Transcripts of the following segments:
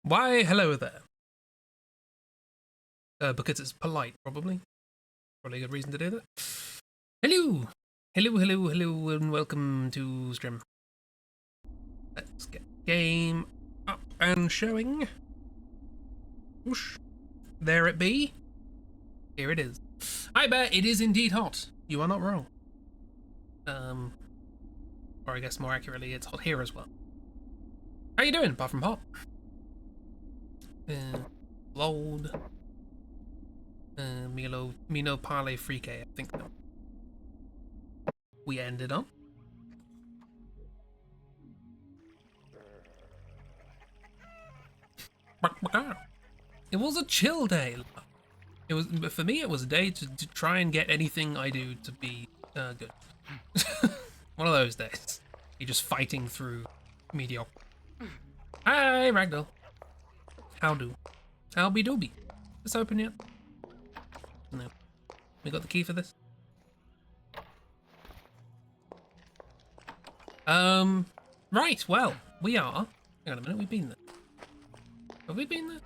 Why, hello there. Because it's polite, probably. Probably a good reason to do that. Hello! Hello, and welcome to stream. Let's get game up and showing. Whoosh. There it be. Here it is. I bet it is indeed hot. You are not wrong. Or I guess more accurately, it's hot here as well. How you doing, apart from hot? Load. Milo Parley Freak, I think so. We ended on. It was a chill day. It was, for me, it was a day to try and get anything I do to be good. One of those days. You're just fighting through mediocre. Hi, Ragdoll. How do? How be dooby? Is this open yet? No. We got the key for this? Right, well, we are. Hang on a minute, we've been there. Have we been there?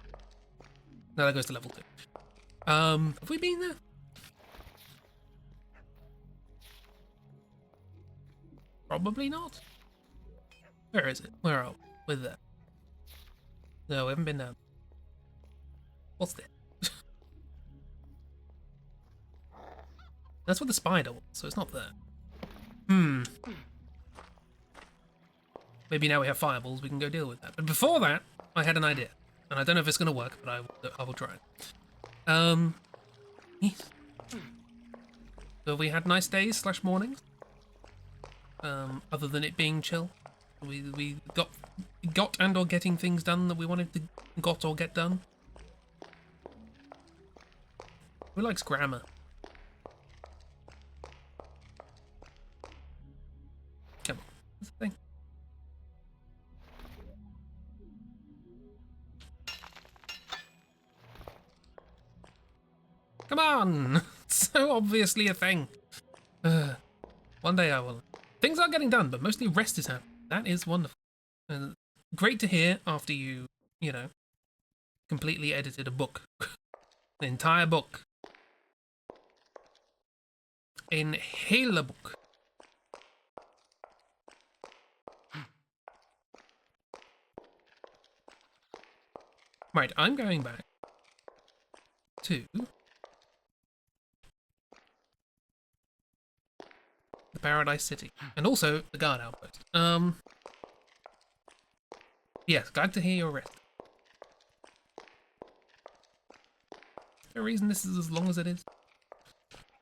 No, that goes to level 2. Have we been there? Probably not. Where is it? Where are we? We're there. No, we haven't been down. What's this? That's what the spider was, so it's not there. Maybe now we have fireballs, we can go deal with that. But before that, I had an idea. And I don't know if it's going to work, but I will try it. Yes. So we had nice days / mornings. Other than it being chill. We got and or getting things done that we wanted to got or get done. Who likes grammar? Come on, what's the thing? Come on! It's so obviously a thing. One day I will. Things are getting done, but mostly rest is happening. That is wonderful. Great to hear after you know, completely edited a book. An entire book. Een hele book. Right, I'm going back to the Paradise City. And also the guard outpost. Yes, glad to hear your rest. Is there a reason this is as long as it is?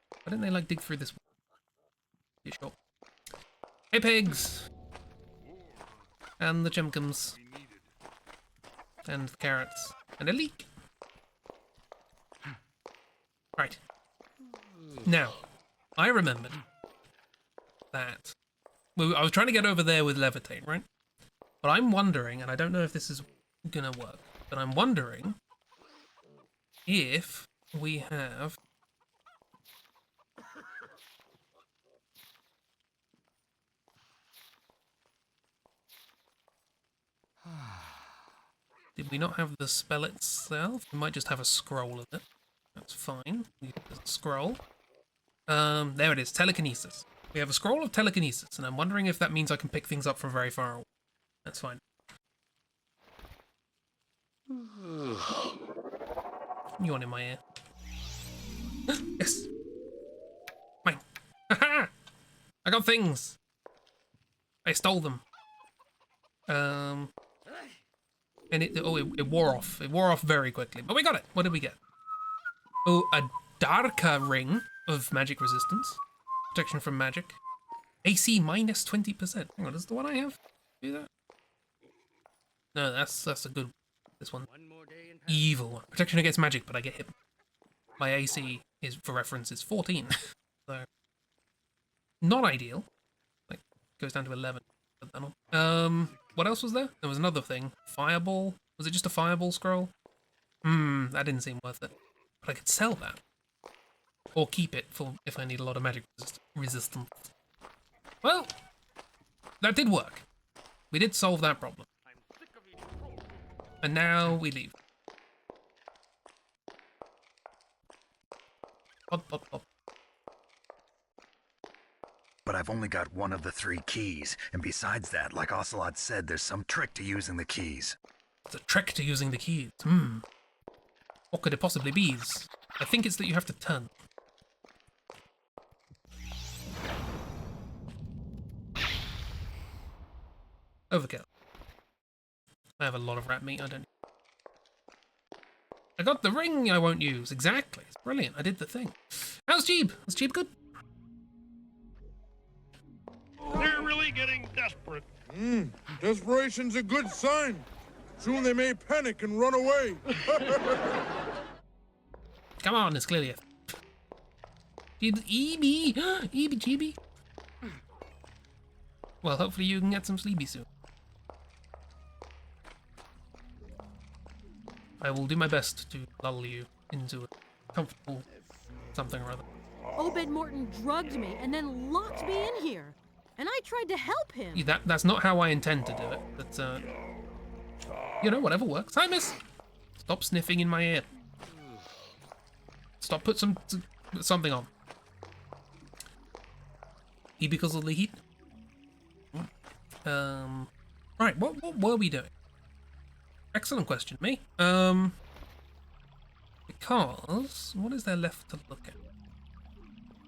Why didn't they like dig through this one? You sure? Hey pigs! And the chimkums. And the carrots. And a leek! Right. Now, I remembered that I was trying to get over there with levitate, right? But I'm wondering, and I don't know if this is gonna work, but I'm wondering if we have did we not have the spell itself? We might just have a scroll of it. That's fine. We have a scroll. There it is, telekinesis. We have a scroll of telekinesis, and I'm wondering if that means I can pick things up from very far away. That's fine. You want in my ear? Yes! Mine! Haha! I got things! I stole them. And it wore off. It wore off very quickly. But we got it! What did we get? Oh, a Darka ring of magic resistance. Protection from magic. AC minus 20%. Hang on, is the one I have? Do that? No, that's a good one. This one. Evil one. Protection against magic, but I get hit. My AC is, for reference, is 14. So not ideal. Like goes down to 11. Put that on. What else was there? There was another thing. Fireball. Was it just a fireball scroll? That didn't seem worth it. But I could sell that. Or keep it for if I need a lot of magic resistance. Well, that did work. We did solve that problem. And now we leave. Pop, pop, pop. But I've only got one of the 3 keys, and besides that, like Ocelot said, there's some trick to using the keys. It's a trick to using the keys. What could it possibly be? I think it's that you have to turn. Overkill. I have a lot of rat meat, I don't. I got the ring I won't use. Exactly. It's brilliant. I did the thing. How's Jeeb? Is Jeeb good? They're really getting desperate. Desperation's a good sign. Soon they may panic and run away. Come on, it's clearly a... Jeeb, Eebie, Jeebie. Well, hopefully you can get some sleepy soon. I will do my best to lull you into a comfortable something or other. Obed Morton drugged me and then locked me in here. And I tried to help him. Yeah, that's not how I intend to do it, but, you know, whatever works. Hi, miss! Stop sniffing in my ear. Stop, put something on. He because of the heat? Right, what were we doing? Excellent question, me. Because, what is there left to look at?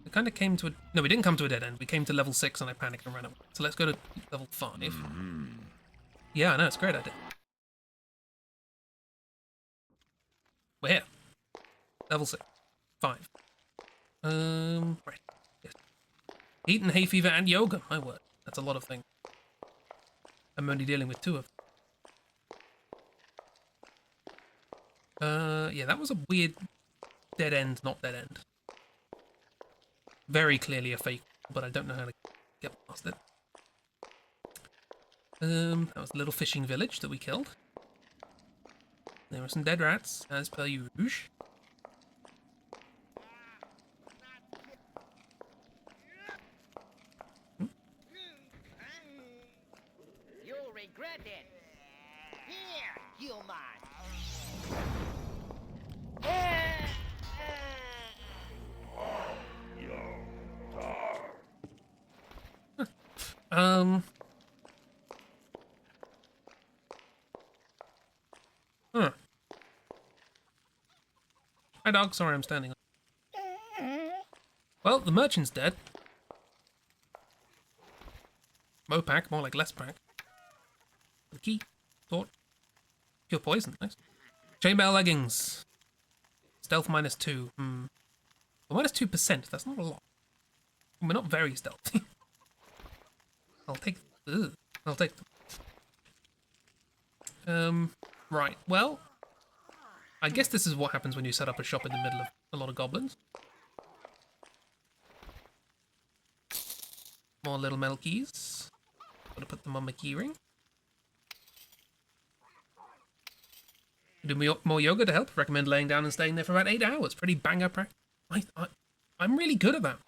We kind of came to a... No, we didn't come to a dead end. We came to level 6 and I panicked and ran away. So let's go to level 5. Yeah, I know, it's a great idea. We're here. Level 6. 5. Right. Yes. Heat and hay fever and yoga. My word. That's a lot of things. I'm only dealing with 2 of them. Yeah, that was a weird dead end, not dead end. Very clearly a fake, but I don't know how to get past it. That was a little fishing village that we killed. There were some dead rats, as per usual. You'll regret it. Here, you'll mind. Huh. Hi, dog. Sorry, I'm standing. Well, the merchant's dead. Mopack, more like less pack. The key. Thought. Pure poison, nice. Chainmail leggings. Stealth -2. Well, -2%, that's not a lot. We're not very stealthy. I'll take them. Right, well, I guess this is what happens when you set up a shop in the middle of a lot of goblins. More little metal keys. Gotta put them on my keyring. Do more yoga to help. Recommend laying down and staying there for about 8 hours. Pretty banger practice. I'm really good at that.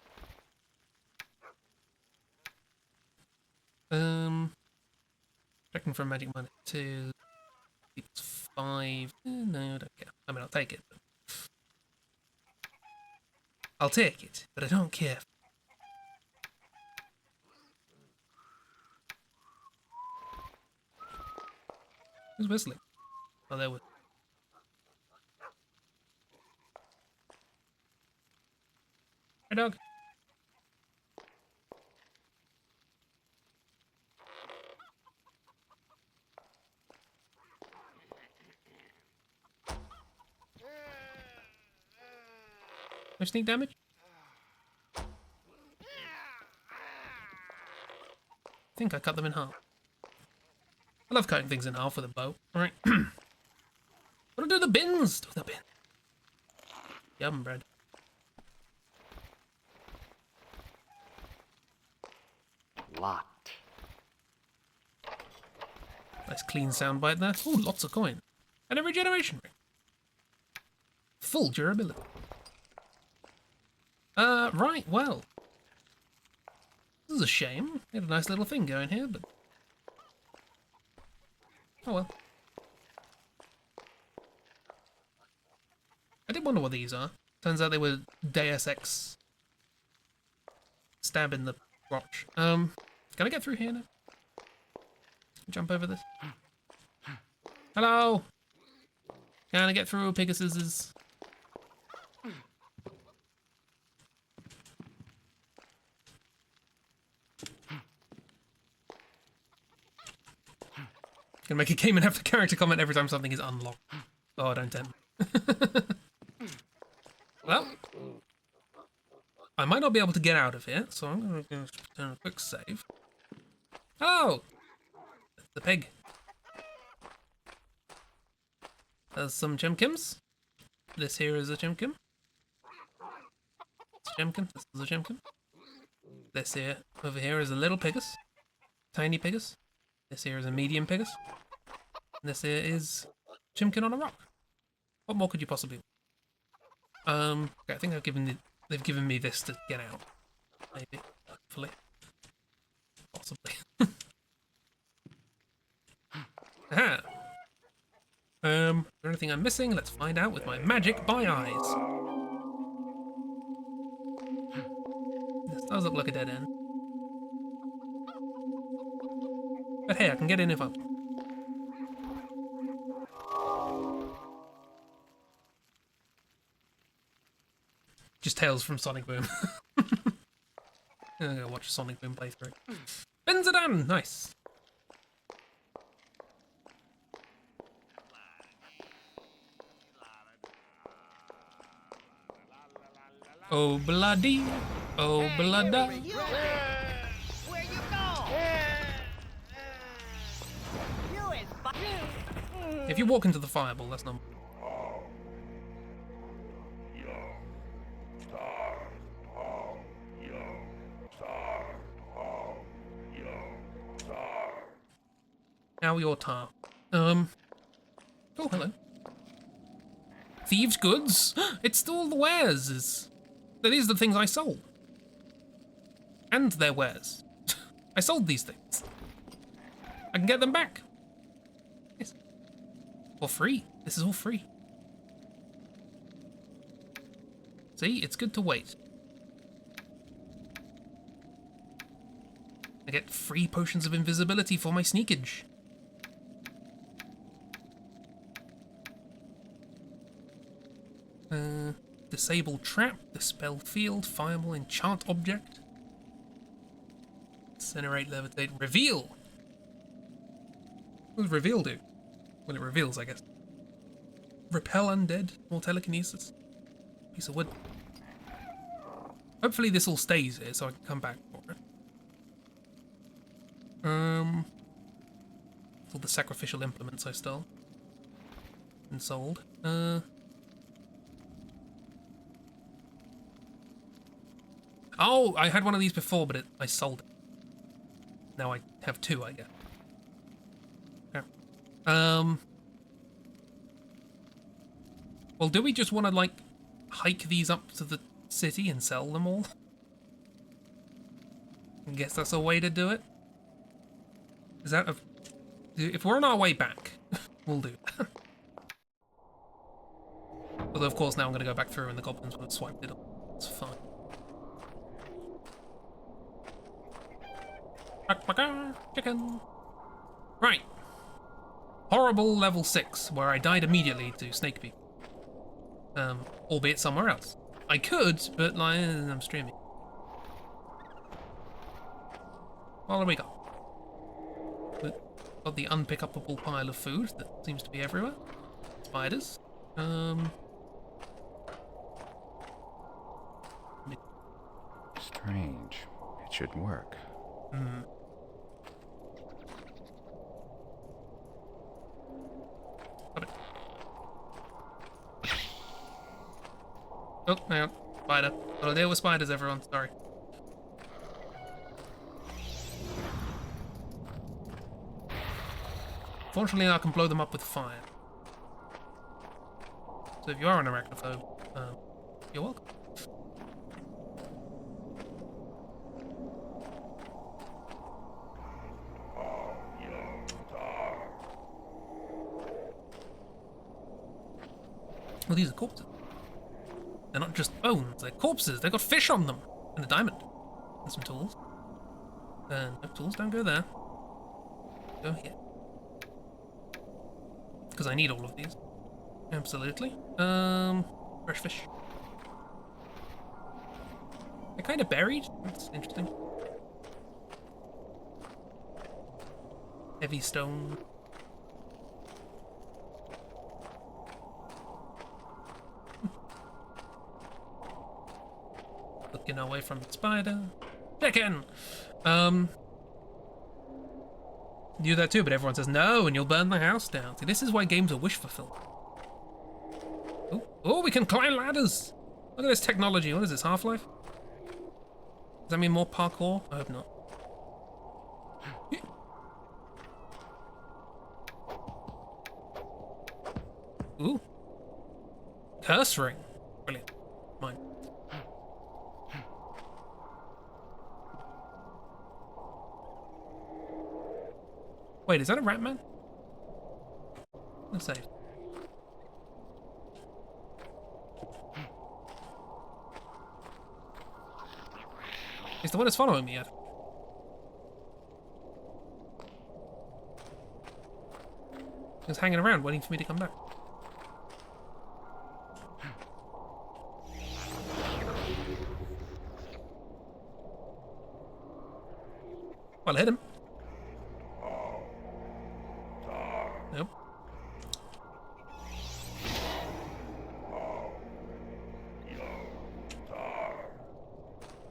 Checking for magic -2. It's 5. No, I don't care. I mean, I'll take it. I'll take it, but I don't care. Who's whistling? Oh, there was. Hey, dog. No sneak damage? I think I cut them in half. I love cutting things in half with a bow. Alright. Gotta do the bins! Do the bin. Yum, bread. Locked. Nice clean soundbite there. Ooh, lots of coin. And a regeneration ring. Full durability. Right, well. This is a shame. We had a nice little thing going here, but... Oh well. did wonder what these are. Turns out they were Deus Ex stabbing the crotch. Can I get through here now? Jump over this. Hello! Can I get through Pegasus's? Gonna make a game and have the character comment every time something is unlocked. Oh, don't tempt me. Well, I might not be able to get out of here, so I'm gonna do a quick save. Hello! That's the pig. There's some chimkims. This here is a chimkim. It's a chimkin. This is a chimkin. This here, over here is a little pigus. Tiny pigus. This here is a medium pigus. And this here is chimkin on a rock. What more could you possibly want? Okay, I think they've given me this to get out. Maybe. Hopefully. Possibly. Aha! Is there anything I'm missing? Let's find out with my magic by eyes. This does look like a dead end. But hey, I can get in if I want. Just Tales from Sonic Boom. I'm gonna watch Sonic Boom playthrough. Benzadan! Nice. Oh bloody, oh bloody. Where you go? You is If you walk into the fireball, that's not. Now your tar. Oh, hello. Thieves' goods? It's still the wares. These are the things I sold. And their wares. I sold these things. I can get them back. Yes. For free. This is all free. See, it's good to wait. I get free potions of invisibility for my sneakage. Disable trap, dispel field, fireball, enchant object. Incinerate, levitate, reveal! What does reveal do? Well, it reveals, I guess. Repel undead, more telekinesis. Piece of wood. Hopefully this all stays here so I can come back for it. All the sacrificial implements I stole. And sold. Oh, I had one of these before, but I sold it. Now I have two, I guess. Yeah. Well, do we just want to, like, hike these up to the city and sell them all? I guess that's a way to do it. Is that a... If we're on our way back, we'll do that. Although, of course, now I'm going to go back through and the goblins will have swiped it off. It's fine. Chicken. Right. Horrible level 6, where I died immediately to snake people. Albeit somewhere else. I could, but like, I'm streaming. What have we got? We've got the unpickupable pile of food that seems to be everywhere. Spiders. Strange. It should work. Got it. Oh, hang on. Spider. Gotta deal with spiders, everyone. Sorry. Fortunately, I can blow them up with fire. So if you are an arachnophobe, you're welcome. Well, these are corpses. They're not just bones, they're corpses. They've got fish on them. And a diamond. And some tools. No tools, don't go there. Go here. Because I need all of these. Absolutely. Fresh fish. They're kind of buried. That's interesting. Heavy stone. Looking away from the spider. Chicken! You do that too, but everyone says no, and you'll burn the house down. See, this is why games are wish fulfilled. Oh, we can climb ladders! Look at this technology. What is this, Half-Life? Does that mean more parkour? I hope not. Ooh. Curse ring. Brilliant. Mine. Wait, is that a rat man? Let's save. Is the one that's following me yet? He's hanging around waiting for me to come back. Well, I hit him. Nope.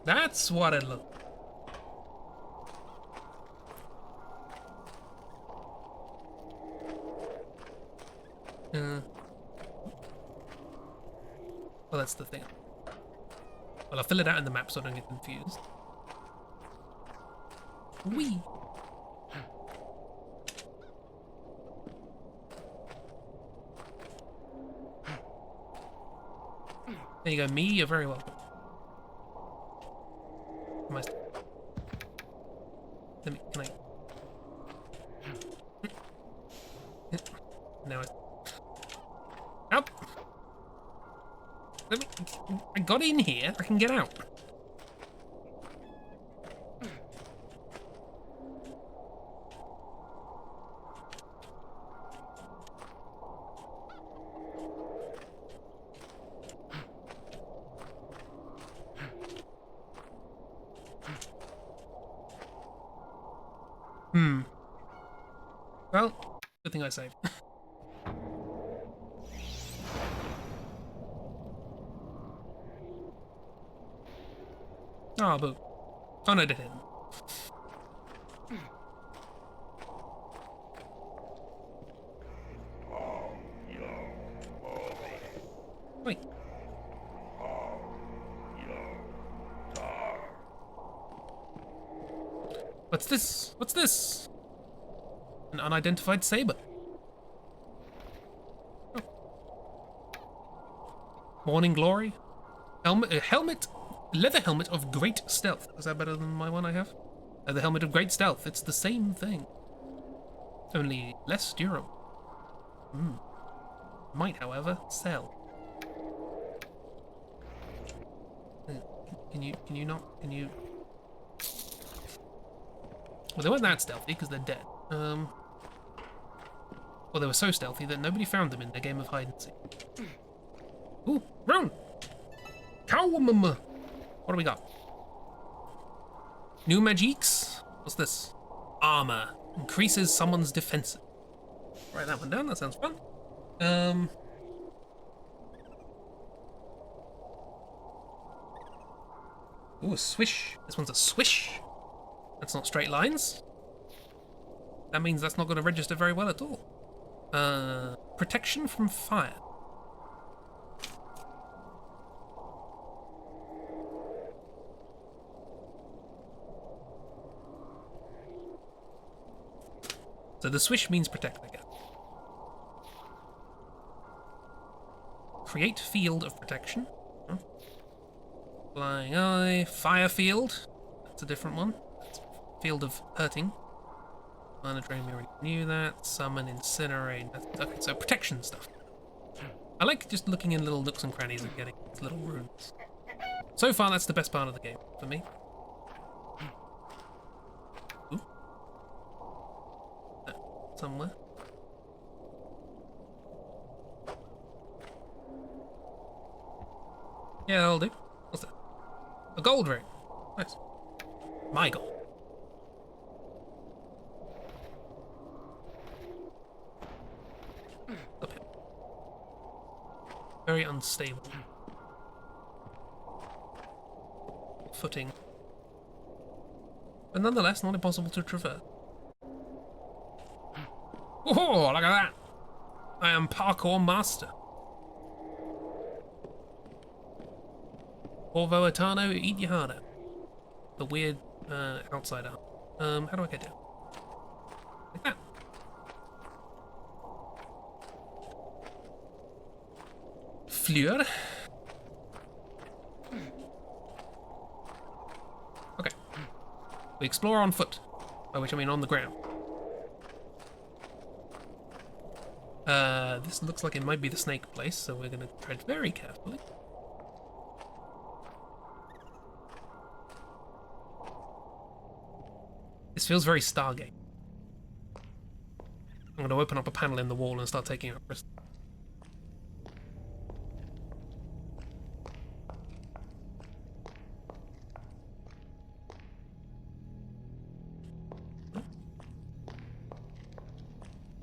That's what it looked. Well, that's the thing. Well, I'll fill it out in the map so I don't get confused. Wee. There you go, me, you're very welcome. Let me, can I? No, up! Let me, I got in here, I can get out. Well, good thing I saved. Oh, boo. Oh no, it didn't. Wait. What's this? What's this? An unidentified saber. Oh. Morning glory. Helmet. Leather helmet of great stealth. Is that better than my one I have? The helmet of great stealth. It's the same thing. Only less durable. Might, however, sell. Can you not? Well, they weren't that stealthy because they're dead. Well, they were so stealthy that nobody found them in their game of hide and seek. Ooh, run! Cow mama! What do we got? New magiques? What's this? Armor. Increases someone's defense. Write that one down, that sounds fun. Ooh, a swish. This one's a swish. That's not straight lines. That means that's not going to register very well at all. Protection from fire. So the swish means protect, I guess. Create field of protection. Huh. Flying eye. Fire field. That's a different one. That's field of hurting. Mana drain, we already knew that. Summon, incinerate. Okay, so protection stuff. I like just looking in little nooks and crannies and getting these little runes. So far, that's the best part of the game for me. Ooh. Somewhere. Yeah, that'll do. What's that? A gold ring. Nice. My gold. Up here. Very unstable. Footing. But nonetheless, not impossible to traverse. Whoa, look at that! I am parkour master. Orvo Etano, eat your heart out. The weird outsider. How do I get down? Like that. Fleur. Okay. We explore on foot, by which I mean on the ground. This looks like it might be the snake place, so we're gonna tread very carefully. This feels very Stargate. I'm going to open up a panel in the wall and start taking out risks.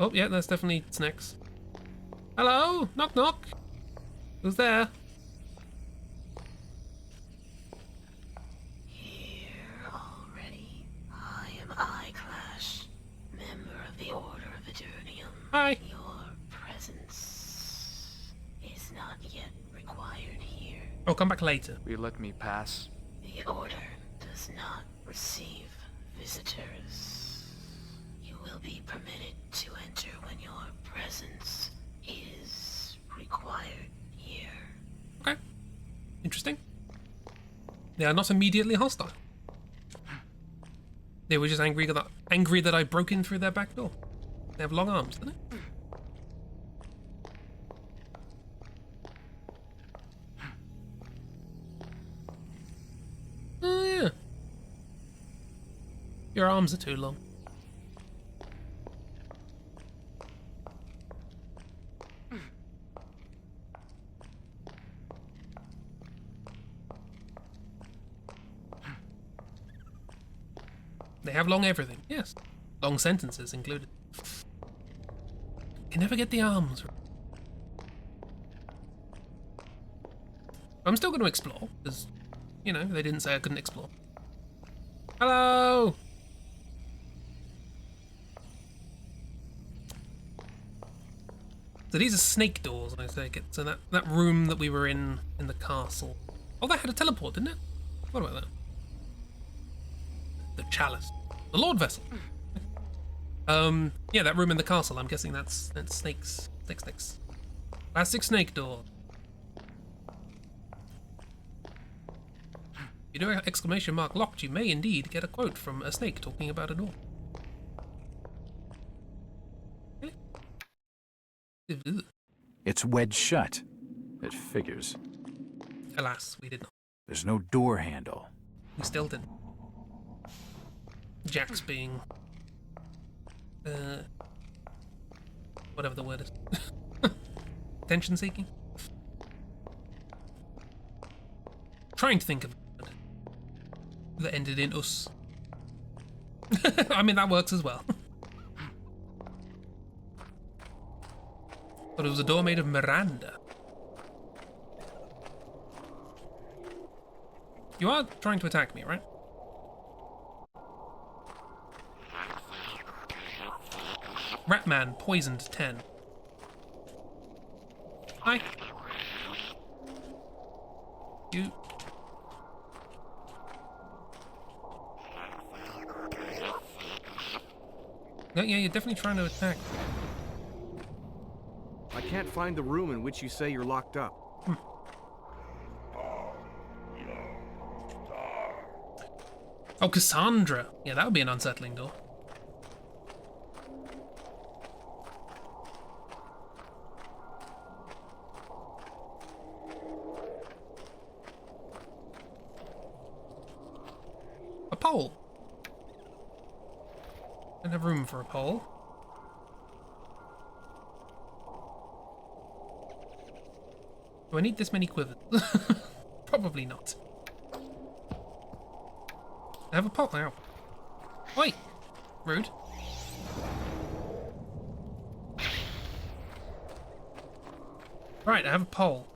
Oh, yeah, that's definitely snakes. Hello? Knock, knock. Who's there? Hi. Your presence is not yet required here. Oh, come back later. Will you let me pass? The Order does not receive visitors. You will be permitted to enter when your presence is required here. Okay. Interesting. They are not immediately hostile. They were just angry that I broke in through their back door. They have long arms, don't they? Oh, yeah. Your arms are too long. They have long everything, yes. Long sentences included. Can never get the arms right. I'm still going to explore, because, you know, they didn't say I couldn't explore. Hello! So these are snake doors, I take it. So that room that we were in the castle. Oh, that had a teleport, didn't it? What about that? The chalice. The Lord Vessel. Yeah, that room in the castle, I'm guessing that's snakes. Snakes. Plastic snake door. You do exclamation mark locked, you may indeed get a quote from a snake talking about a door. Really? It's wedged shut. It figures. Alas, we did not. There's no door handle. We still didn't. Jack's being... whatever the word is. Attention seeking? Trying to think of a word that ended in us. I mean, that works as well. But it was a door made of Miranda. You are trying to attack me, right? Ratman poisoned 10. Hi. You. Yeah, you're definitely trying to attack. I can't find the room in which you say you're locked up. Oh, Cassandra. Yeah, that would be an unsettling door. pole? Don't have room for a pole. Do I need this many quivers? Probably not. I have a pole now. Wait! Rude. Right, I have a pole.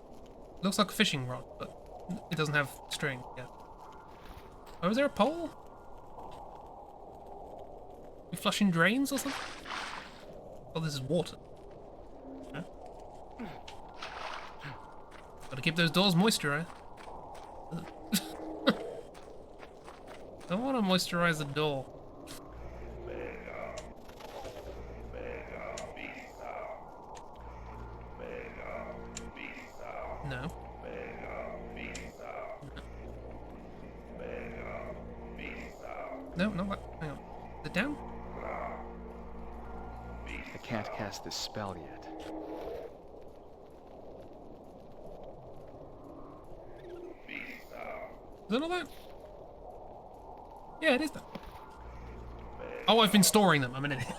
Looks like a fishing rod, but it doesn't have string. Yeah. Oh, is there a pole? We flushing drains or something? Oh, this is water. Huh? Gotta keep those doors moisturized. Don't want to moisturize the door. No. No, not that. Hang on. Is it down? I can't cast this spell yet. Is it not that? Yeah, it is that. Oh, I've been storing them. I'm an idiot.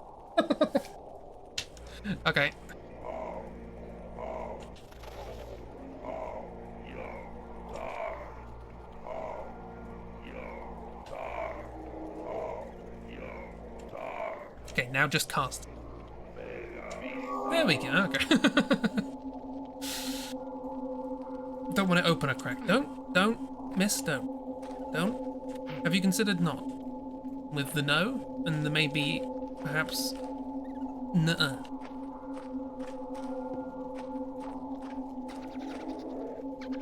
Okay. Okay, now just cast. There we go, okay. Don't want to open a crack. Don't, miss, don't. Have you considered not? With the no, and the maybe, perhaps, nuh-uh.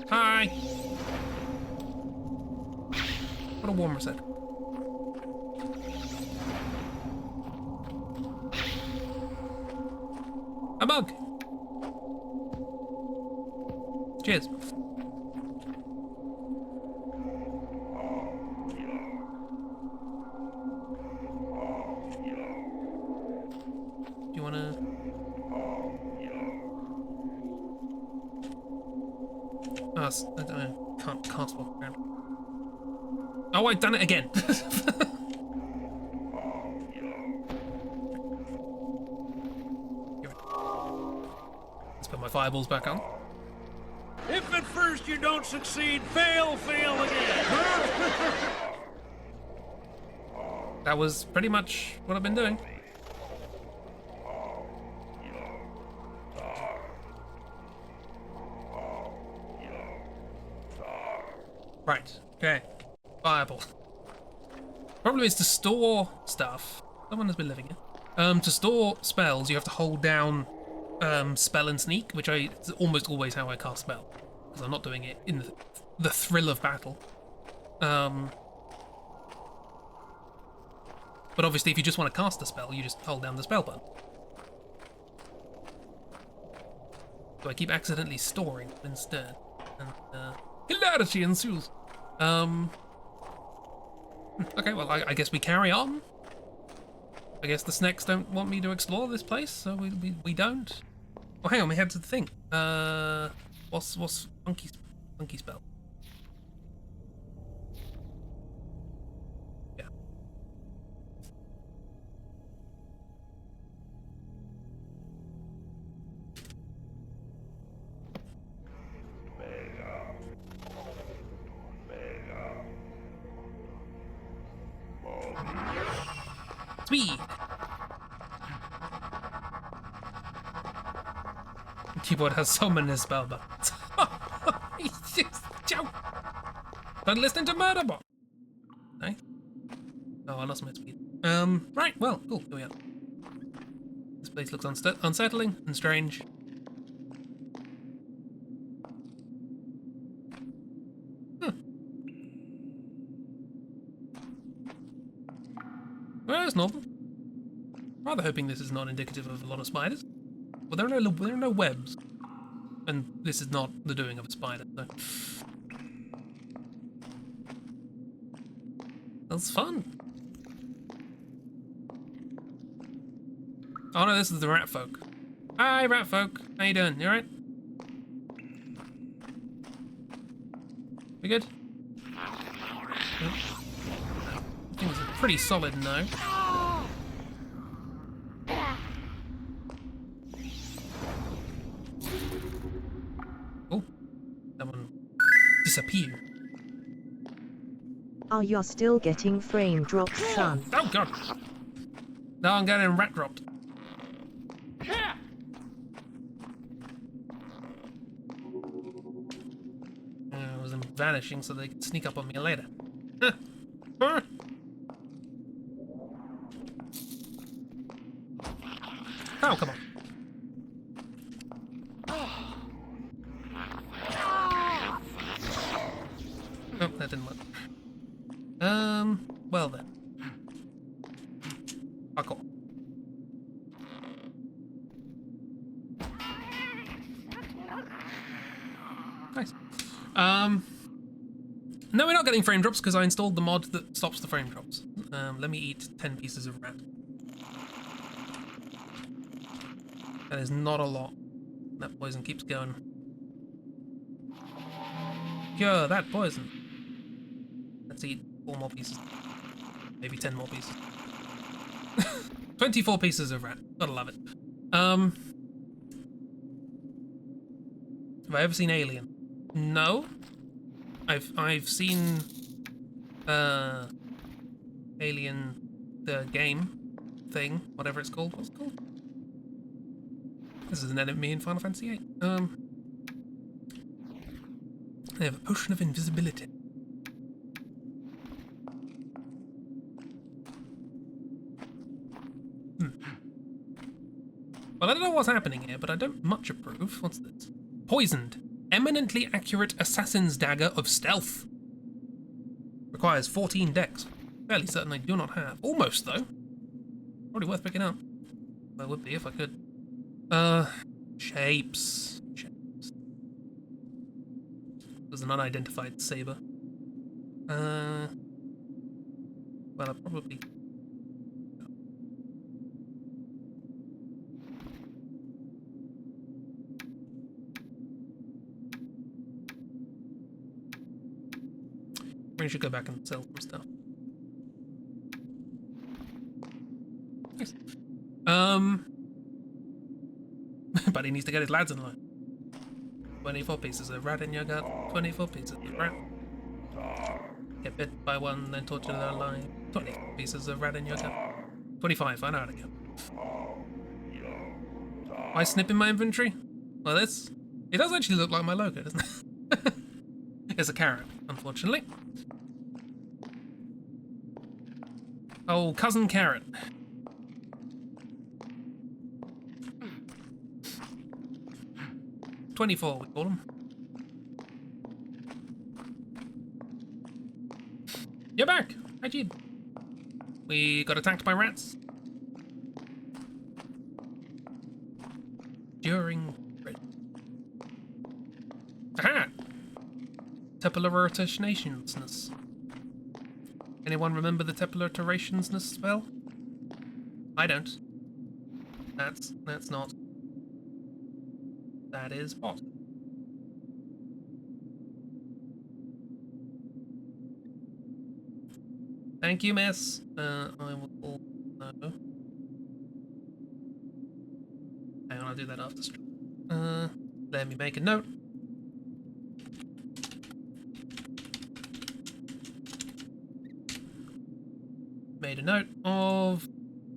Hi! What a warm reset. A mug! Cheers. Do you wanna... Oh, I don't know. Can't cast walk around. Oh, I've done it again! Let's put my fireballs back on. If at first you don't succeed, fail again. That was pretty much what I've been doing. Right, okay. Fireball. Problem is to store stuff. Someone has been living here. To store spells, you have to hold down spell and sneak, which it's almost always how I cast spell, because I'm not doing it in the thrill of battle. But obviously, if you just want to cast a spell, you just hold down the spell button. So I keep accidentally storing them instead, and hilarity ensues. Okay, well, I guess we carry on. I guess the snakes don't want me to explore this place, so we don't. Oh, hang on, we head to the thing. What's funky spell? Yeah. Speed. Keyboard has so many spell buttons. He's just joke. Don't listen to Murderbot. No. Oh, I lost my speed. Right. Well, cool. Here we are. This place looks unsettling and strange. Well, that's normal. Rather hoping this is not indicative of a lot of spiders. Well, there are no webs, and this is not the doing of a spider. So. That's fun. Oh no, this is the rat folk. Hi, rat folk. How you doing? You alright? We good? pretty solid no. Oh, someone disappeared. Are you still getting frame drops, son? Oh god! No, I'm getting rat dropped. I was vanishing so they could sneak up on me later. Oh, come on. Oh, that didn't work. Well then. Fuck off. Nice. No, we're not getting frame drops because I installed the mod that stops the frame drops. Let me eat 10 pieces of rat. That is not a lot. That poison keeps going. Cure that poison. Let's eat 4 more pieces. Maybe 10 more pieces. 24 pieces of rat. Gotta love it. Have I ever seen Alien? No. I've seen Alien, the game thing, whatever it's called. What's it called? This is an enemy in Final Fantasy VIII. They have a potion of invisibility. Well, I don't know what's happening here, but I don't much approve. What's this? Poisoned. Eminently accurate assassin's dagger of stealth. Requires 14 dex. Fairly certain I do not have. Almost, though. Probably worth picking up. Well, it would be if I could. Shapes. Shapes. There's an unidentified saber. Well, I probably... We should go back and sell some stuff. Nice. But he needs to get his lads in line. 24 pieces of rat in your gut. 24 pieces of rat. Get bit by one, then tortured alive. 20 pieces of rat in your gut. 25, I know how to go. Why snip in my inventory? Well, this... It does actually look like my logo, doesn't it? It's a carrot, unfortunately. Oh, cousin carrot. $24, we call him. You're back! Hi, Jeep. We got attacked by rats. During... Aha! Tepilorotationsness. Anyone remember the Tepilorotationsness spell? I don't. That's not. That is what? Thank you, miss. I will... No. Hang on, I'll do that after stream. Let me make a note. Made a note of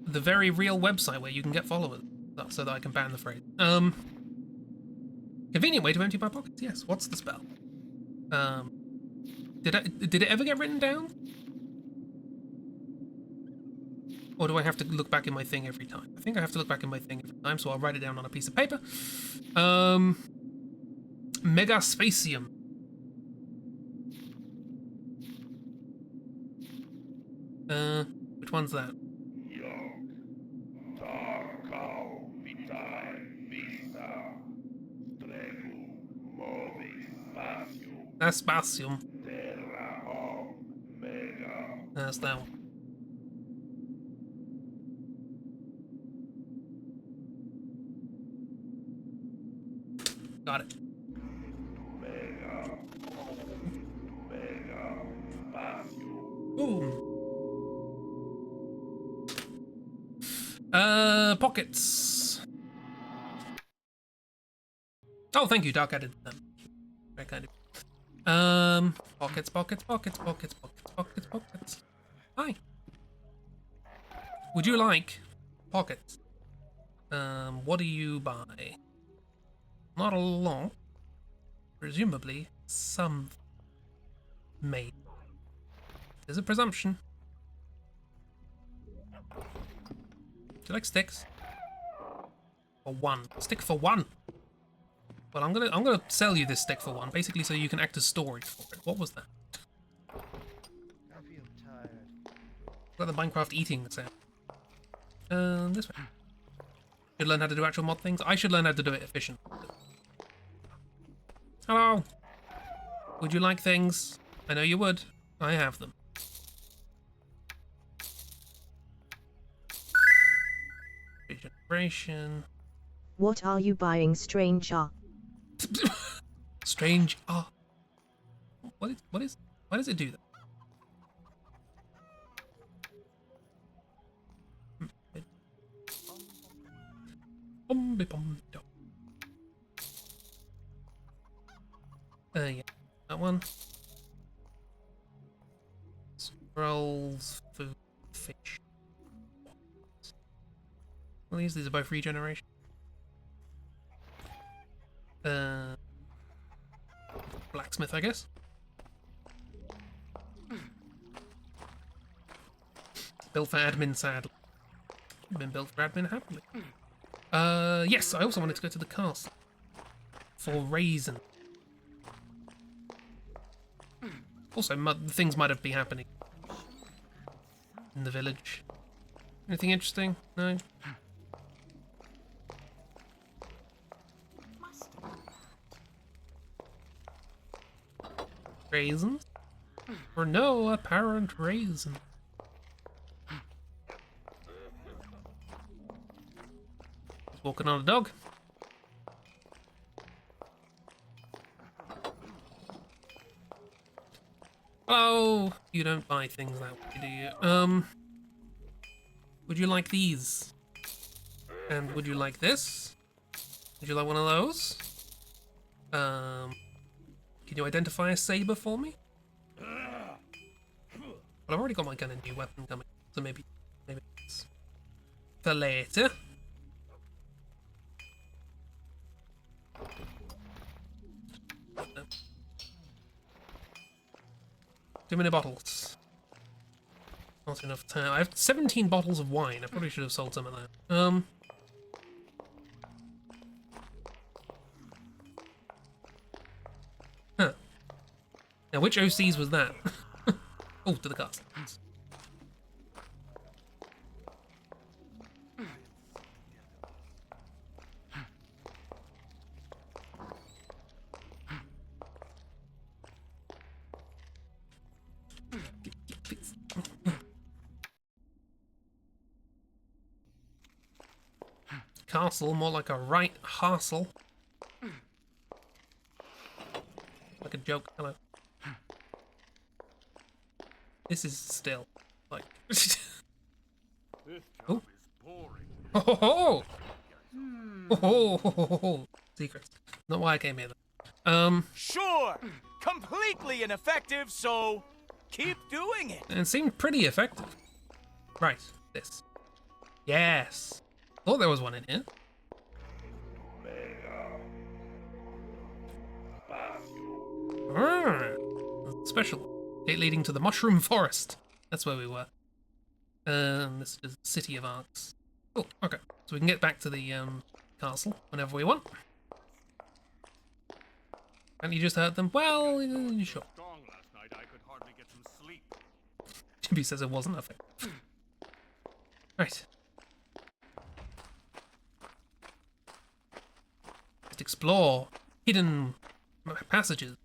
the very real website where you can get followers, so that I can ban the phrase. Convenient way to empty my pockets. Yes. What's the spell? Did it ever get written down? Or do I have to look back in my thing every time? I think I have to look back in my thing every time, so I'll write it down on a piece of paper. Megaspacium. Which one's that? Aspacium. That's that one. Got it. Boom. Pockets. Oh, thank you, Dark added them. Very kind of you. Pockets, pockets, pockets, pockets, pockets, pockets, pockets. Hi. Would you like pockets? What do you buy? Not a lot. Presumably, some made. There's a presumption. Do you like sticks? For one. Stick for one. Well, I'm gonna sell you this stick for one, basically, so you can act as storage for it. What was that? I feel tired. Got the Minecraft eating sound. This way. Should learn how to do actual mod things. I should learn how to do it efficient. Hello. Would you like things? I know you would. I have them. Regeneration. What are you buying, stranger? Strange. Ah. Why does it do that? Yeah, that one. Scrolls, food, fish. Well, these are both regeneration. Blacksmith, I guess. Built for admin, sadly. Been built for admin, happily. Yes, I also wanted to go to the castle. For raisin. Also, things might have been happening in the village. Anything interesting? No? Raisins? For no apparent reason. He's walking on a dog. Oh, you don't buy things that way, do you? Would you like these? And would you like this? Would you like one of those? Can you identify a saber for me? Well, I've already got my gun and new weapon coming, so maybe it's for later. Too many bottles. Not enough time. I have 17 bottles of wine. I probably should have sold some of that. Huh. Now, which OCs was that? Oh, to the castle. Castle, more like a right harsel. Like a joke. Hello. This is still like. Oh. Ho ho ho! Ho ho ho ho ho! Secrets. Not why I came here. Though. Sure. Completely ineffective. So keep doing it. And it seemed pretty effective. Right. This. Yes. Thought there was one in here. Special. Gate leading to the Mushroom Forest. That's where we were. This is the City of Arcs. Oh, okay. So we can get back to the castle whenever we want. And you just heard them? Well, sure. Jimmy says it wasn't effective. Right. Just explore hidden passages.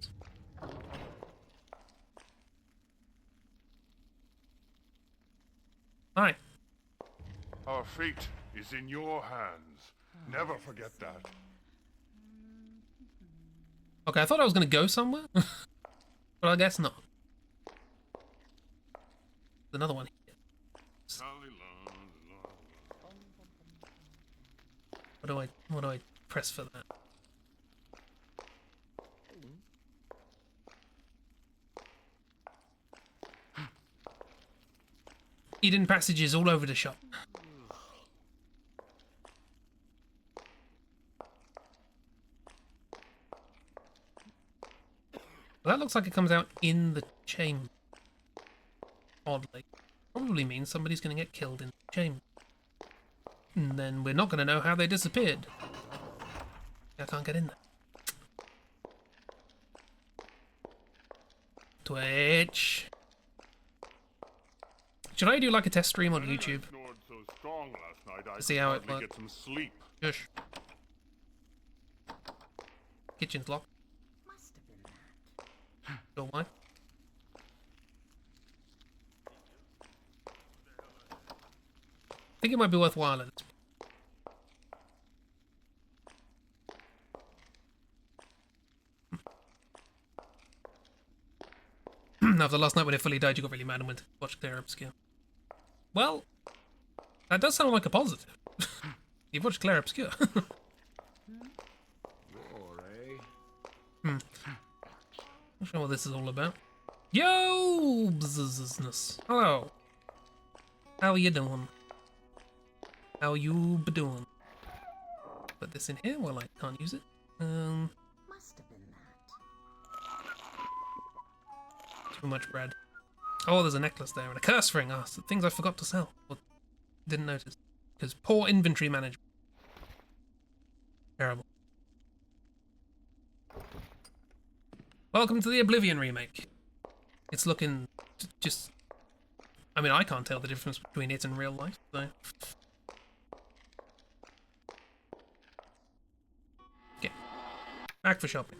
Hi. Our fate is in your hands. Never forget that. Okay, I thought I was going to go somewhere, but I guess not. There's another one here. What do I press for that? Hidden passages all over the shop. Well, that looks like it comes out in the chamber. Oddly. Probably means somebody's going to get killed in the chamber. And then we're not going to know how they disappeared. I can't get in there. Twitch. Should I do like a test stream on YouTube? To see how it works. Shush. Kitchen's locked. Sure, why? I think it might be worthwhile. After last night when it fully died, you got really mad and went to watch Clear Obscure. Well, that does sound like a positive. You've watched Clear Obscure. Not sure what this is all about. Yo! Business. Hello. How you doing? How you doing? Put this in here. Well, I can't use it. Must have been that. Too much bread. Oh, there's a necklace there and a curse ring. Ah, oh, things I forgot to sell. Or didn't notice. Because poor inventory management. Terrible. Welcome to the Oblivion remake. It's looking just... I mean, I can't tell the difference between it and real life, so... Okay. Back for shopping.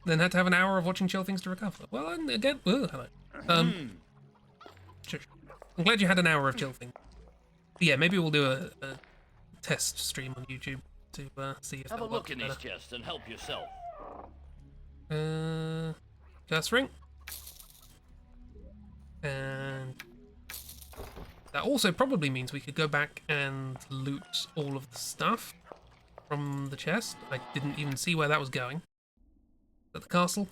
Then had to have an hour of watching chill things to recover. Well, and again... Oh, hello. Sure. I'm glad you had an hour of chill things. But yeah, maybe we'll do a test stream on YouTube to see if have a that look works in better. these chests and help yourself. Curse ring. And that also probably means we could go back and loot all of the stuff from the chest. I didn't even see where that was going. At the castle.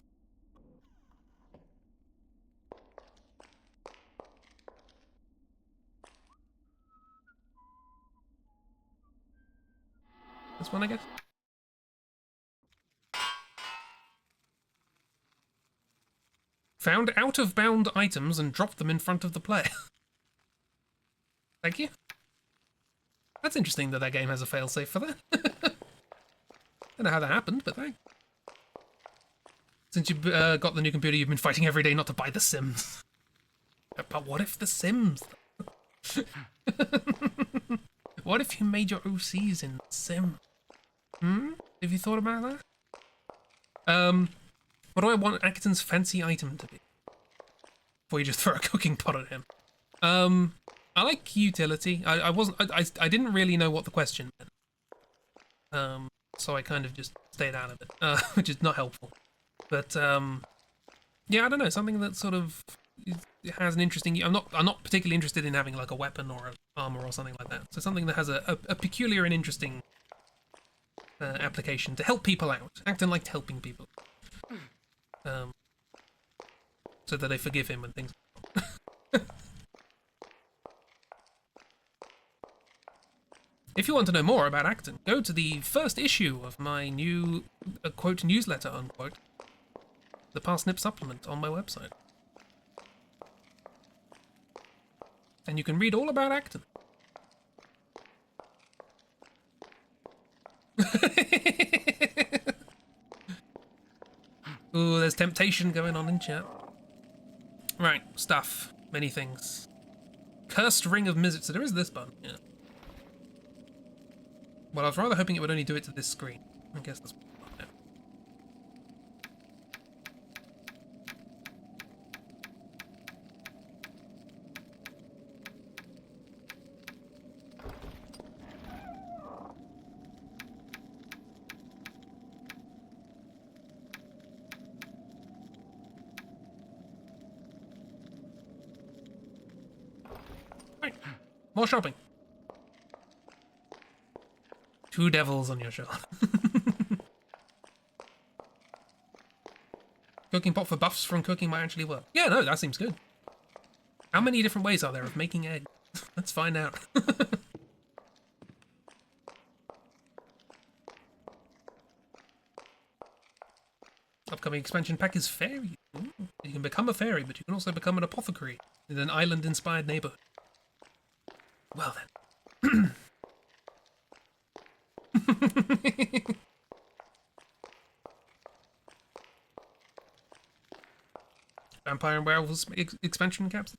This one, I guess. Found out-of-bound items and dropped them in front of the player. Thank you. That's interesting that that game has a failsafe for that. Don't know how that happened, but thanks. Since you got the new computer, you've been fighting every day not to buy The Sims. But what if The Sims? What if you made your OCs in Sim? Have you thought about that? What do I want Acton's fancy item to be? Before you just throw a cooking pot at him. I like utility. I didn't really know what the question meant. So I kind of just stayed out of it, which is not helpful. But yeah, I don't know, something that sort of has an interesting... I'm not particularly interested in having like a weapon or an armor or something like that. So something that has a peculiar and interesting application to help people out. Acton liked helping people. So that they forgive him when things go wrong. If you want to know more about Acton, go to the first issue of my new quote newsletter unquote, the Parsnip Supplement on my website. And you can read all about Acton. Ooh, there's temptation going on in chat. Right, stuff. Many things. Cursed Ring of Misery. So there is this button, yeah. Well, I was rather hoping it would only do it to this screen. I guess that's... Yeah. Right. More shopping. 2 devils on your shoulder. Cooking pot for buffs from cooking might actually work. Yeah, no, that seems good. How many different ways are there of making eggs? Let's find out. Upcoming expansion pack is fairy. Ooh, you can become a fairy, but you can also become an apothecary in an island-inspired neighborhood. Well then. Vampire and Werewolves expansion packs.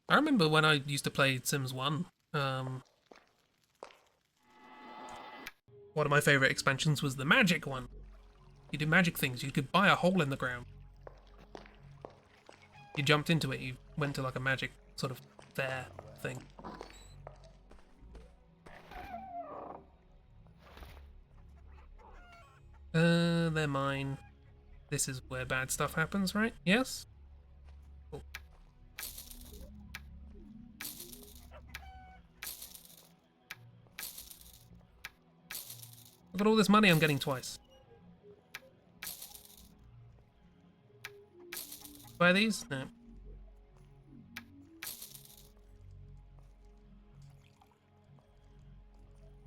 I remember when I used to play Sims 1. One of my favorite expansions was the magic one. You do magic things. You could buy a hole in the ground. You jumped into it. You went to like a magic sort of fair thing. They're mine. This is where bad stuff happens, right? Yes? Cool. Look at all this money I'm getting twice. Buy these? No.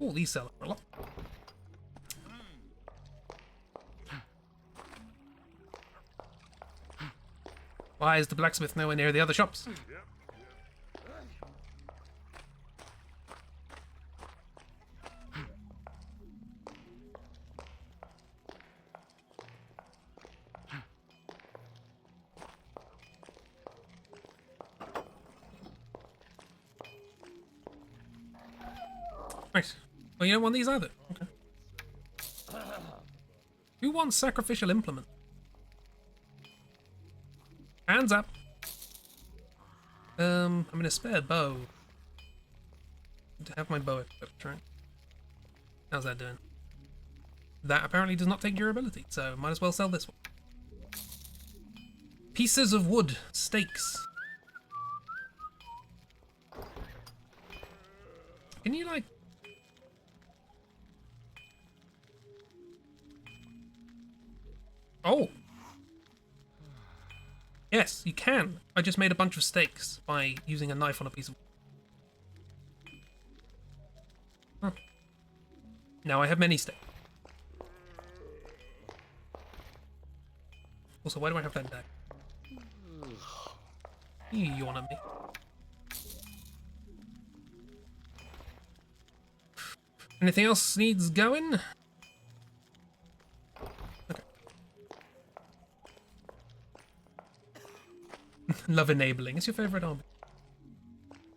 Oh, these sell for a lot. Why is the blacksmith nowhere near the other shops? Nice. Well, you don't want these either. Okay. Who wants sacrificial implement? Hands up. I'm in a spare bow. To have my bow equipped, right? How's that doing? That apparently does not take durability, so might as well sell this one. Pieces of wood, stakes. Can you like... Oh! Yes, you can. I just made a bunch of stakes by using a knife on a piece of... Huh. Now I have many stakes. Also, why do I have that deck? You yawn at me. Anything else needs going? Okay. Love enabling. It's your favorite hobby.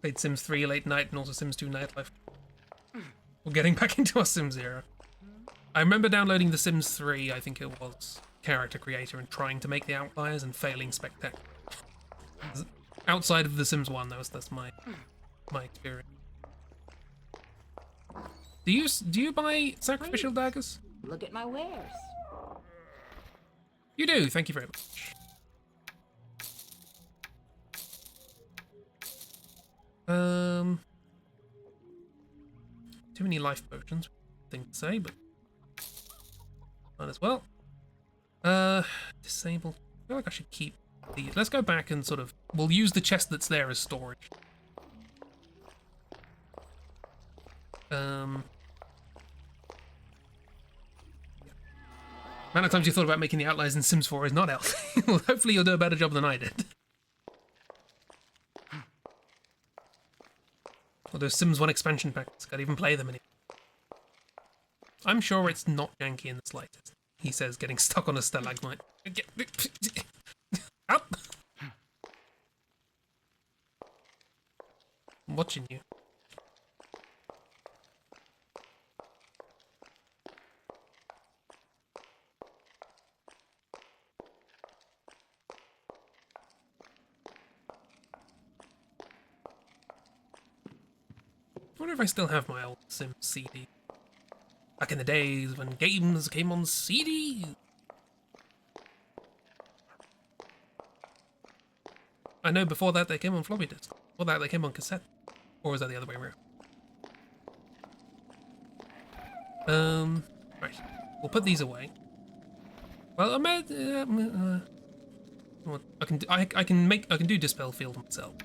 Played Sims 3 late night and also Sims 2 nightlife. We're getting back into our Sims era. I remember downloading The Sims 3, I think it was, character creator, and trying to make the outliers and failing spectacularly. Outside of The Sims 1, that's my experience. Do you buy sacrificial daggers? Look at my wares. You do. Thank you very much. Too many life potions. Thing to say, but might as well. Disabled. I feel like I should keep these. Let's go back and sort of. We'll use the chest that's there as storage. Amount of times you thought about making the outliers in Sims 4 is not healthy. Well, hopefully you'll do a better job than I did. Well, those Sims 1 expansion packs, can't even play them anymore. I'm sure it's not janky in the slightest. He says, getting stuck on a stalagmite. Up! I'm watching you. I wonder if I still have my old Sims CD. Back in the days when games came on CD. I know before that they came on floppy disk. Before that they came on cassette. Or was that the other way around? Right. We'll put these away. Well, I can do dispel field myself.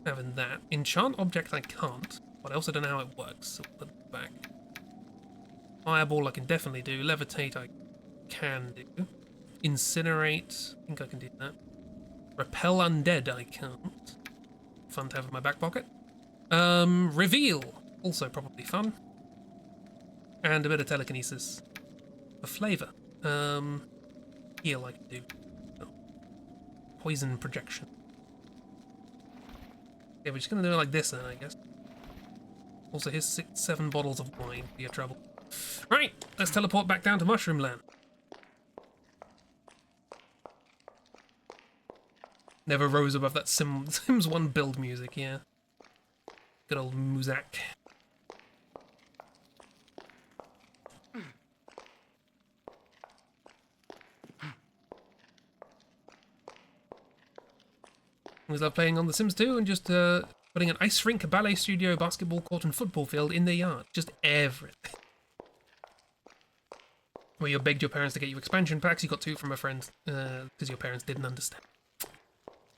Having that. Enchant object I can't. But I also don't know how it works, so we'll put it back. Fireball I can definitely do. Levitate I can do. Incinerate, I think I can do that. Repel undead I can't. Fun to have in my back pocket. Reveal, also probably fun. And a bit of telekinesis for flavour. Heal I can do. Oh. Poison projection. Okay, we're just gonna do it like this then, I guess. Also, here's 7 bottles of wine for your trouble. Right, let's teleport back down to Mushroom Land. Never rose above that Sims 1 build music, yeah. Good old Muzak. I love playing on The Sims 2 and just putting an ice rink, a ballet studio, basketball court and football field in their yard. Just everything. Where you begged your parents to get you expansion packs, you got 2 from a friend because your parents didn't understand.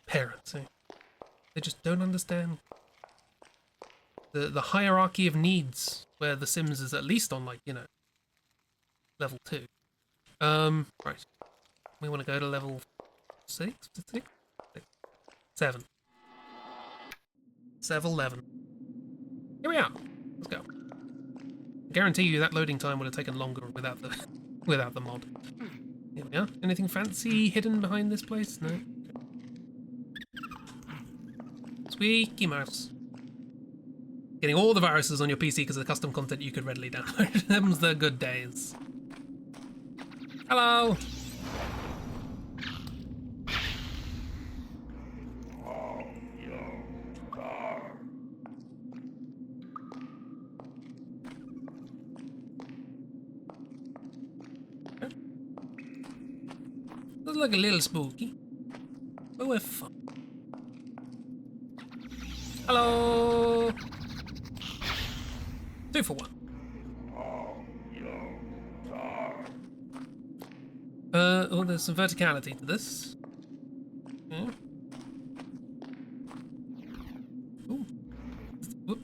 Parents, eh? They just don't understand the hierarchy of needs where The Sims is at least on, like, you know, level 2. Right. We want to go to level 6? 7. 7-11. Here we are. Let's go. I guarantee you that loading time would have taken longer without the without the mod. Here we are. Anything fancy hidden behind this place? No. Squeaky mouse. Getting all the viruses on your PC because of the custom content you could readily download. Them's the good days. Hello! Does look a little spooky, but we're fun. Hello! 2 for 1. Oh, there's some verticality to this. Yeah. Ooh. Whoop.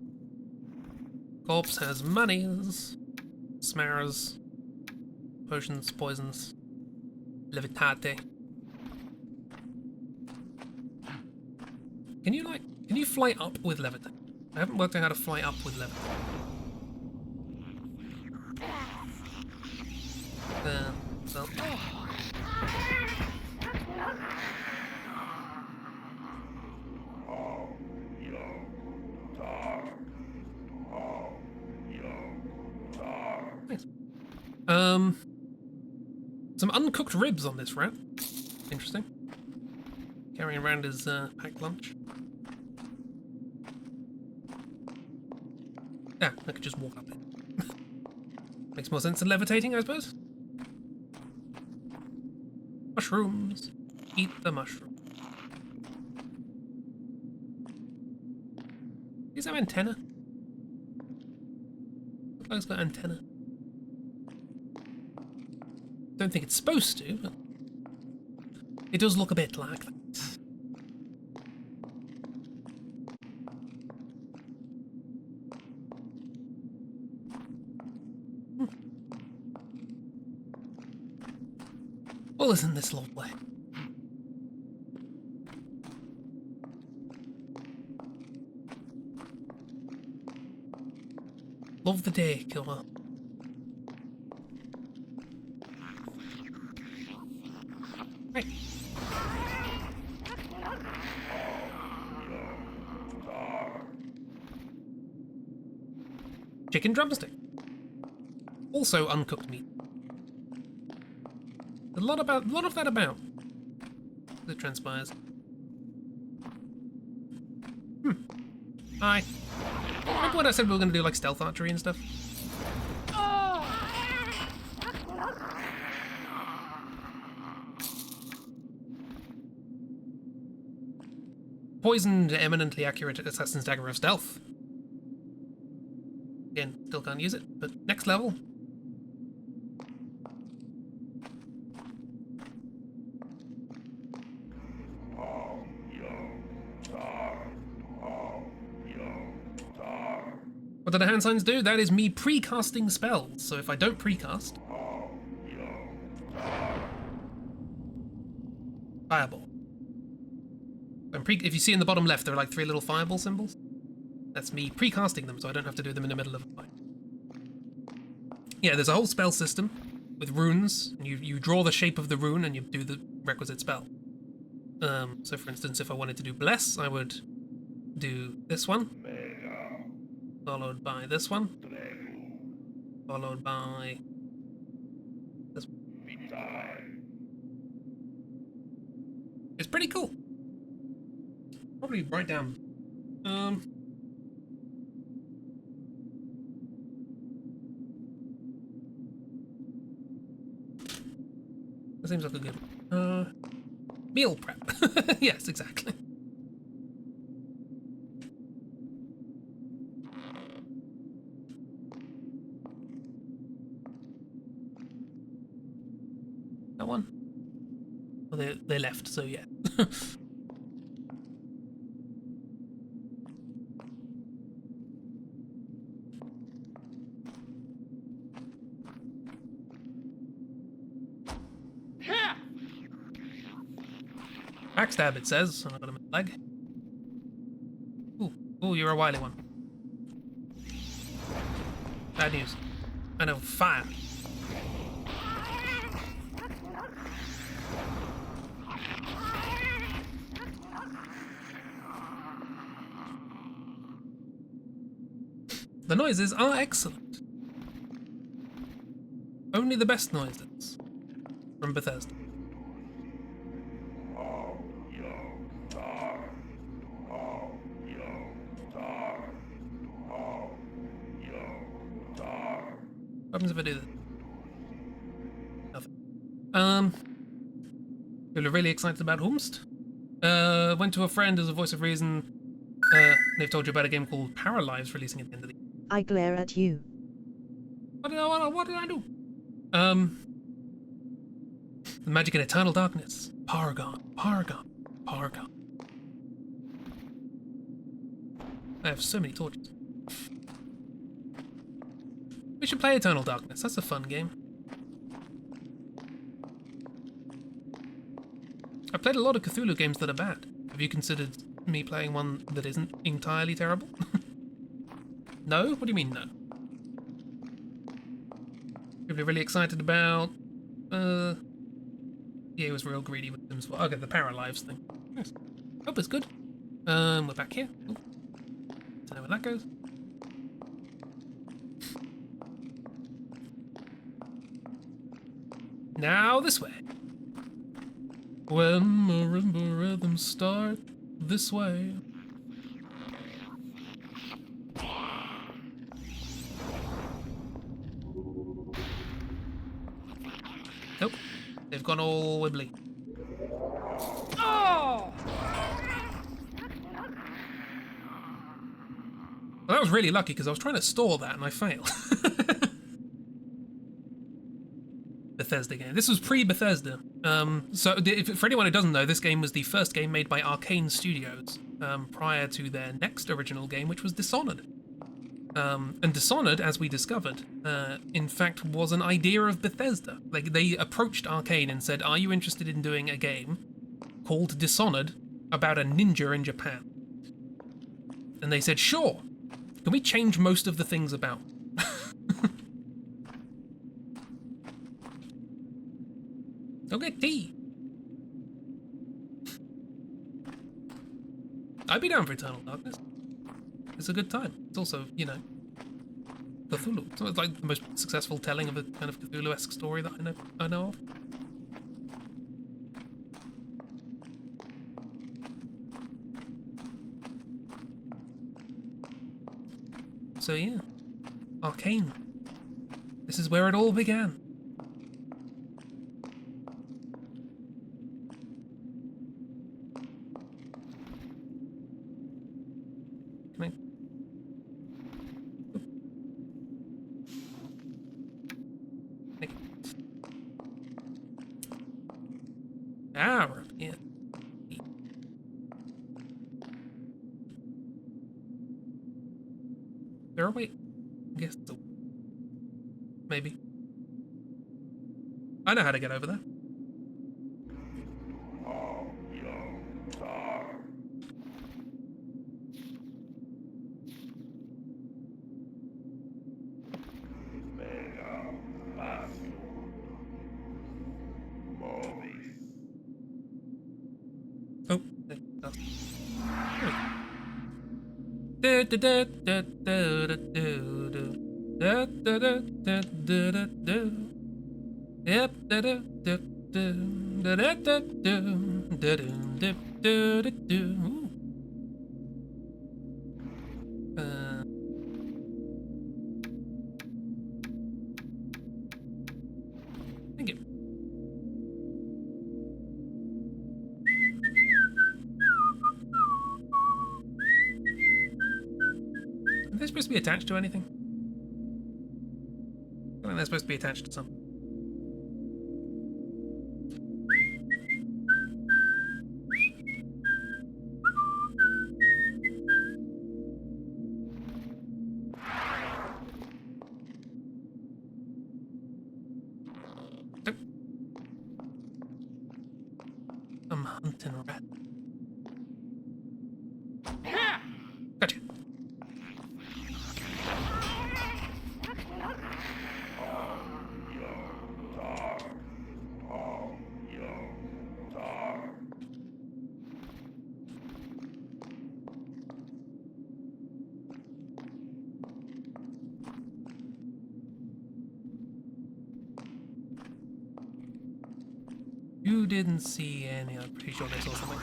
Corpse has monies, smares, potions, poisons, levitate. Can you fly up with levitate? I haven't worked out how to fly up with levitate. So. Nice. Some uncooked ribs on this rat. Interesting. Carrying around his packed lunch. Yeah, I could just walk up it. Makes more sense than levitating, I suppose. Mushrooms. Eat the mushroom. Does it have antenna? Looks like it's got antenna. Don't think it's supposed to, but it does look a bit like that. Well, isn't this lovely? Love the day, killer. Right. Chicken drumstick. Also uncooked meat. A lot of that about. As it transpires. Hi. Remember when I said we were going to do like stealth archery and stuff? Poisoned, eminently accurate Assassin's Dagger of Stealth. Again, still can't use it, but next level. What do the hand signs do? That is me precasting spells. So if I don't precast... Fireball. If you see in the bottom left, there are like 3 little fireball symbols. That's me precasting them, so I don't have to do them in the middle of a fight. Yeah, there's a whole spell system with runes, and you draw the shape of the rune and you do the requisite spell. So for instance, if I wanted to do Bless, I would do this one, followed by this one, followed by this one. It's pretty cool. Probably write down. That seems like a good meal prep. Yes, exactly. That one? Well, they left, so yeah. Backstab, it says. I got him in the leg. Ooh, you're a wily one. Bad news. I know, fire. The noises are excellent. Only the best noises from Bethesda. What happens if I do that? Nothing. People are really excited about Humst. Went to a friend as a voice of reason. They've told you about a game called Paralives releasing at the end of the year. I glare at you. What did I do? The Magic in Eternal Darkness. Paragon. I have so many torches. We should play Eternal Darkness. That's a fun game. I've played a lot of Cthulhu games that are bad. Have you considered me playing one that isn't entirely terrible? No? What do you mean, no? People are really excited about... Yeah, he was real greedy with them as well. Okay, the Paralives thing. Nice. Hope it's good. We're back here. Ooh. Don't know where that goes. Now this way. When marimba rhythms start this way. Nope. They've gone all wibbly. Oh! Well, that was really lucky because I was trying to store that and I failed. Bethesda game. This was pre-Bethesda. For anyone who doesn't know, this game was the first game made by Arcane Studios prior to their next original game, which was Dishonored. And Dishonored, as we discovered, in fact was an idea of Bethesda. Like, they approached Arcane and said, are you interested in doing a game called Dishonored about a ninja in Japan? And they said, sure. Can we change most of the things about? Go get tea. I'd be down for Eternal Darkness. It's a good time. It's also, you know, Cthulhu. It's like the most successful telling of a kind of Cthulhu-esque story that I know of. So yeah, Arcane. This is where it all began. Can I? Thank you. Ah, right, yeah. There a way? I guess so. Maybe. I know how to get over there. Oh, there Thank you. Are they supposed to be attached to anything? I think they're supposed to be attached to something. Nope. I'm hunting a rat. Gotcha. You didn't see any. I'm pretty sure they saw something.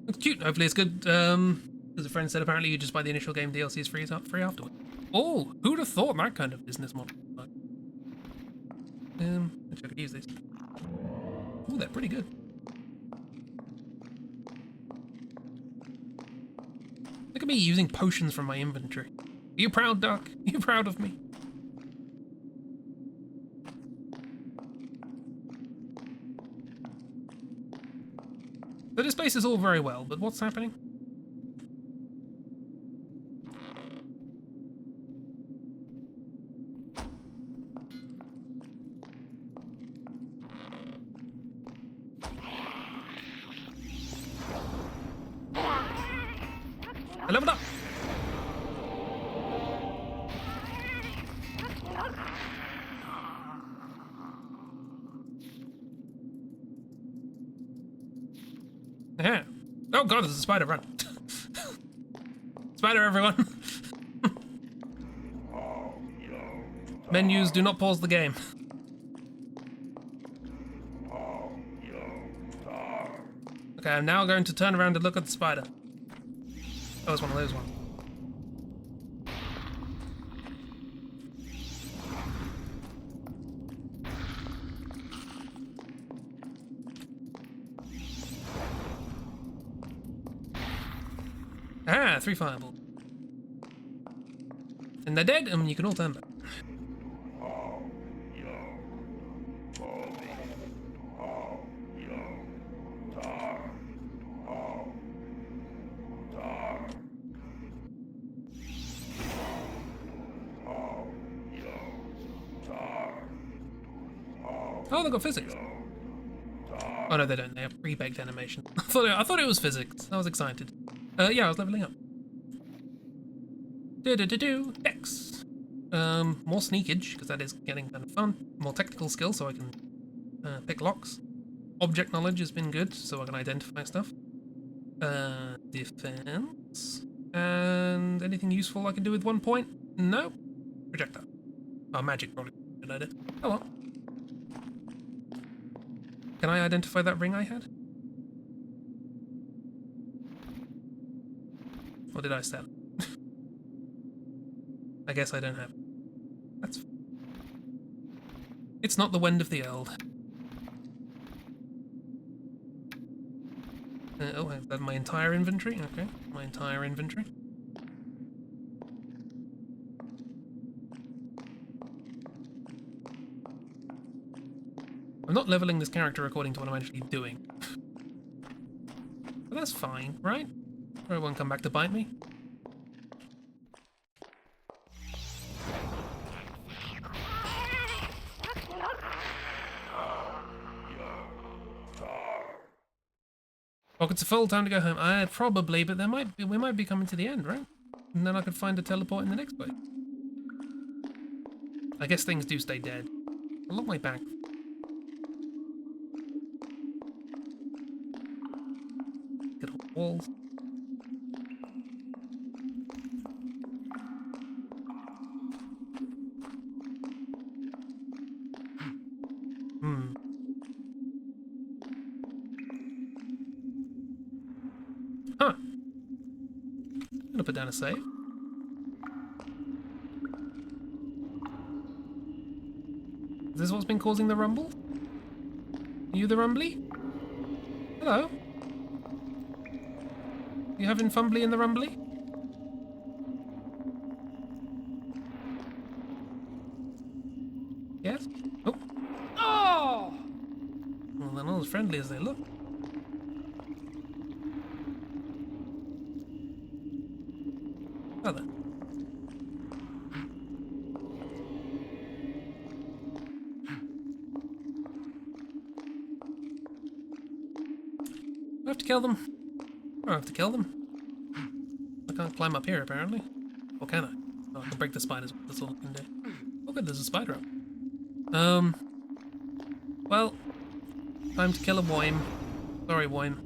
It's cute. Hopefully it's good. As a friend said, apparently you just buy the initial game DLC is free afterward. Oh, who'd have thought that kind of business model? Wish I could use these. Ooh, they're pretty good. Look at me using potions from my inventory. Are you proud, Duck? Are you proud of me? So this place is all very well, but what's happening? I leveled up! Yeah. Oh god, there's a spider, run. Spider, everyone. Menus, do not pause the game. Okay, I'm now going to turn around and look at the spider. Oh, it's one of those ones. Ah, 3 fireballs. And they're dead, and you can all turn back. Oh, they've got physics. Oh no, they don't. They have pre-baked animation. I thought it was physics. I was excited. Yeah, I was leveling up. X. More sneakage, because that is getting kind of fun. More technical skill, so I can pick locks. Object knowledge has been good, so I can identify stuff. Defense. And anything useful I can do with 1 point? No. Projectile. Oh, magic probably. Good idea. Oh well. Can I identify that ring I had? Or did I sell it? I guess I don't have it. That's... It's not the Wend of the Eld. Oh, I have my entire inventory? Okay, my entire inventory. I'm not leveling this character according to what I'm actually doing. But that's fine, right? Or it won't come back to bite me. Pockets are full, time to go home. Probably, but we might be coming to the end, right? And then I could find a teleport in the next place. I guess things do stay dead. I lock my back. Get on walls. Huh. I'm gonna put down a save. Is this what's been causing the rumble? Are you the rumbly? Hello? You having fumbly in the rumbly? Yes? Oh. Oh! Well, they're not as friendly as they look. Oh, then. I have to kill them. I don't have to kill them. I can't climb up here, apparently. Or can I? Oh, I can break the spiders. That's all I can do. Oh, good, there's a spider up. Well, time to kill a worm. Sorry, worm.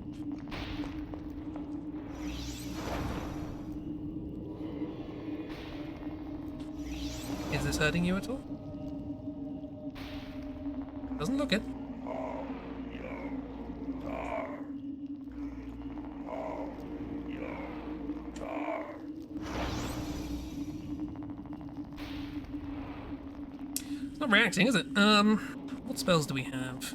Is this hurting you at all? Doesn't look it. It's not reacting, is it? What spells do we have?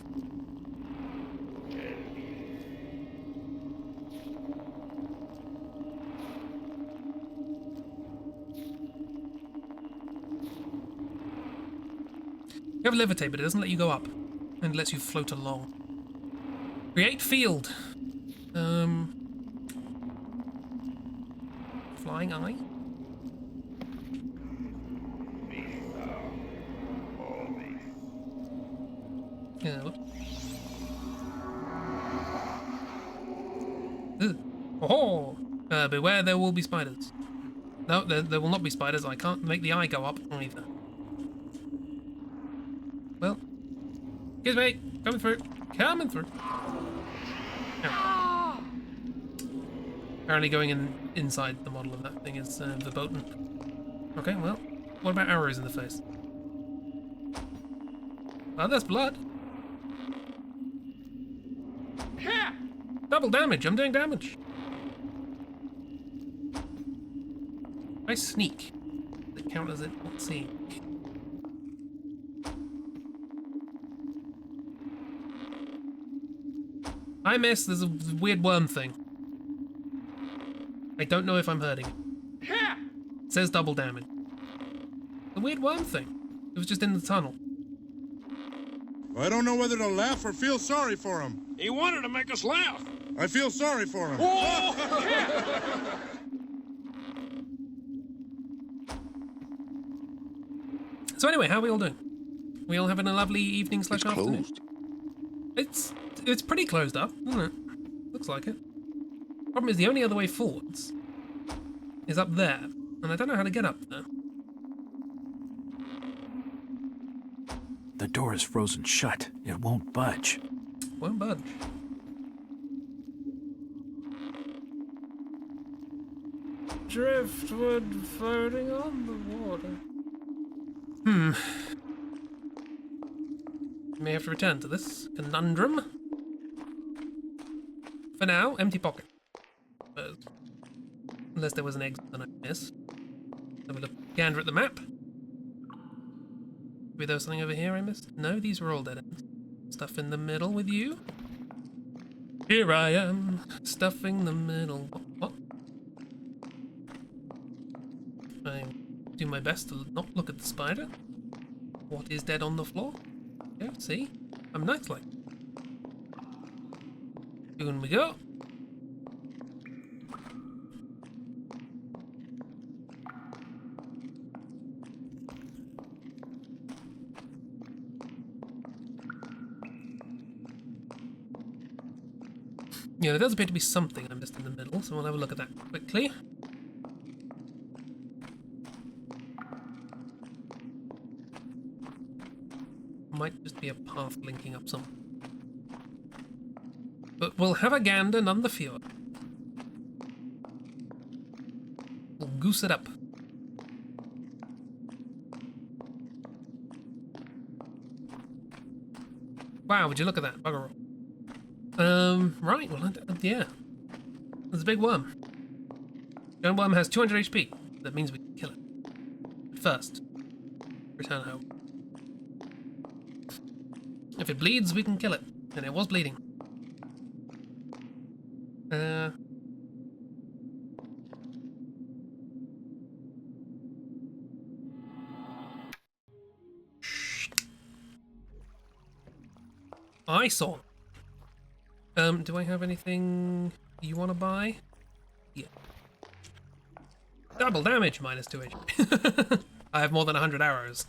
You have levitate, but it doesn't let you go up. And lets you float along. Create field. Flying eye? Yeah, whoops. Oh! Beware, there will be spiders. No, there will not be spiders. I can't make the eye go up either. Well, excuse me, coming through. Coming through. Ow. Apparently going inside the model of that thing is verboten. Okay, well, what about arrows in the face? Oh, that's blood. Double damage, I'm doing damage. I sneak. Does it count as it not seeing? I miss, there's a weird worm thing. I don't know if I'm hurting it. It says double damage. The weird worm thing. It was just in the tunnel. I don't know whether to laugh or feel sorry for him. He wanted to make us laugh. I feel sorry for him. So anyway, how are we all doing? We all having a lovely evening / afternoon? It's pretty closed up, isn't it? Looks like it. Problem is the only other way forwards is up there, and I don't know how to get up there. The door is frozen shut. It won't budge. Won't budge. Driftwood floating on the water. May have to return to this conundrum. For now, empty pocket. Unless there was an exit that I missed. Have a look, gander at the map. Maybe there was something over here I missed? No, these were all dead ends. Stuff in the middle with you. Here I am, stuffing the middle. What? I do my best to not look at the spider. What is dead on the floor? Yeah, see? I'm nice-like. In we go. Yeah, there does appear to be something I missed in the middle, so we'll have a look at that quickly. Might just be a path linking up somewhere. But we'll have a gander none the fewer. We'll goose it up. Wow, would you look at that? Bugger all. Right, well, yeah. There's a big worm. Giant worm has 200 HP. That means we can kill it. But first, return home. If it bleeds, we can kill it. And it was bleeding. I saw. Do I have anything you want to buy? Yeah. Double damage, minus 2 HP. I have more than 100 arrows.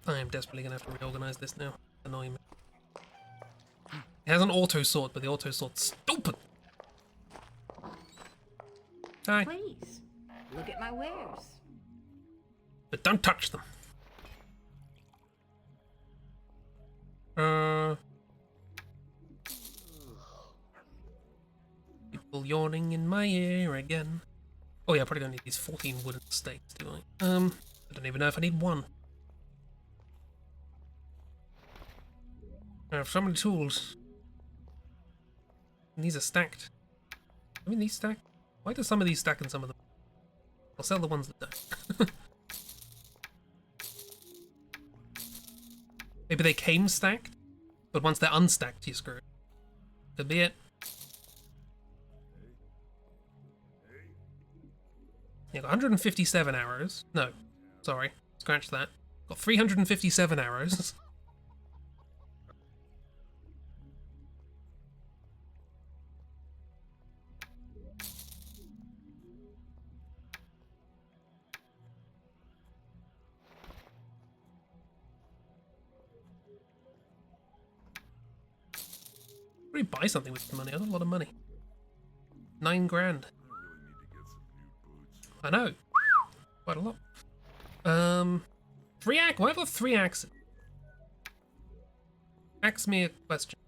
I am desperately going to have to reorganize this now. Annoying me. It has an auto sort, but the auto sort's stupid. Hi. Please, look at my wares. But don't touch them. People yawning in my ear again. Oh yeah, I probably don't need these 14 wooden stakes, do I? I don't even know if I need one. I have so many tools. And these are stacked. I mean, these stacked? Why do some of these stack and some of them? I'll sell the ones that don't. Maybe they came stacked, but once they're unstacked, you're screwed. Could be it. Yeah, got 157 arrows. No, sorry, scratch that. Got 357 arrows. Probably buy something with the money. I got a lot of money. 9 grand. I know. Quite a lot. 3 axe. Why have I got 3 axes? Ask me a question.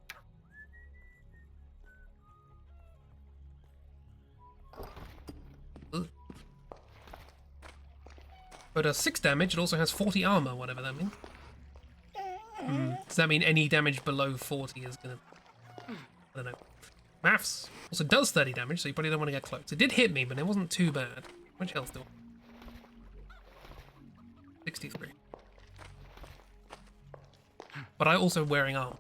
Ugh. But does 6 damage. It also has 40 armor, whatever that means. Does that mean any damage below 40 is gonna... I don't know. Maths also does 30 damage, so you probably don't want to get close. It did hit me, but it wasn't too bad. How much health do I? 63. But I also wearing armor.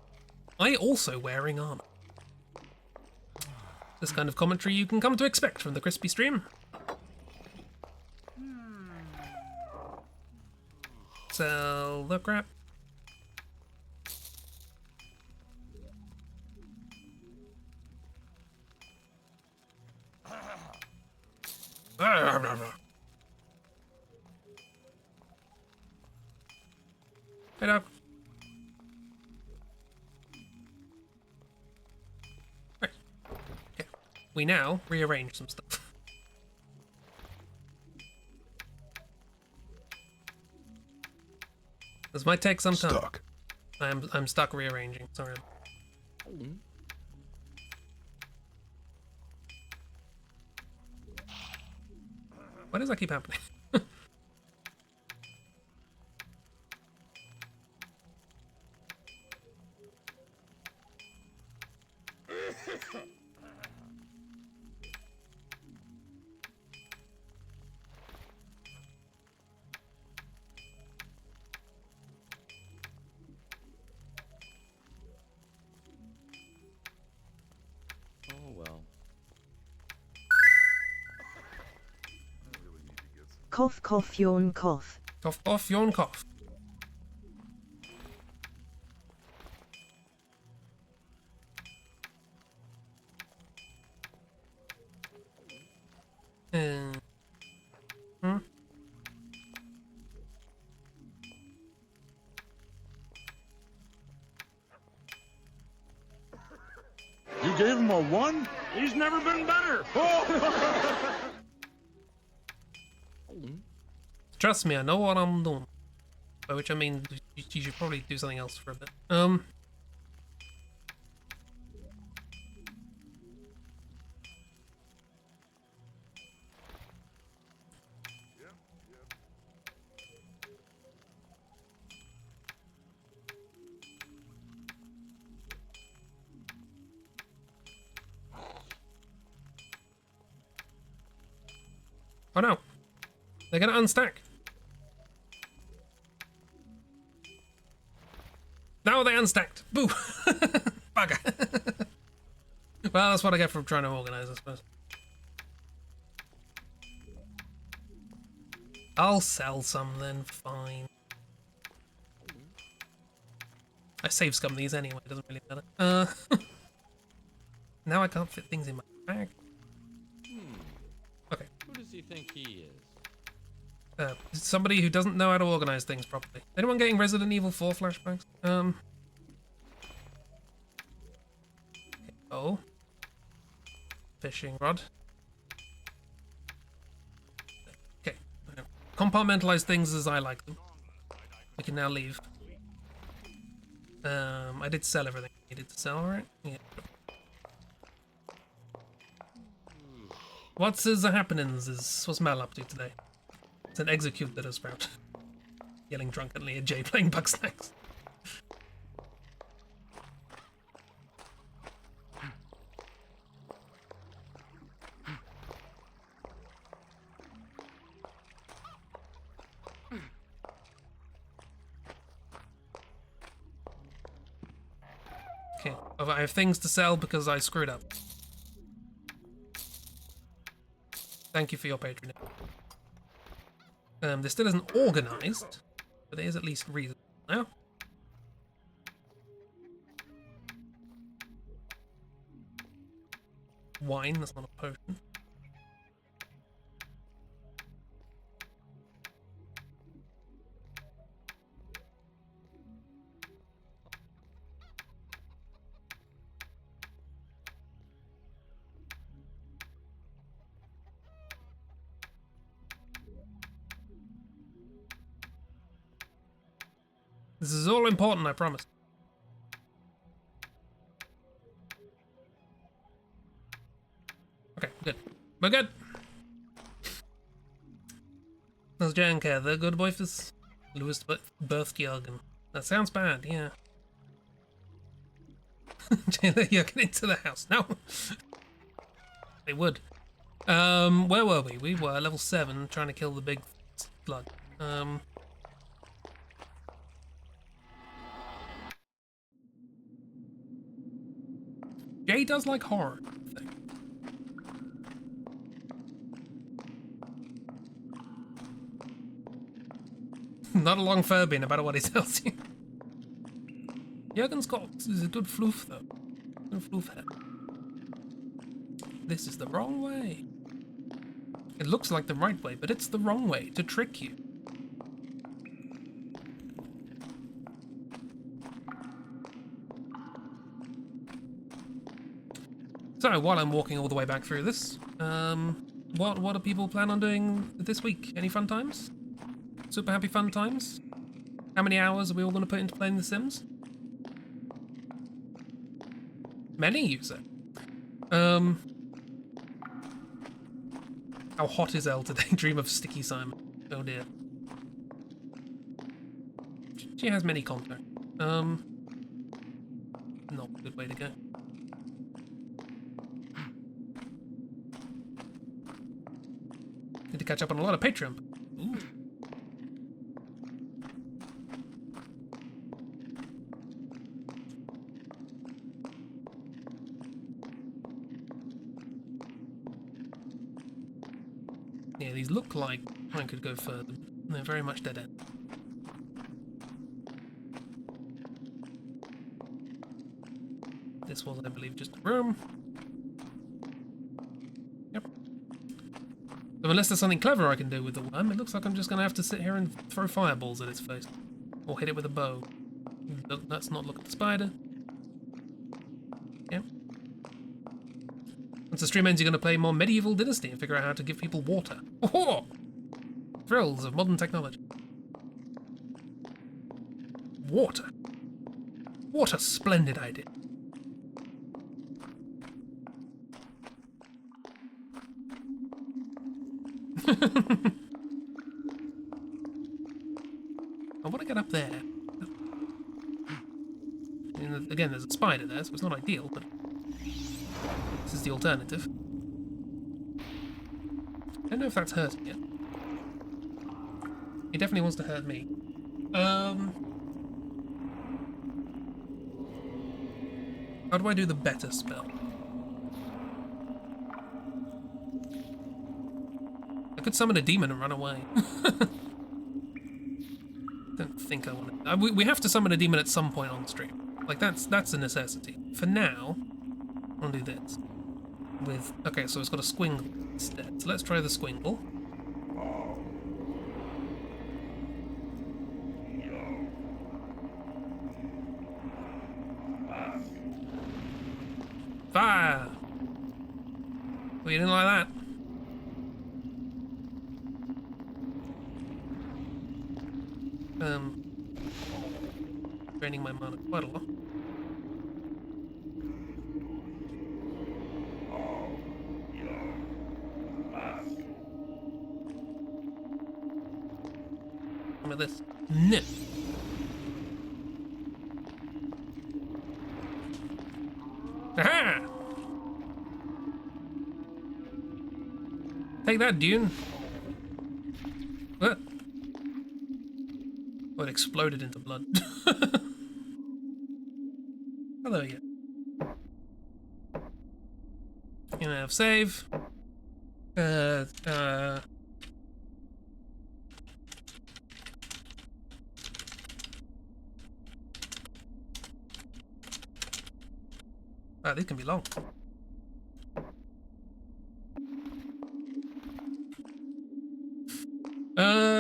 This kind of commentary you can come to expect from the Crispy stream. Sell the crap. Hey, dog. Right. Okay. We now rearrange some stuff. This might take some time. Stuck. I'm stuck rearranging. Sorry. Why does that keep happening? Cough, cough, yawn, cough. Cough, cough, yawn, cough. Hmm? You gave him a 1? He's never been better. Trust me, I know what I'm doing. By which I mean, you should probably do something else for a bit. Oh no! They're gonna unstack! No, they unstacked! Boo! Bugger! Well, that's what I get from trying to organize, I suppose. I'll sell some then, fine. I save scum these anyway, it doesn't really matter. Now I can't fit things in my bag. Okay. Who does he think he is? Somebody who doesn't know how to organize things properly. Anyone getting Resident Evil 4 flashbacks? Oh. Fishing rod. Okay. Compartmentalize things as I like them. We can now leave. I did sell everything I needed to sell, right? Yeah. What's happenings? What's Mal up to today? It's an execute that has sprout. Yelling drunkenly at Jay playing Bugsnax. Okay, I have things to sell because I screwed up. Thank you for your patronage. This still isn't organized, but it is at least reasonable now. Wine, that's not a potion. This is all important, I promise. Okay, good. We're good. That's Janka, the good boy for Louis Berthjagen. That sounds bad, yeah. Jayla, you're getting into the house. No! They would. Where were we? We were level 7, trying to kill the big slug. Jay does like horror. Not a long Furby, no matter what he tells you. Jürgen's got is a good floof though. Good floof head. This is the wrong way. It looks like the right way, but it's the wrong way to trick you. So, while I'm walking all the way back through this, what do people plan on doing this week? Any fun times? Super happy fun times? How many hours are we all going to put into playing The Sims? Many, you say? How hot is Elle today? Dream of Sticky Simon. Oh dear. She has many contacts. Not a good way to go. Need to catch up on a lot of Patreon. Ooh. Yeah, these look like I could go further. They're very much dead end. This was, I believe, just a room. Yep. So unless there's something clever I can do with the worm, it looks like I'm just going to have to sit here and throw fireballs at its face. Or hit it with a bow. Let's not look at the spider. Yep. Once the stream ends, you're going to play more Medieval Dynasty and figure out how to give people water. Oh! Thrills of modern technology. Water. What a splendid idea. I want to get up there. I mean, again, there's a spider there, so it's not ideal, but this is the alternative. I don't know if that's hurting it. He definitely wants to hurt me. How do I do the better spell? I could summon a demon and run away. Don't think I want to. We have to summon a demon at some point on the stream. Like that's a necessity. For now, I'll do this. With okay, so it's got a squingle instead. So let's try the squingle. Fire! Well, you didn't like that. Draining my mana quite a lot. Some of this. No. Aha! Take that, Dune. What? Oh, it exploded into blood. Oh, there we go. You know, save. Ah, these can be long.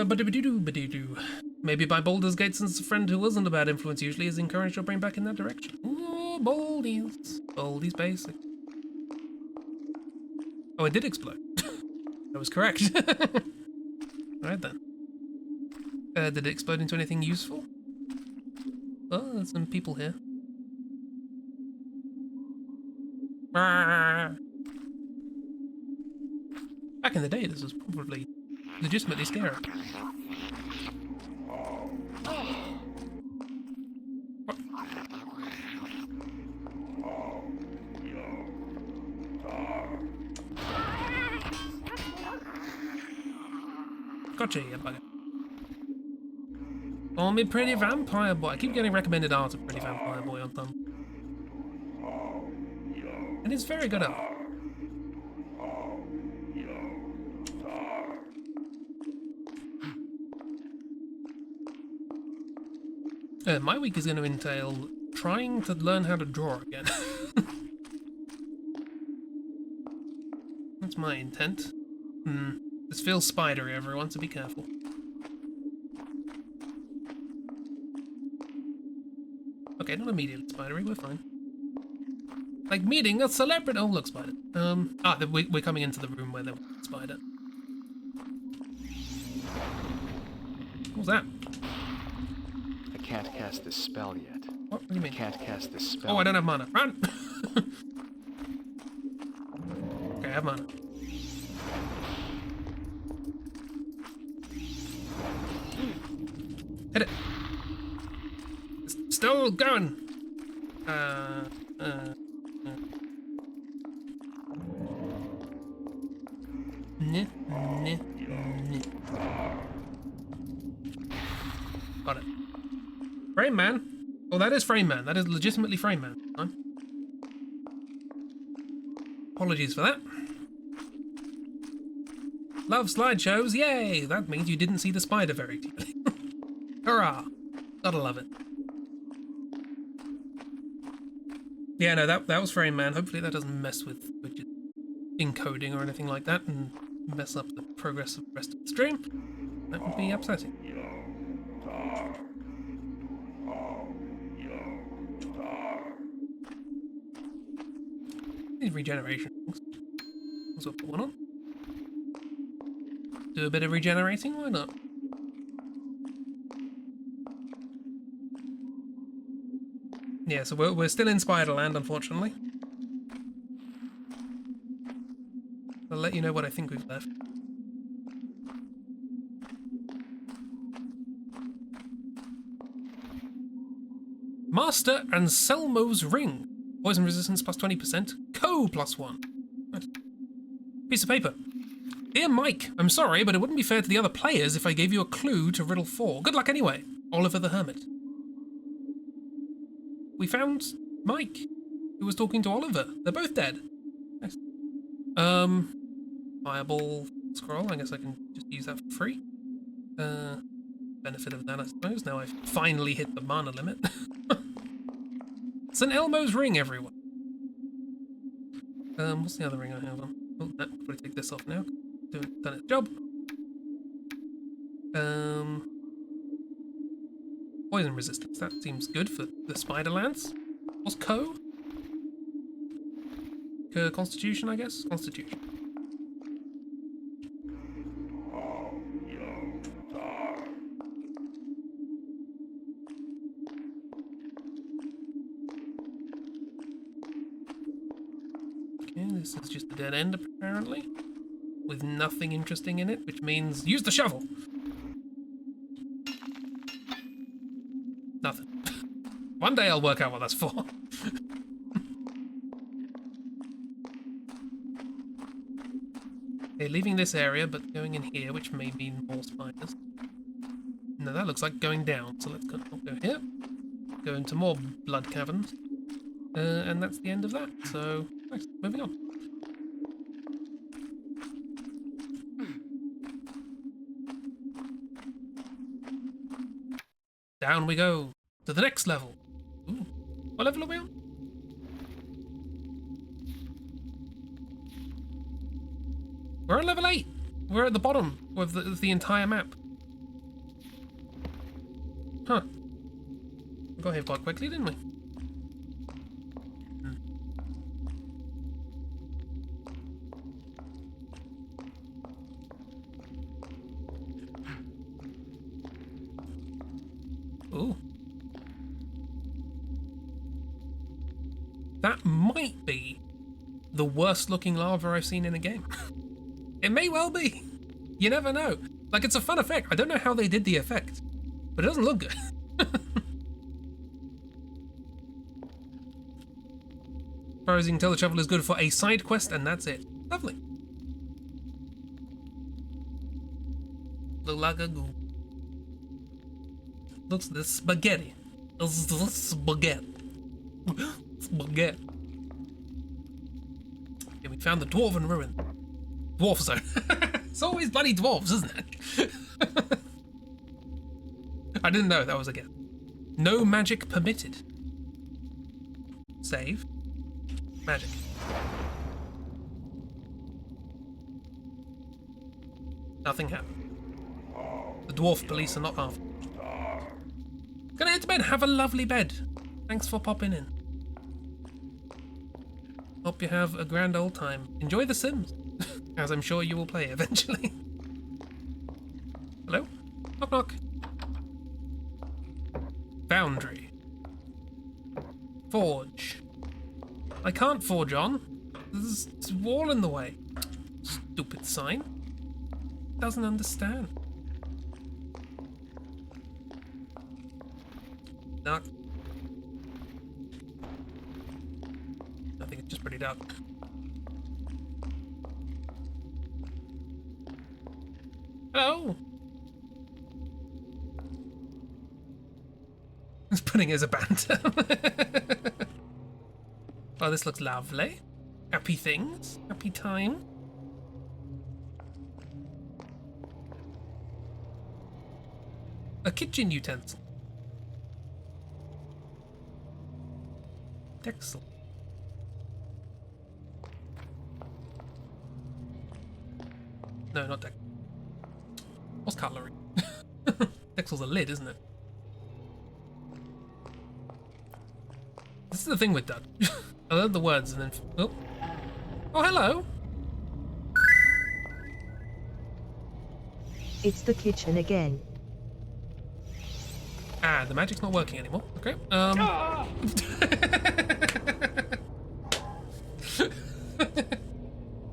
Ba-do-ba-doo-doo. Maybe by Baldur's Gate, since a friend who wasn't a bad influence usually has encouraged your brain back in that direction. Ooh, Baldies. Baldies basic. Oh, it did explode. I was correct. Alright then. Did it explode into anything useful? Oh, there's some people here. Back in the day, this was probably legitimately scary. Gotcha, you bugger. Call me Pretty Vampire Boy. I keep getting recommended art of Pretty Vampire Boy on them. And it's very good art. My week is going to entail trying to learn how to draw again. That's my intent. This feels spidery, everyone, so be careful. Okay, not immediately spidery, we're fine. Like meeting a celebrity. Oh, look, spider. We're coming into the room where there was a spider. What was that? I can't cast this spell yet. What do you mean? I can't cast this spell. Oh, I don't have mana. Run! Okay, I have mana. Hit it. It's still going. Got it. Frame Man. Oh, that is Frame Man. That is legitimately Frame Man. Huh? Apologies for that. Love slideshows, yay! That means you didn't see the spider very clearly. Hurrah! Gotta love it. Yeah, no, that was Frame Man. Hopefully that doesn't mess with your encoding or anything like that and mess up the progress of the rest of the stream. That would be upsetting. These regeneration things. Let's put one on. Do a bit of regenerating, why not? Yeah, so we're still in Spiderland, unfortunately. I'll let you know what I think we've left. Master Anselmo's Ring. Poison resistance plus 20%. Co plus 1. Nice. Piece of paper. Dear Mike, I'm sorry, but it wouldn't be fair to the other players if I gave you a clue to Riddle 4. Good luck anyway. Oliver the Hermit. We found Mike, who was talking to Oliver. They're both dead. Nice. Fireball scroll. I guess I can just use that for free. Benefit of that, I suppose. Now I've finally hit the mana limit. St. Elmo's Ring, everyone. What's the other ring I have on? Oh, no, probably take this off now. Done its job. Poison resistance. That seems good for the Spiderlands. What's Co? Constitution, I guess? Constitution. Okay, this is just a dead end, apparently. With nothing interesting in it, which means use the shovel! Nothing. One day I'll work out what that's for. Okay, leaving this area, but going in here, which may mean more spiders. No, that looks like going down, so let's go here. Go into more blood caverns. And that's the end of that, so nice, moving on. Down we go to the next level. Ooh, what level are we on? We're on level 8. We're at the bottom of the entire map. Huh. We got here quite quickly, didn't we? Ooh. That might be the worst looking lava I've seen in a game. It may well be. You never know. Like, it's a fun effect. I don't know how they did the effect, but it doesn't look good. As far as you can tell, the shovel is good for a side quest, and that's it. Lovely. Look like a goo. Looks the spaghetti. Spaghetti. Spaghetti. Okay, we found the dwarven ruin. Dwarf zone. It's always bloody dwarves, isn't it? I didn't know that was a guess. No magic permitted. Save. Magic. Nothing happened. The dwarf police are not after. Gonna head to bed. Have a lovely bed. Thanks for popping in. Hope you have a grand old time. Enjoy The Sims, as I'm sure you will play eventually. Hello? Knock knock. Foundry. Forge. I can't forge on. There's a wall in the way. Stupid sign. Doesn't understand. Dark. I think it's just pretty dark. Hello. It's putting it as a banter. Oh, this looks lovely. Happy things. Happy time. A kitchen utensil. Texel. No, not Texel. What's cutlery? Texel's a lid, isn't it? This is the thing with Dutch. I learned the words and then... Oh. Oh, hello. It's the kitchen again. Ah, the magic's not working anymore. Okay.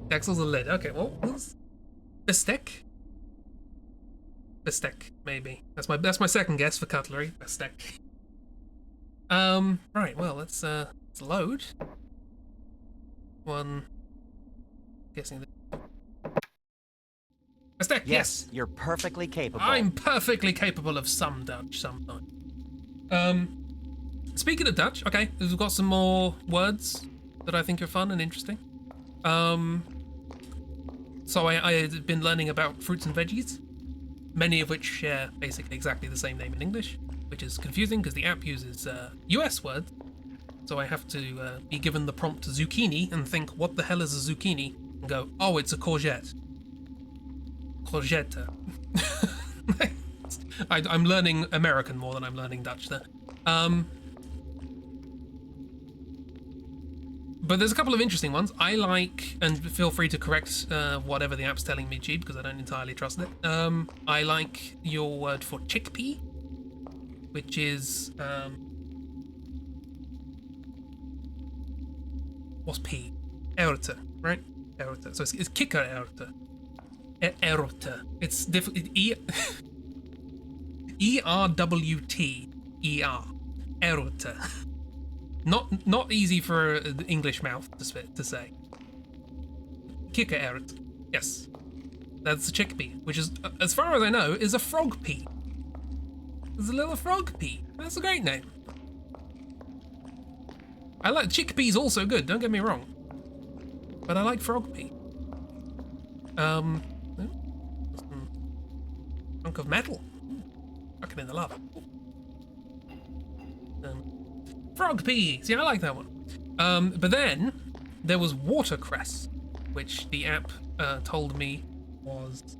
Texel's a lid. Okay, well, Bestek? Bestek, maybe. That's my second guess for cutlery. Bestek. Right, well, let's load. One. Guessing the Bestek, yes. You're perfectly capable. I'm perfectly capable of some Dutch sometime. Speaking of Dutch, okay, we've got some more words that I think are fun and interesting. So I had been learning about fruits and veggies, many of which share basically exactly the same name in English, which is confusing because the app uses US words. So I have to be given the prompt zucchini and think, what the hell is a zucchini? And go, oh, it's a courgette. Courgette. I'm learning American more than I'm learning Dutch there. But there's a couple of interesting ones. I like, and feel free to correct whatever the app's telling me, G, because I don't entirely trust it. I like your word for chickpea, which is... what's pea? Erte, right? Erte. So it's kikker erte. Erte. It's difficult. E-R-W-T-E-R. Erte. Not easy for the English mouth to say. Kikker erte. Yes. That's a chickpea, which is, as far as I know, is a frog pea. It's a little frog pea. That's a great name. I like chickpeas, also good, don't get me wrong. But I like frog pea. Chunk of metal. Fucking in the lava. Frog pea. See, I like that one. But then there was watercress, which the app told me was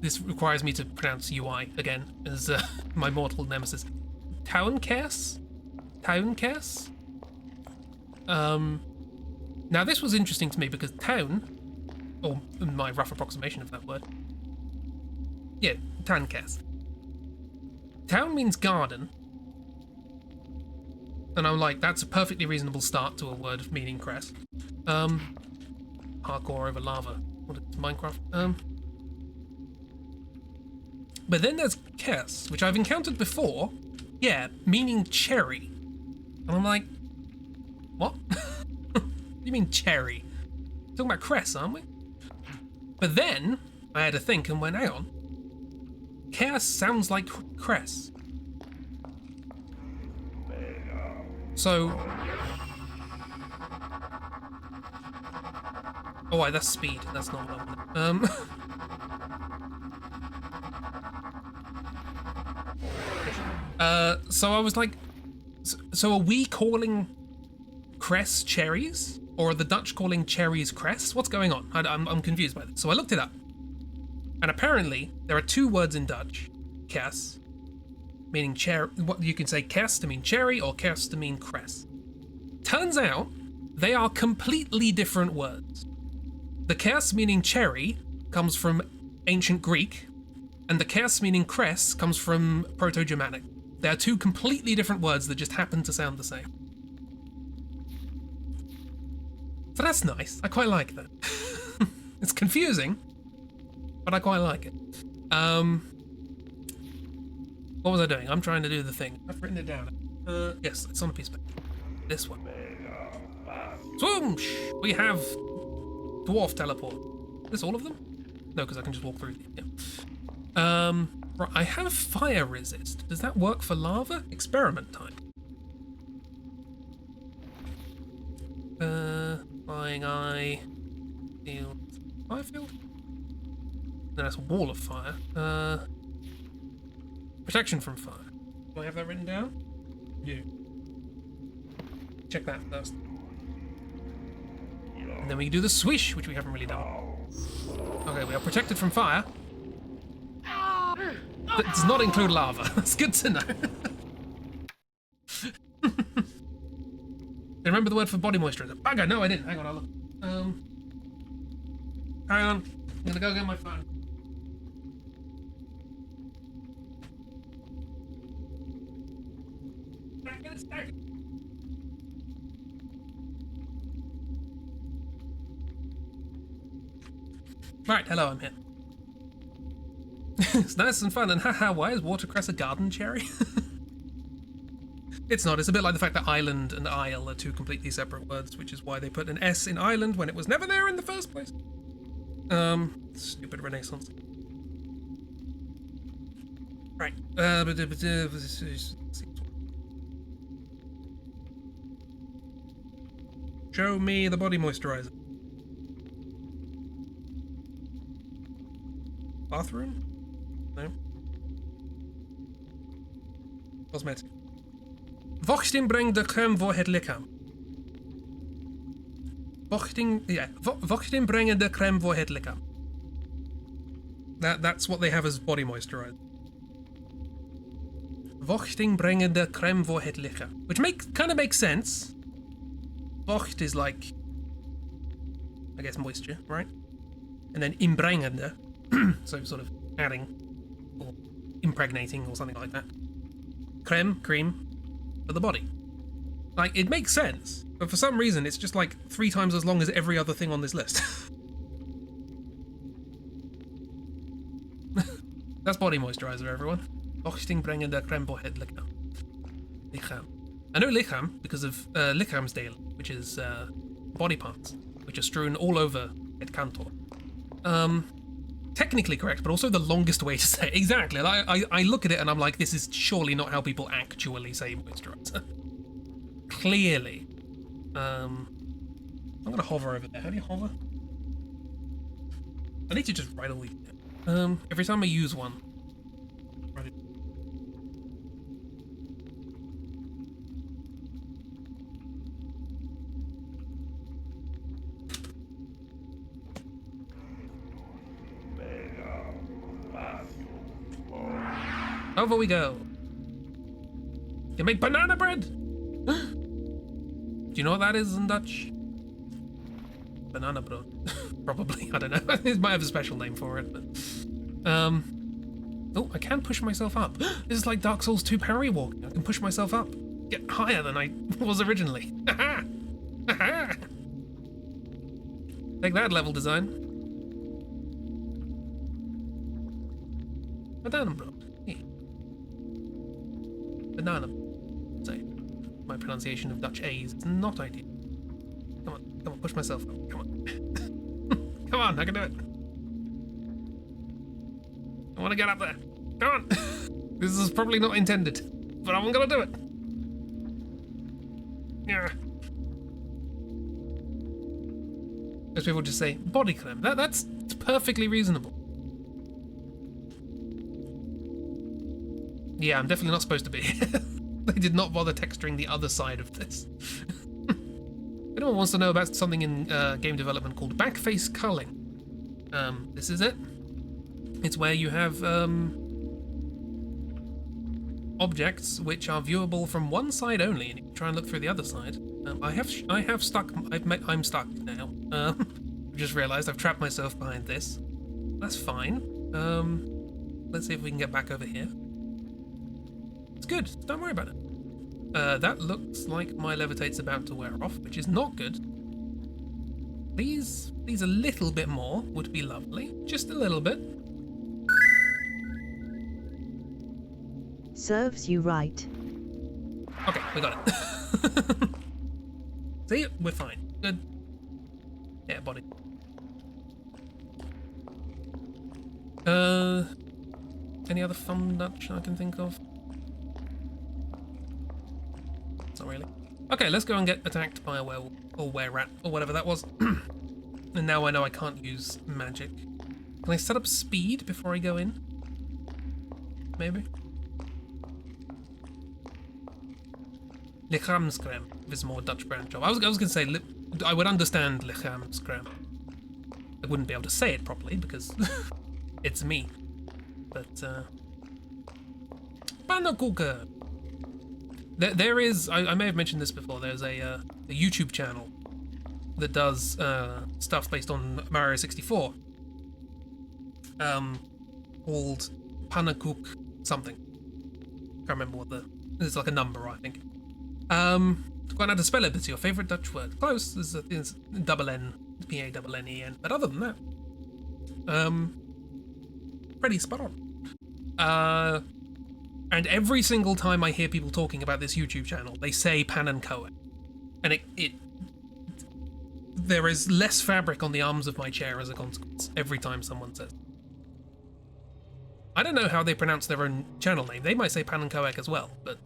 this requires me to pronounce UI again as my mortal nemesis. Tauenkaas? Tauenkaas? Now this was interesting to me because town, or my rough approximation of that word, yeah, Tauenkaas. Town means garden, and I'm like, that's a perfectly reasonable start to a word meaning cress. Parkour over lava. What is Minecraft? But then there's kes, which I've encountered before. Yeah, meaning cherry. And I'm like, what? What do you mean cherry? We're talking about cress, aren't we? But then I had to think and went, hang on. Kes sounds like cress. So... oh, wait, that's speed. That's not what I want. So I was like, so are we calling cress cherries? Or are the Dutch calling cherries cress? What's going on? I'm confused by this. So I looked it up. And apparently, there are two words in Dutch. Kes, meaning cherry. What you can say kes to mean cherry or kes to mean cress. Turns out, they are completely different words. The kes meaning cherry comes from ancient Greek, and the kes meaning cress comes from Proto-Germanic. They are two completely different words that just happen to sound the same. So that's nice. I quite like that. It's confusing, but I quite like it. What was I doing? I'm trying to do the thing. I've written it down. Yes, it's on a piece of paper. This one. Swoosh! We have dwarf teleport. Is this all of them? No, because I can just walk through them. Yeah. Right, I have fire resist. Does that work for lava? Experiment time. Flying eye. Field. Fire field? No, that's a wall of fire. Protection from fire. Do I have that written down? Yeah. Check that first. And then we can do the swish, which we haven't really done. Okay, we are protected from fire. That does not include lava. That's good to know. Remember the word for body moisturizer? Bugger, no I didn't. Hang on, I'll look. Hang on. I'm gonna go get my phone. Right, hello, I'm here. It's nice and fun, and haha, why is watercress a garden cherry? It's not, it's a bit like the fact that island and isle are two completely separate words, which is why they put an S in island when it was never there in the first place. Stupid Renaissance. Right, show me the body moisturizer. Bathroom? No. Cosmetic. Vochting brengt de crème voor het lichaam. Vochting brengen de crème voor het lichaam. That's what they have as body moisturizer. Vochting brengen de crème voor het lichaam. Which kind of makes sense. Vocht is like, I guess, moisture, right? And then inbrengende, so sort of adding or impregnating or something like that. Crème, cream, for the body. Like, it makes sense, but for some reason it's just like 3 times as long as every other thing on this list. That's body moisturizer, everyone. Vochting brengen de crème voor het lichaam. Lichaam. I know lichaam because of lichaamsdeel, which is body parts, which are strewn all over het kantoor. Technically correct, but also the longest way to say it. Exactly. I look at it and I'm like, this is surely not how people actually say moisturizer. Clearly. I'm gonna hover over there. How do you hover? I need to just write all these down. Every time I use one. Write it. Over we go. You make banana bread? Do you know what that is in Dutch? Banana bread. Probably, I don't know. It might have a special name for it, but... Oh, I can push myself up. This is like Dark Souls 2 parry walking. I can push myself up. Get higher than I was originally. Take that, level design. Banana bread. Banana. Say, my pronunciation of Dutch A's is not ideal. Come on, push myself up. Come on. Come on, I can do it. I want to get up there. Come on. This is probably not intended, but I'm gonna do it. Yeah. Most people just say body cream. That's perfectly reasonable. Yeah, I'm definitely not supposed to be. They did not bother texturing the other side of this. If anyone wants to know about something in game development called backface culling, this is it. It's where you have objects which are viewable from one side only, and you can try and look through the other side. I'm stuck now. I've just realised I've trapped myself behind this. That's fine. Let's see if we can get back over here. It's good, don't worry about it. That looks like my levitate's about to wear off, which is not good. These a little bit more would be lovely. Just a little bit. Serves you right. Okay, we got it. See, we're fine. Good. Yeah, body. Any other fun Dutch I can think of? Not really. Okay, let's go and get attacked by a werewolf or were-rat or whatever that was. And now I know I can't use magic. Can I set up speed before I go in? Maybe? Lichaamskrem is more Dutch brand job. I was going to say, I would understand lichaamskrem. I wouldn't be able to say it properly because it's me. But, pannenkoeken! There is, I may have mentioned this before, there's a YouTube channel that does stuff based on Mario 64. Called Pannenkoek something. Can't remember what it's like a number, I think. Quite know how to spell it, but it's your favourite Dutch word. Close, it's double N, P-A-N-N-E-N, but other than that, pretty spot on. And every single time I hear people talking about this YouTube channel, they say pannenkoek. And there is less fabric on the arms of my chair as a consequence every time someone says. I don't know how they pronounce their own channel name. They might say pannenkoek as well, but...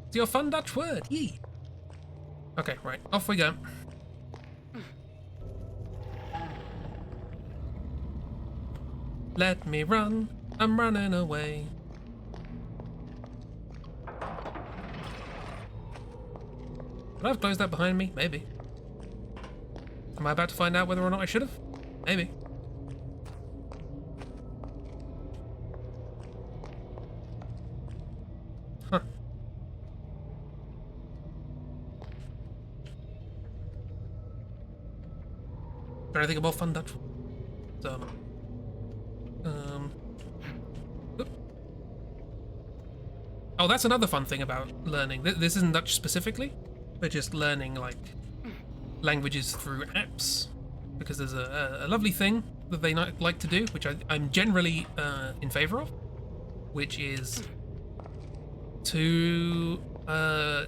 It's your fun Dutch word, yee. Okay, right, off we go. Let me run, I'm running away. Would I have closed that behind me? Maybe. Am I about to find out whether or not I should have? Maybe. Huh. Trying to think about fun Dutch. So, oh, that's another fun thing about learning. This isn't Dutch specifically, but just learning like languages through apps, because there's a lovely thing that they like to do, which I'm generally in favor of, which is to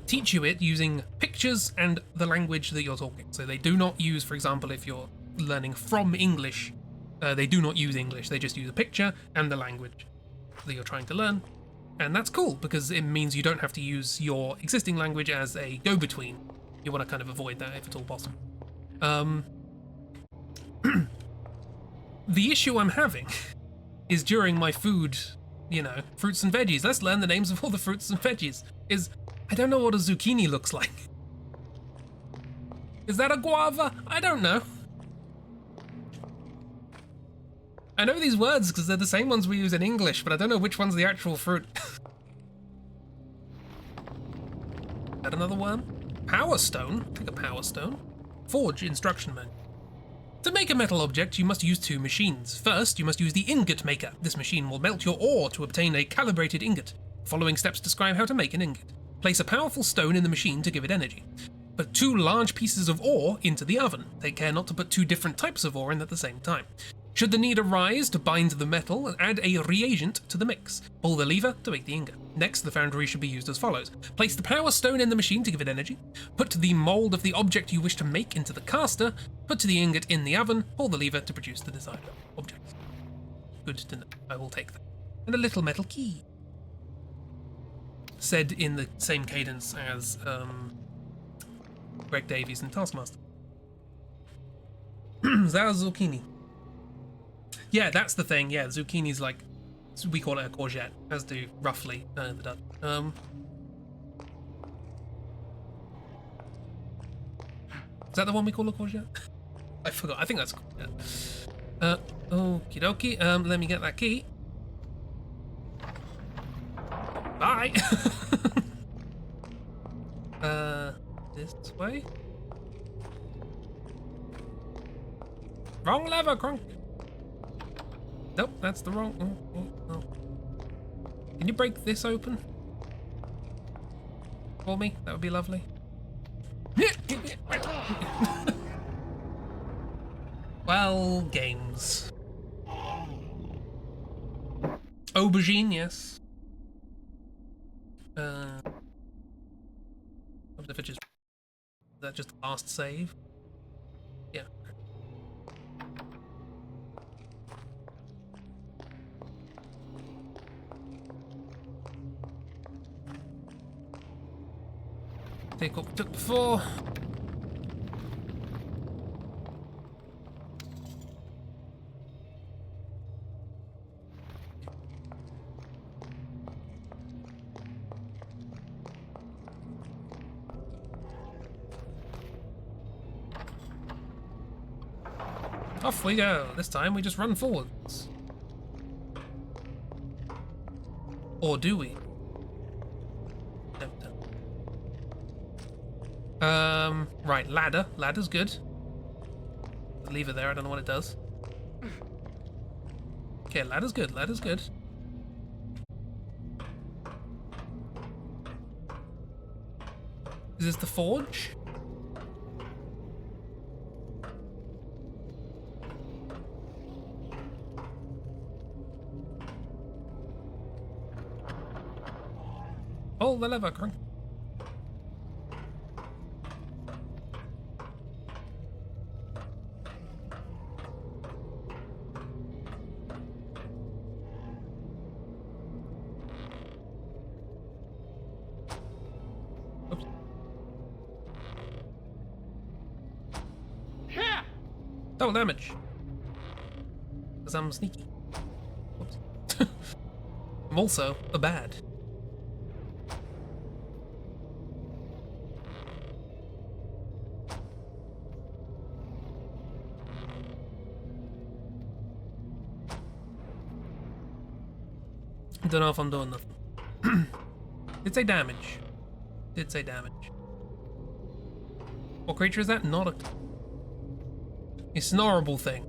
teach you it using pictures and the language that you're talking. So they do not use, for example, if you're learning from English, they do not use English. They just use a picture and the language that you're trying to learn. And that's cool, because it means you don't have to use your existing language as a go-between. You want to kind of avoid that if at all possible. The issue I'm having is during my food, you know, fruits and veggies. Let's learn the names of all the fruits and veggies. I don't know what a zucchini looks like. Is that a guava? I don't know. I know these words because they're the same ones we use in English, but I don't know which one's the actual fruit. Is that another worm? Power stone? I think a power stone. Forge instruction manual. To make a metal object, you must use two machines. First, you must use the ingot maker. This machine will melt your ore to obtain a calibrated ingot. The following steps describe how to make an ingot. Place a powerful stone in the machine to give it energy. Put two large pieces of ore into the oven. Take care not to put two different types of ore in at the same time. Should the need arise to bind the metal, and add a reagent to the mix. Pull the lever to make the ingot. Next, the foundry should be used as follows. Place the power stone in the machine to give it energy. Put the mold of the object you wish to make into the caster. Put the ingot in the oven. Pull the lever to produce the desired object. Good to know. I will take that. And a little metal key. Said in the same cadence as Greg Davies and Taskmaster. That zucchini. Yeah, that's the thing. Yeah, zucchini's like, we call it a courgette, as do roughly the Dutch. Is that the one we call a courgette? I forgot. I think that's a courgette. Okie dokie. Let me get that key. Bye. This way. Wrong lever, Kronk. Nope, that's the wrong. Oh. Can you break this open for me? That would be lovely. Well, games. Aubergine, yes. If it just, is that just the last save? Yeah. Take what we took before. Off we go. This time we just run forwards. Or do we? No. Right, ladder. Ladder's good. Leave it there, I don't know what it does. Okay, ladder's good, ladder's good. Is this the forge? Pull the lever, Krunk. Oops. Yeah. Double damage. Because I'm sneaky. Oops. I'm also a bad. Don't know if I'm doing nothing. Did say damage. Did say damage. What creature is that? Not a snorable thing.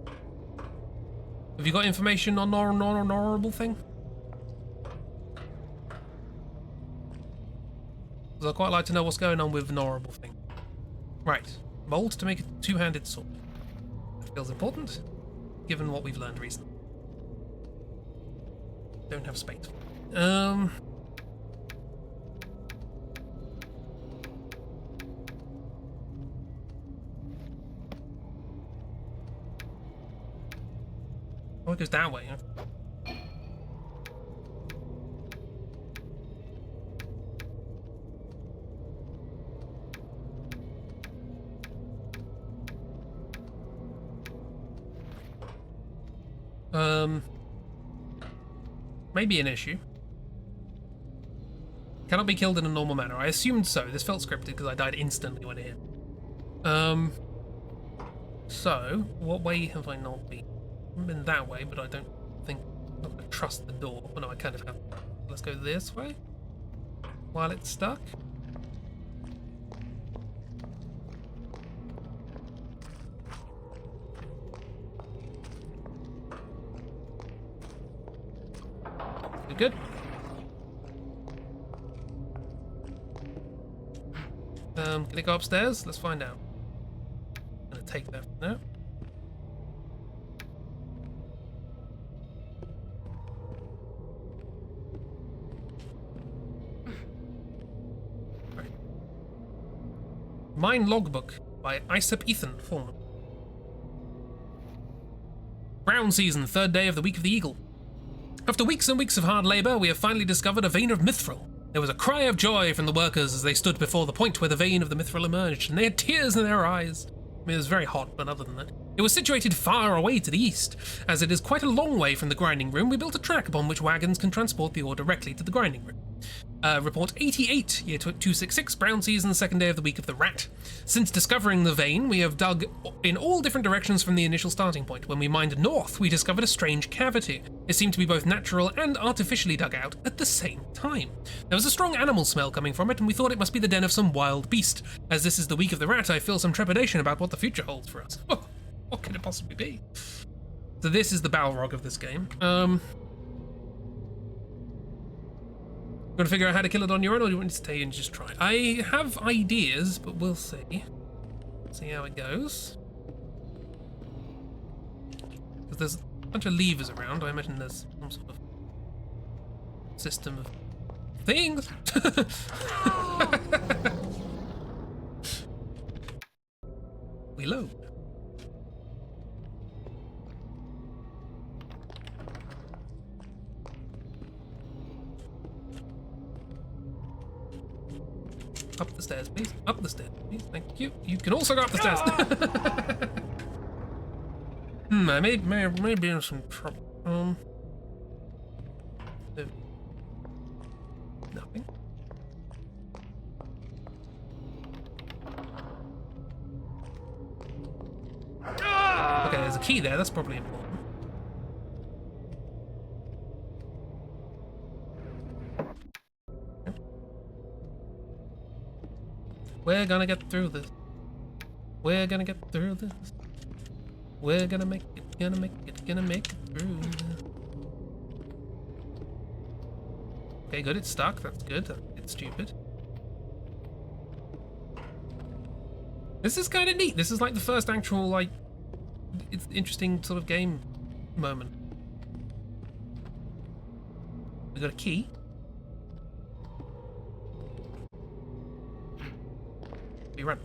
Have you got information on Norable thing? Because I'd quite like to know what's going on with Norable thing. Right. Mold to make a two-handed sword. That feels important, given what we've learned recently. Don't have space. Oh, it goes that way, huh? Maybe an issue. Cannot be killed in a normal manner. I assumed so. This felt scripted because I died instantly when it hit. So, what way have I not been? I've been that way, but I don't think I'm going to trust the door. Well, no, I kind of have. Let's go this way while it's stuck. Good. Can it go upstairs? Let's find out. I'm gonna take that from there. Right. Mine Logbook by Isop Ethan Foreman. Brown season, third day of the week of the eagle. After weeks and weeks of hard labour, we have finally discovered a vein of mithril. There was a cry of joy from the workers as they stood before the point where the vein of the mithril emerged, and they had tears in their eyes. I mean, it was very hot, but other than that. It was situated far away to the east. As it is quite a long way from the grinding room, we built a track upon which wagons can transport the ore directly to the grinding room. Report 88, year 266, brown season, second day of the week of the rat. Since discovering the vein, we have dug in all different directions from the initial starting point. When we mined north, we discovered a strange cavity. It seemed to be both natural and artificially dug out at the same time. There was a strong animal smell coming from it, and we thought it must be the den of some wild beast. As this is the week of the rat, I feel some trepidation about what the future holds for us. What could it possibly be? So this is the Balrog of this game. Gonna figure out how to kill it on your own, or do you want to stay and just try? I have ideas, but we'll see. See how it goes. Because there's a bunch of levers around. I imagine there's some sort of system of things. We load. Up the stairs, please. Up the stairs, please. Thank you. You can also go up the stairs. I may be in some trouble. Nothing. Okay, there's a key there. That's probably important. We're gonna get through this. We're gonna get through this. We're gonna make it, gonna make it through this. Okay, good, it's stuck. That's good. It's stupid. This is kind of neat. This is like the first actual, like, it's interesting sort of game moment. We got a key. We run.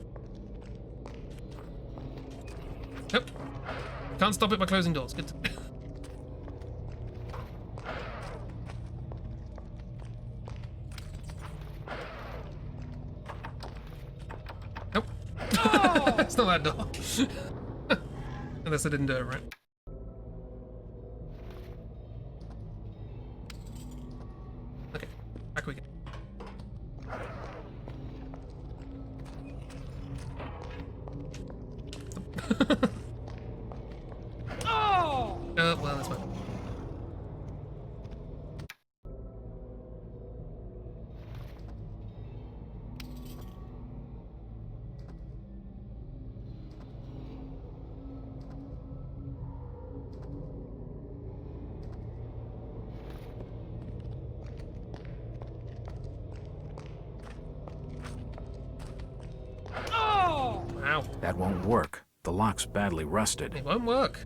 Nope. Can't stop it by closing doors. Good. Nope. It's not that door. Unless I didn't do it right. Okay, back we go. Well, that's fine. Wow. That won't work. The lock's badly rusted. It won't work.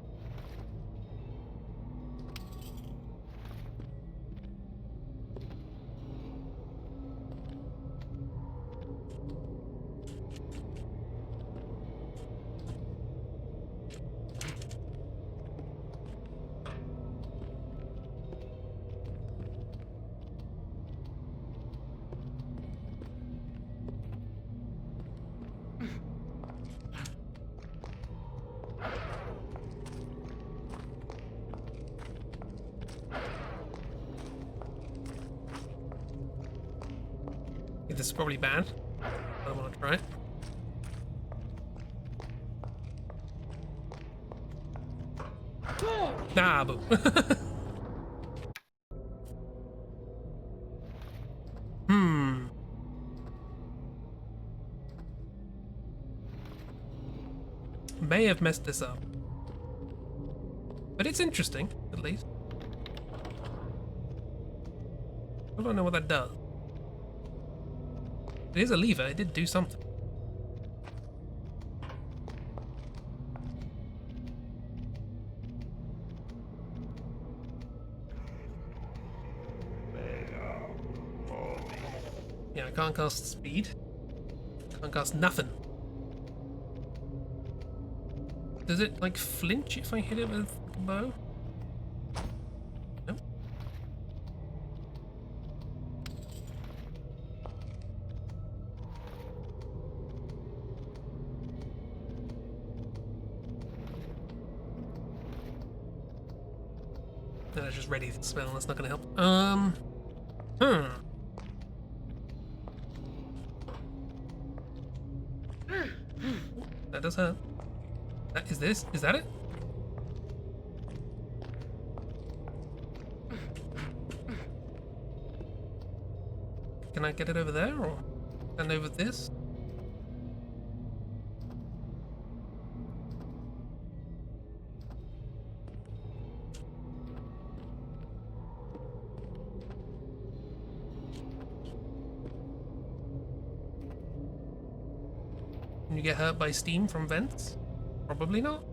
This is probably bad. I don't want to try it. Nah, boo. May have messed this up. But it's interesting, at least. I don't know what that does. It is a lever, it did do something. Yeah, I can't cast speed. Can't cast nothing. Does it, like, flinch if I hit it with a bow? No. No, it's just ready to spell, that's not gonna help. That does hurt. Is that it? Can I get it over there, or and over this? Can you get hurt by steam from vents? Probably not.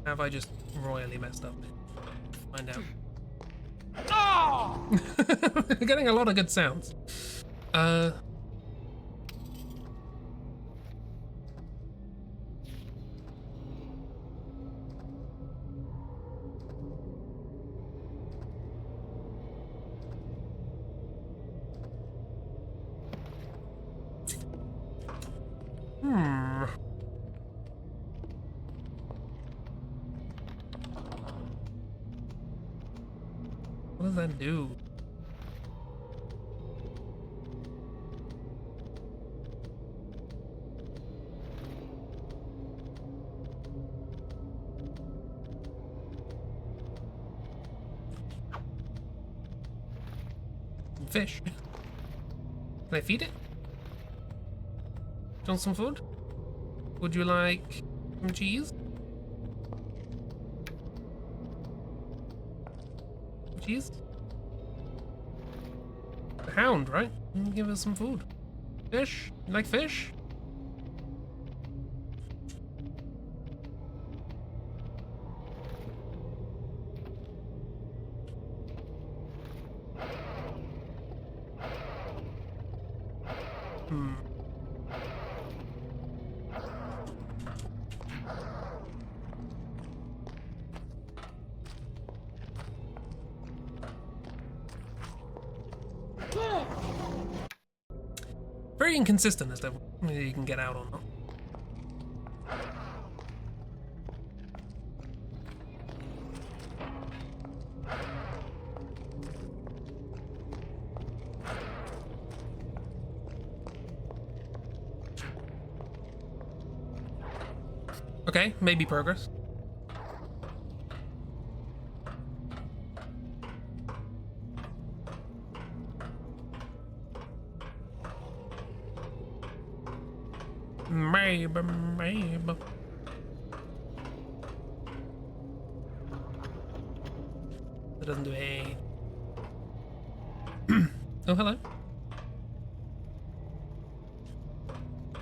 Have I just royally messed up? find out. We're getting a lot of good sounds. What does that do? Fish. Can I feed it? Do you want some food? Would you like some cheese? Cheese? The hound, right? Give us some food. Fish? You like fish? Very inconsistent as to whether you can get out or not. Okay, maybe progress. Maybe. That doesn't do a. Oh, hello.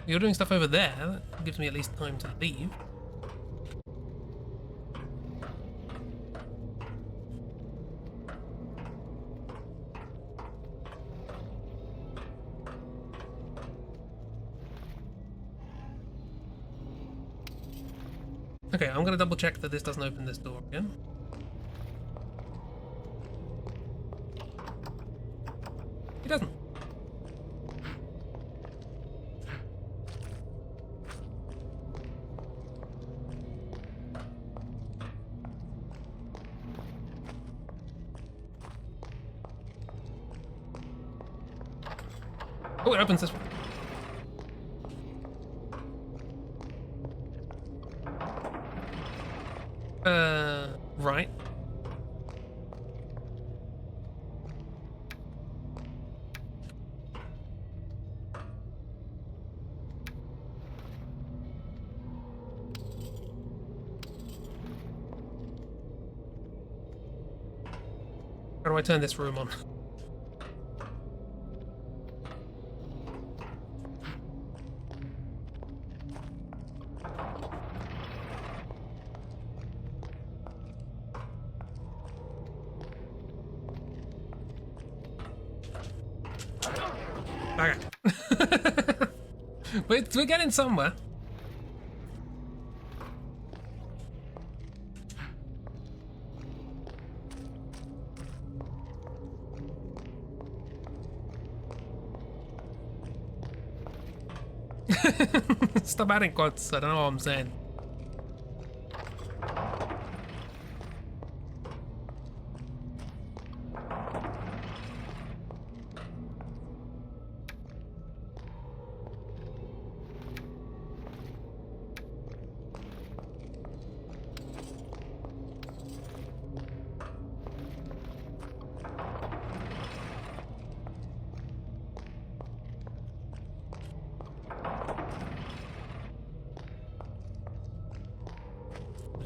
You're doing stuff over there. That gives me at least time to leave. Okay, I'm gonna double check that this doesn't open this door again. It doesn't. Oh, it opens this one. Right. How do I turn this room on? Okay. We're getting somewhere. Stop adding quotes, I don't know what I'm saying.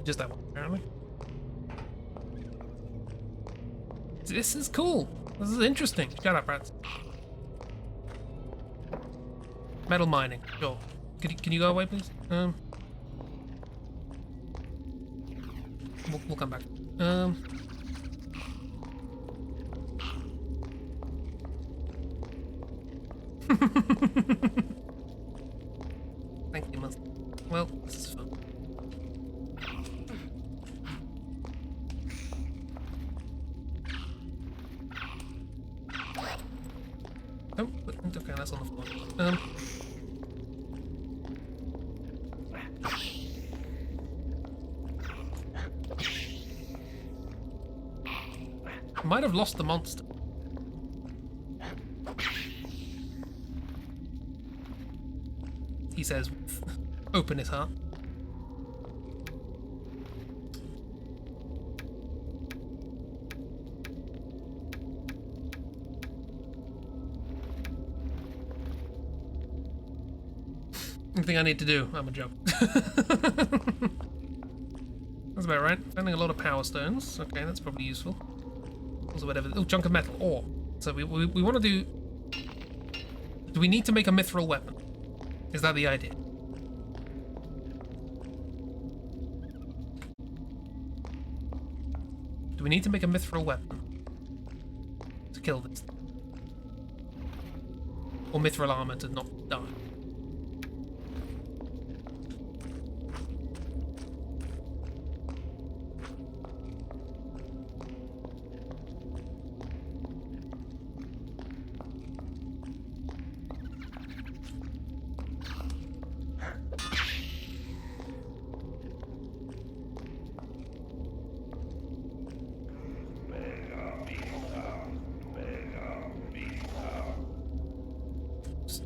Just that one, apparently. This is cool. This is interesting. Shut up, rats. Metal mining. Sure. Can you go away, please? We'll come back. Thank you, Master. Well, this is fun. Oh, okay, that's on the floor. Might have lost the monster. He says, open his heart. Anything I need to do, I'm a joke. That's about right. Finding a lot of power stones. Okay, that's probably useful. Also, whatever. Oh, chunk of metal. Ore. So we want to do. Do we need to make a mithril weapon? Is that the idea? Do we need to make a mithril weapon to kill this? Or mithril armor to not die?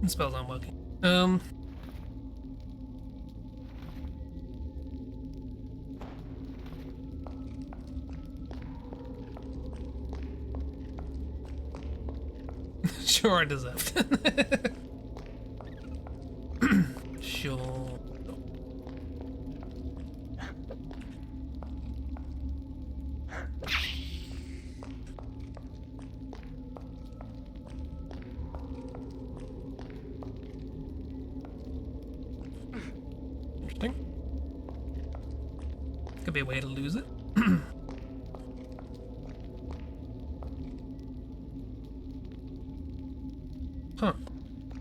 Spells aren't working. Sure, I deserved it. Sure. Interesting. Could be a way to lose it. Huh.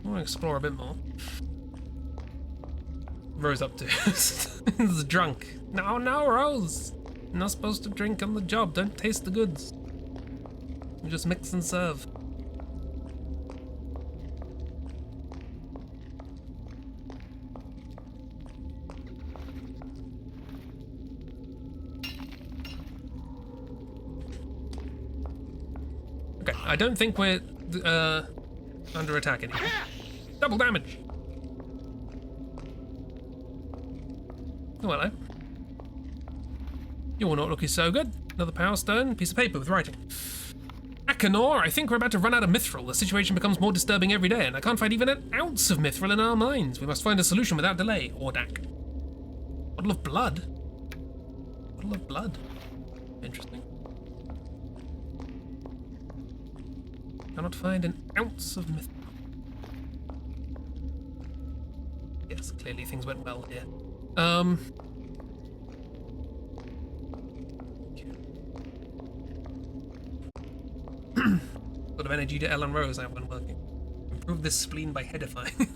I want to explore a bit more. Rose up to. He's drunk. No, no, Rose. You're not supposed to drink on the job. Don't taste the goods. You just mix and serve. Okay, I don't think we're under attack anymore. Double damage. Oh, hello. You're not looking so good. Another power stone, piece of paper with writing. Akanor, I think we're about to run out of mithril. The situation becomes more disturbing every day, and I can't find even an ounce of mithril in our mines. We must find a solution without delay. Ordak. Bottle of blood? Bottle of blood. Interesting. Cannot find an ounce of mithril. Yes, clearly things went well here. Sort of energy to Ellen Rose have when working. Improve this spleen by headifying.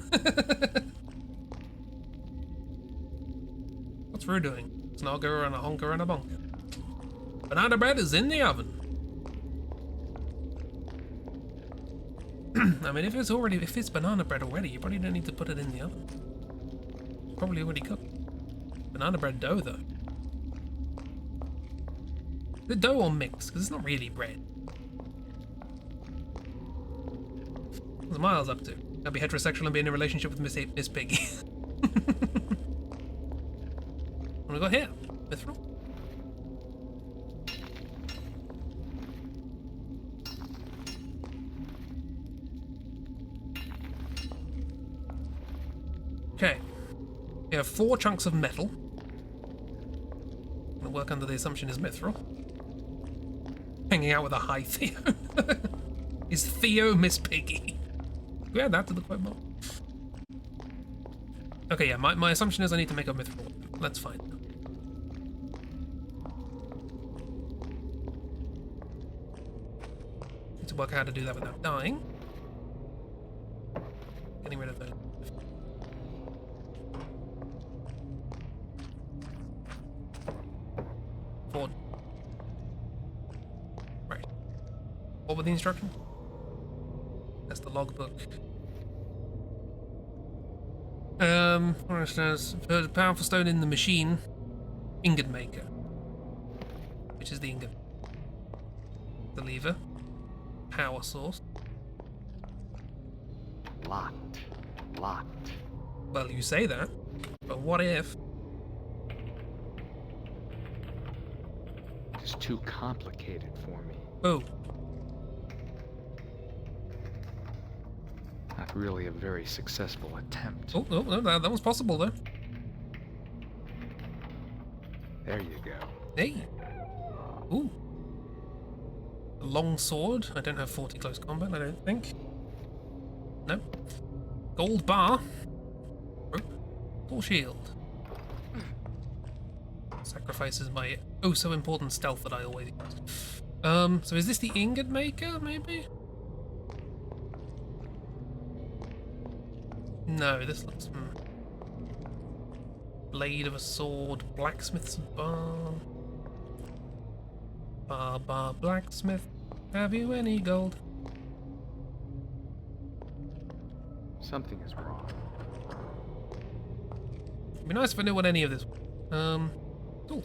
What's Rue doing? Snogger and a honker and a bonker. Banana bread is in the oven. I mean, if it's banana bread already, you probably don't need to put it in the oven. It's probably already cooked. Banana bread dough, though. The dough or mix, because it's not really bread. What's Miles up to? I'll be heterosexual and be in a relationship with Miss Piggy. What do we got here? Mithril? Okay. We have 4 chunks of metal. I'm gonna work under the assumption is mithril. Hanging out with a high Theo. Is Theo Miss Piggy? We add that to the quote mark. Okay, yeah, my assumption is I need to make a mithril. That's fine. Need to work out how to do that without dying. getting rid of those. Forward. Right. What were the instructions? That's the logbook. For instance, there's a powerful stone in the machine. Ingot maker. Which is the ingot. The lever. Power source. Locked. Locked. Well, you say that, but what if? It's too complicated for me. Oh. Not really a very successful attempt. Oh, no, that was possible though. There you go. Hey. Ooh. A long sword. I don't have 40 close combat, I don't think. No. Gold bar. Rope. Full shield. Sacrifices my oh so important stealth that I always use. So is this the ingot maker, maybe? No, this looks... Blade of a sword, blacksmith's bar. Bar, blacksmith. Have you any gold? Something is wrong. It'd be nice if I knew what any of this was. Cool.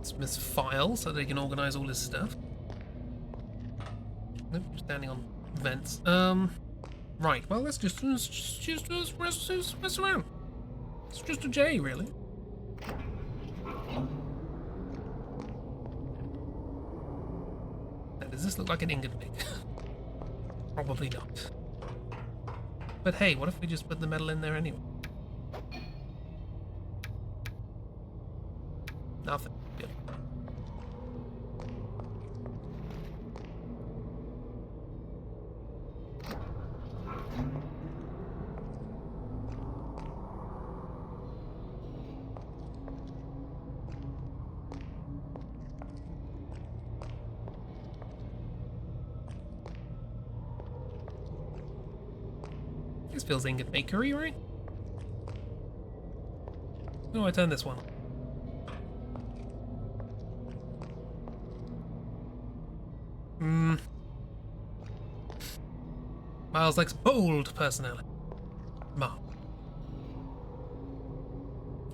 Smith's file so they can organize all his stuff. Nope, standing on vents. Right, well, let's just mess around. It's just a J, really. Now, does this look like an ingot maker? Probably not. But hey, what if we just put the metal in there anyway? Nothing. Good. This feels ingot makery, right? How do I turn this one? Miles likes bold personality.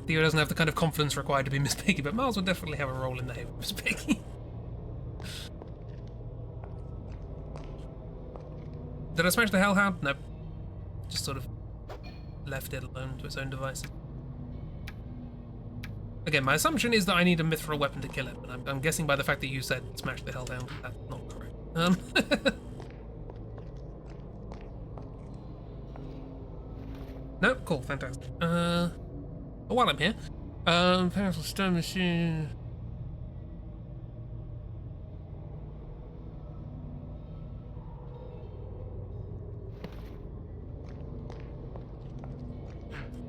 Theo doesn't have the kind of confidence required to be Miss Piggy, but Miles would definitely have a role in the name of Miss Piggy. Did I smash the Hellhound? Nope. Just sort of left it alone to its own devices. Again, my assumption is that I need a mithril weapon to kill it, but I'm guessing by the fact that you said smash the Hellhound, that's not correct. No, cool, fantastic. But while I'm here, powerful stone machine.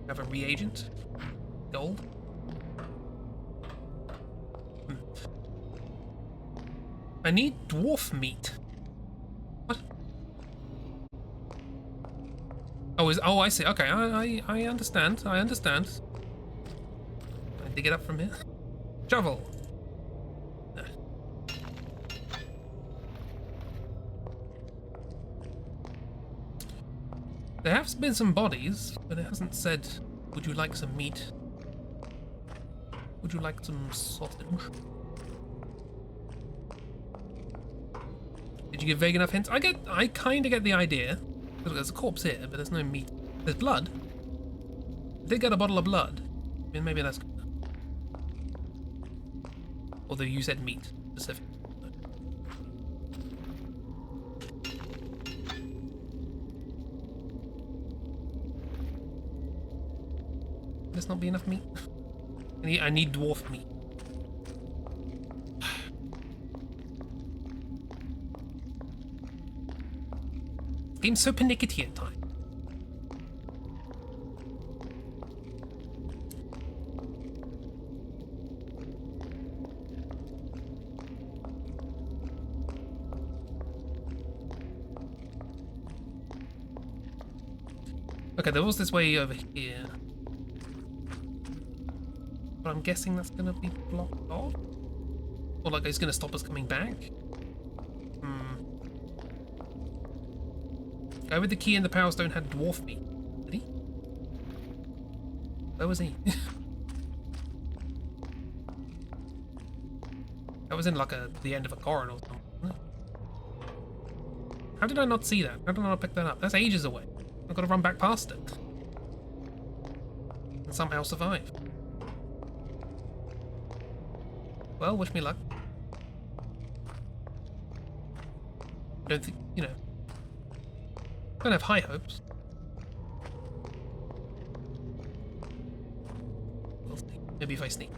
Have a reagent. Gold. I need dwarf meat. What? Oh, I see. Okay, I understand. I understand. Can I dig it up from here? Shovel. No. There have been some bodies, but it hasn't said, would you like some meat? Would you like some sausage? Did you give vague enough hints? I kind of get the idea. There's a corpse here, but there's no meat. There's blood. I did get a bottle of blood. I mean, maybe that's good. Although you said meat, specific. This not be enough meat? I need dwarf meat. This game's so pernickety at times. Okay, there was this way over here. But I'm guessing that's gonna be blocked off? Or like it's gonna stop us coming back? Guy with the key and the power stone had dwarf meat. Did he? Where was he? That was in like the end of a corridor or something, wasn't it? How did I not see that? How did I not pick that up? That's ages away. I've got to run back past it. And somehow survive. Well, wish me luck. I don't think, you know. Don't have high hopes. We'll see. Maybe if I sneak.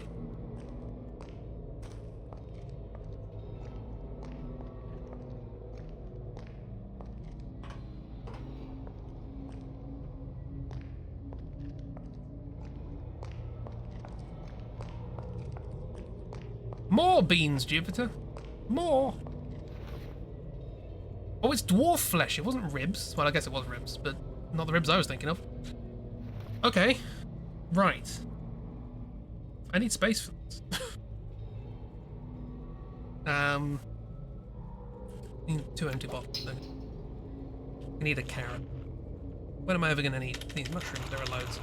More beans, Jupiter. More. Oh, it's dwarf flesh. It wasn't ribs. Well, I guess it was ribs, but not the ribs I was thinking of. Okay. Right. I need space for this. Need 2 empty bottles. I need a carrot. When am I ever going to need these mushrooms? There are loads.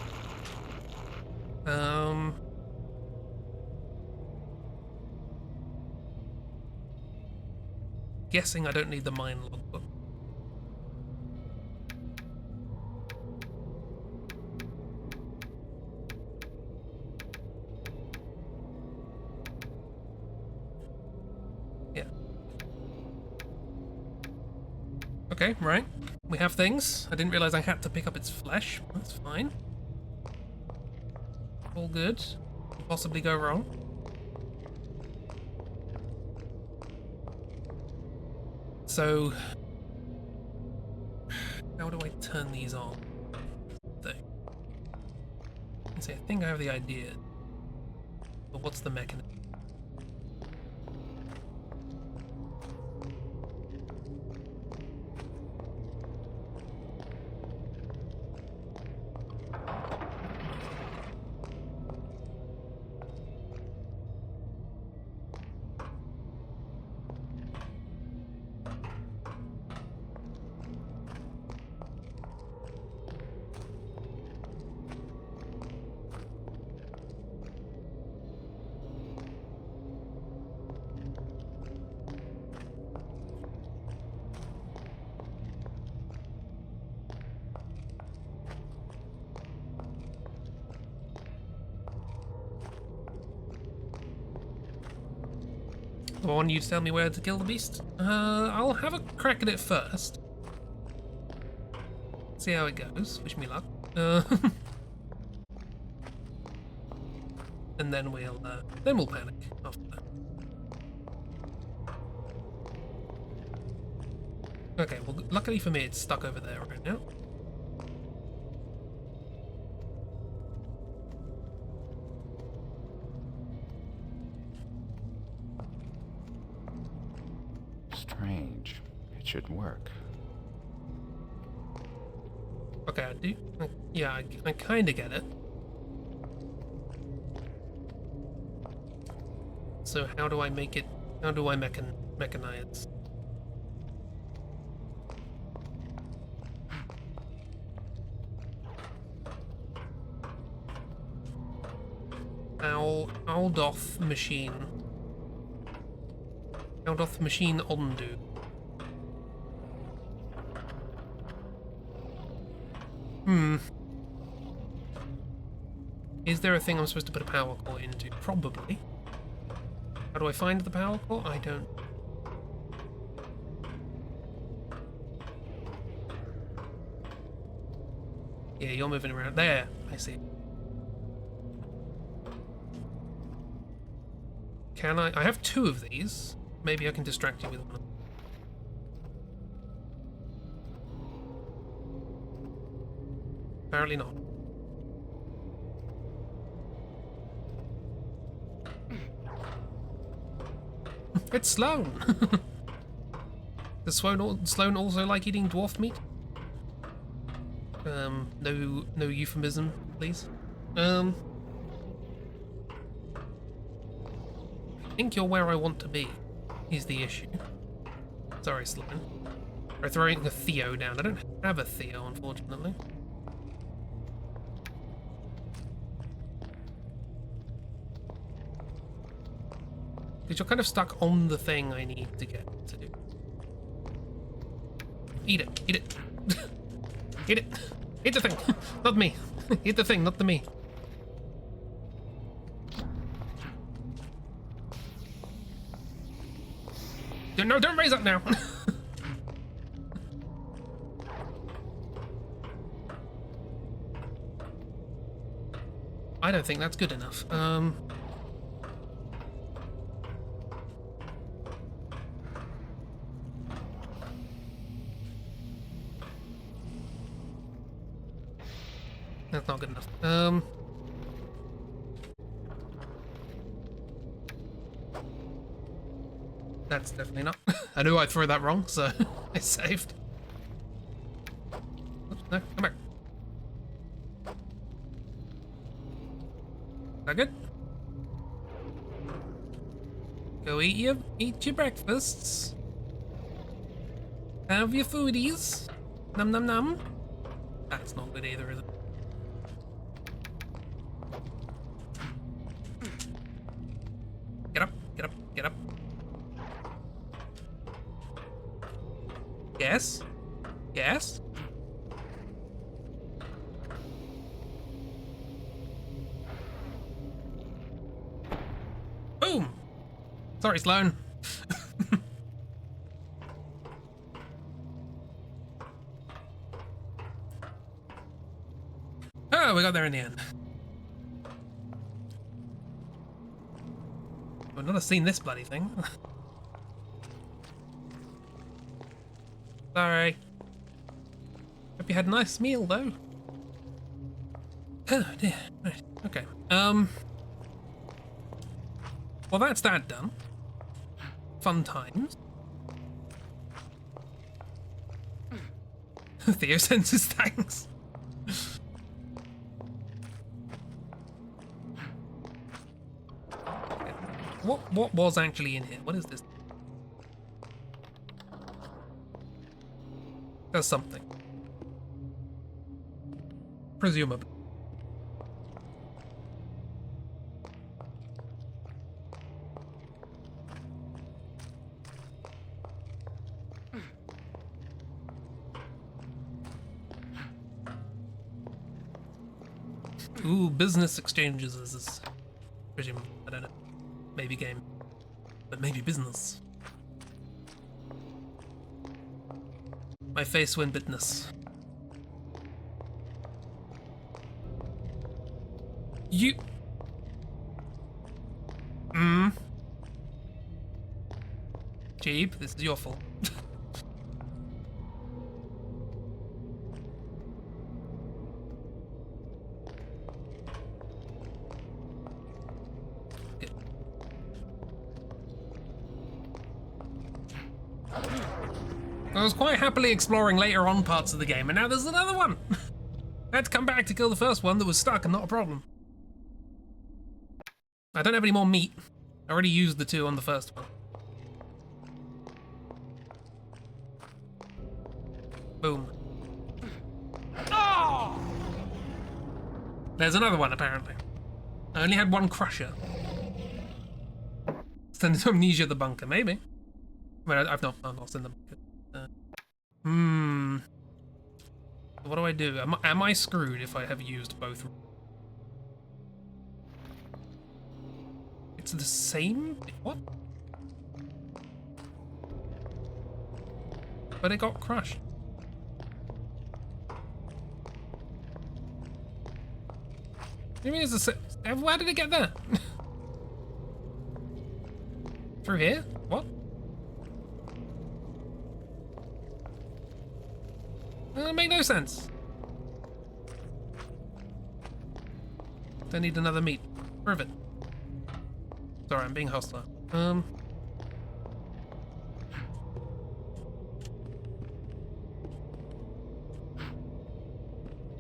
Guessing I don't need the mine logbook. Yeah. Okay, right. We have things. I didn't realize I had to pick up its flesh. That's fine. All good. Could possibly go wrong. So, how do I turn these on? I think I have the idea, but what's the mechanism? I want you to tell me where to kill the beast. I'll have a crack at it first. See how it goes. Wish me luck. And then we'll panic after that. Okay, well, luckily for me, it's stuck over there right now. Strange. It should work. Okay, I do. Yeah, I kind of get it. So how do I make it? How do I mechanize? How doth machine? How doth machine undo? Is there a thing I'm supposed to put a power core into? Probably. How do I find the power core? I don't. Yeah, you're moving around. There, I see. Can I? I have 2 of these. Maybe I can distract you with one. Apparently not. It's Sloan! Does Sloan also like eating dwarf meat? No euphemism, please. I think you're where I want to be, is the issue. Sorry, Sloan. We're throwing a Theo down. I don't have a Theo, unfortunately. Because you're kind of stuck on the thing I need to get to. Eat it. Eat it. Eat it. Eat the thing. Not me. Eat the thing, not the me. No, don't raise up now. I don't think that's good enough. That's not good enough. That's definitely not. I knew I'd throw that wrong, so I saved. Oops, no, come back. Is that good? Go eat your breakfasts. Have your foodies. Num num num. That's not good either, is it? Get up, get up, get up. Yes? Yes? Boom! Sorry, Sloan. Oh, we got there in the end. I've not seen this bloody thing. Sorry. Hope you had a nice meal, though. Oh dear. Right. Okay. Well, that's that done. Fun times. Theo sends his thanks. Okay. What was actually in here? What is this? There's something. Presumably. Ooh, business exchanges is presume. I don't know. Maybe game. But maybe business. My face win bitness. You... Jeep, this is your fault. Good. I was quite happily exploring later on parts of the game, and now there's another one! I had to come back to kill the first one that was stuck and not a problem. I don't have any more meat. I already used the 2 on the first one. Boom. Oh! There's another one, apparently. I only had 1 crusher. Send into Amnesia the bunker, maybe. Well, I've not seen the bunker. What do I do? Am I screwed if I have used both? It's the same? What? But it got crushed. You mean it's the same? Where did it get there? Through here? What? That make no sense. Don't need another meat. Prove it. Sorry, I'm being hostile.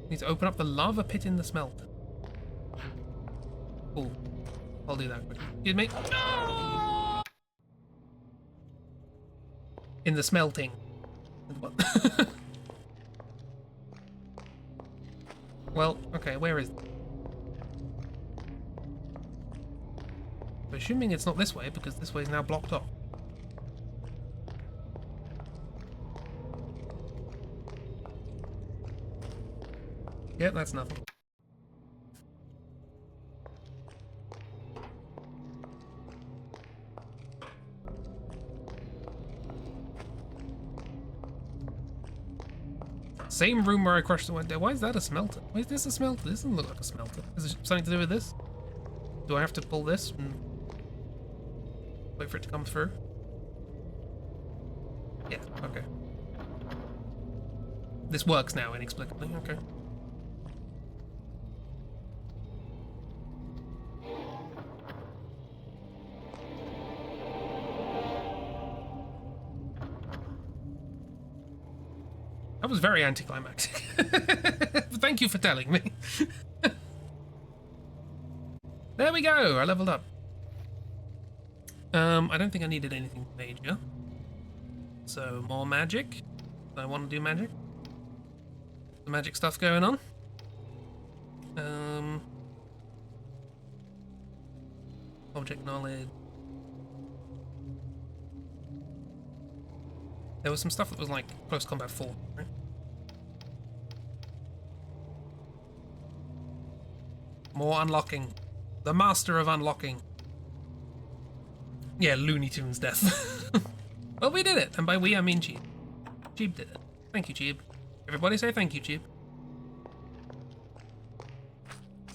Need to open up the lava pit in the smelt. Cool. I'll do that quickly. Excuse me. No! In the smelting. What? Well, okay, where is it? I'm assuming it's not this way, because this way is now blocked off. Yep, that's nothing. Same room where I crushed the window. Why is that a smelter? Why is this a smelter? This doesn't look like a smelter. Is it something to do with this? Do I have to pull this and wait for it to come through? Yeah, okay. This works now inexplicably, okay. That was very anticlimactic. Thank you for telling me. There we go, I leveled up. I don't think I needed anything major. So, more magic. I want to do magic. The magic stuff going on. Object knowledge. There was some stuff that was like close combat 4, right? More unlocking. The master of unlocking. Yeah, Looney Tunes death. Well, we did it, and by we I mean Cheeb. Cheeb did it. Thank you, Cheeb. Everybody say thank you, Cheeb.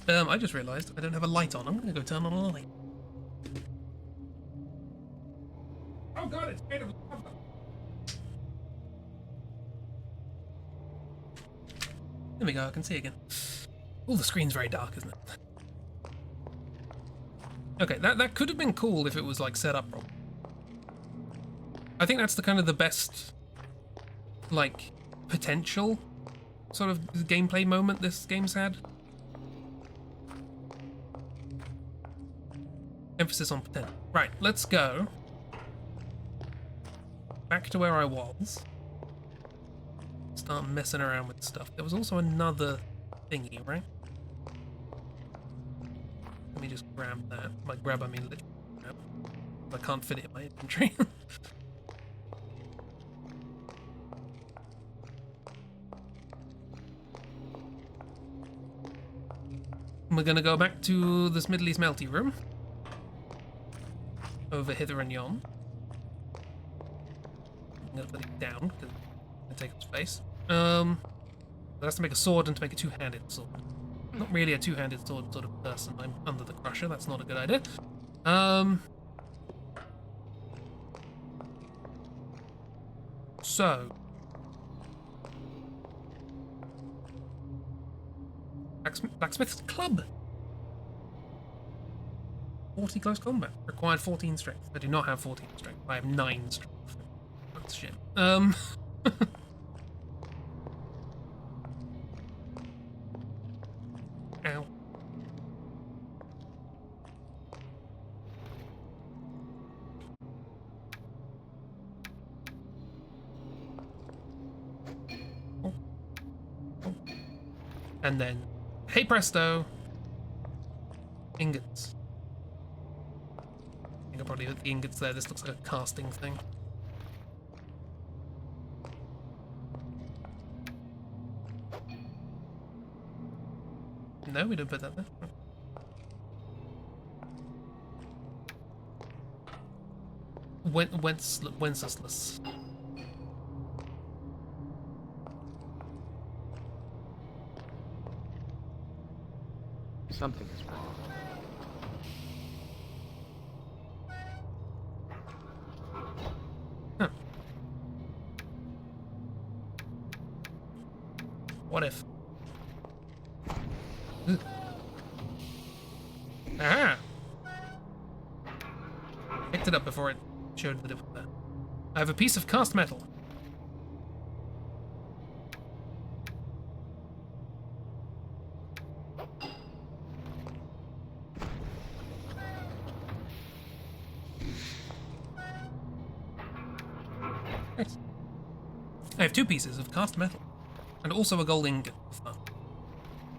I just realised I don't have a light on. I'm gonna go turn on a light. Oh god, it's made of lava. There we go, I can see again. Oh, the screen's very dark, isn't it? Okay, that could have been cool if it was like set up wrong. I think that's the kind of the best, like, potential sort of gameplay moment this game's had. Emphasis on potential. Right, let's go back to where I was. Start messing around with stuff. There was also another thingy, right? Let me just grab that. By grab, I mean literally grab. I can't fit it in my inventory. We're gonna go back to the Smidley Smelty room. Over hither and yon. I'm gonna put it down because it's gonna take up space. That's to make a sword and to make a two-handed sword. Not really a two-handed sword sort of person. I'm under the crusher. That's not a good idea. So Blacksmith's Club. 40 close combat. Required 14 strength. I do not have 14 strength. I have 9 strength. That's shit. Ow. Oh. Oh. And then, hey presto, ingots. I think I'll probably put the ingots there. This looks like a casting thing. No, we don't put that there. Wenceslas. Something is wrong. Huh. What if? Aha! Picked it up before it showed that it was there. I have a piece of cast metal. I have 2 pieces of cast metal. And also a gold ingot.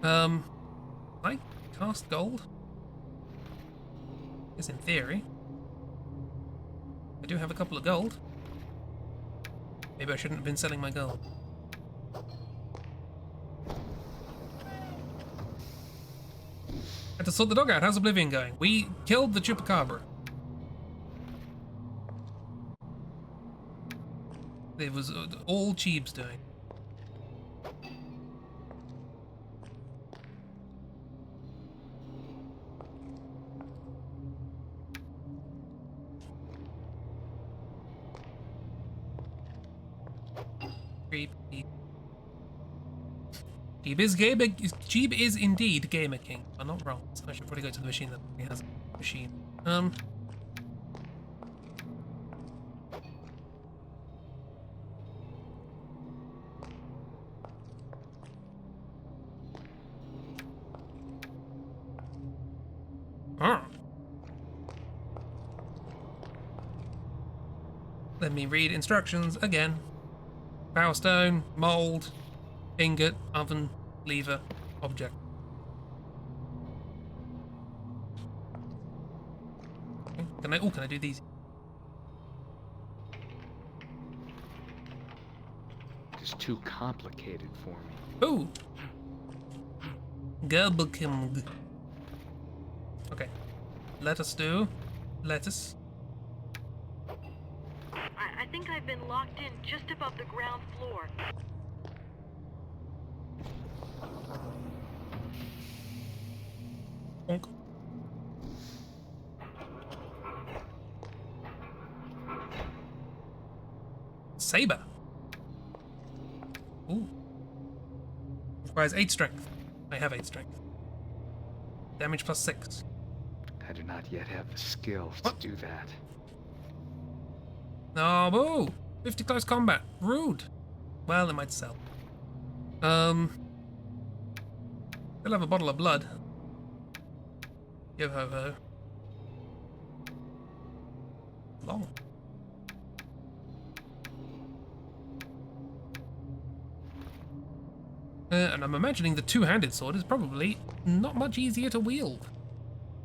I cast gold? Yes, in theory. I do have a couple of gold. Maybe I shouldn't have been selling my gold. Had to sort the dog out. How's Oblivion going? We killed the Chupacabra. It was all Cheeb's doing. Jeeb is indeed Gamer King. I'm not wrong. So I should probably go to the machine that he has a machine. Let me read instructions again. Power stone, mold, ingot, oven, lever, object. Okay. Can I do these? It's too complicated for me. Ooh. Gerbelkind. Okay. Lettuce do. Lettuce. I think I've been locked in just above the ground floor. Bonk. Saber. Ooh. Requires 8 strength. I have 8 strength. Damage plus 6. I do not yet have the skills to do that. No, boo! 50 close combat. Rude. Well, it might sell. They'll have a bottle of blood. Yo ho ho. Long. And I'm imagining the 2-handed sword is probably not much easier to wield.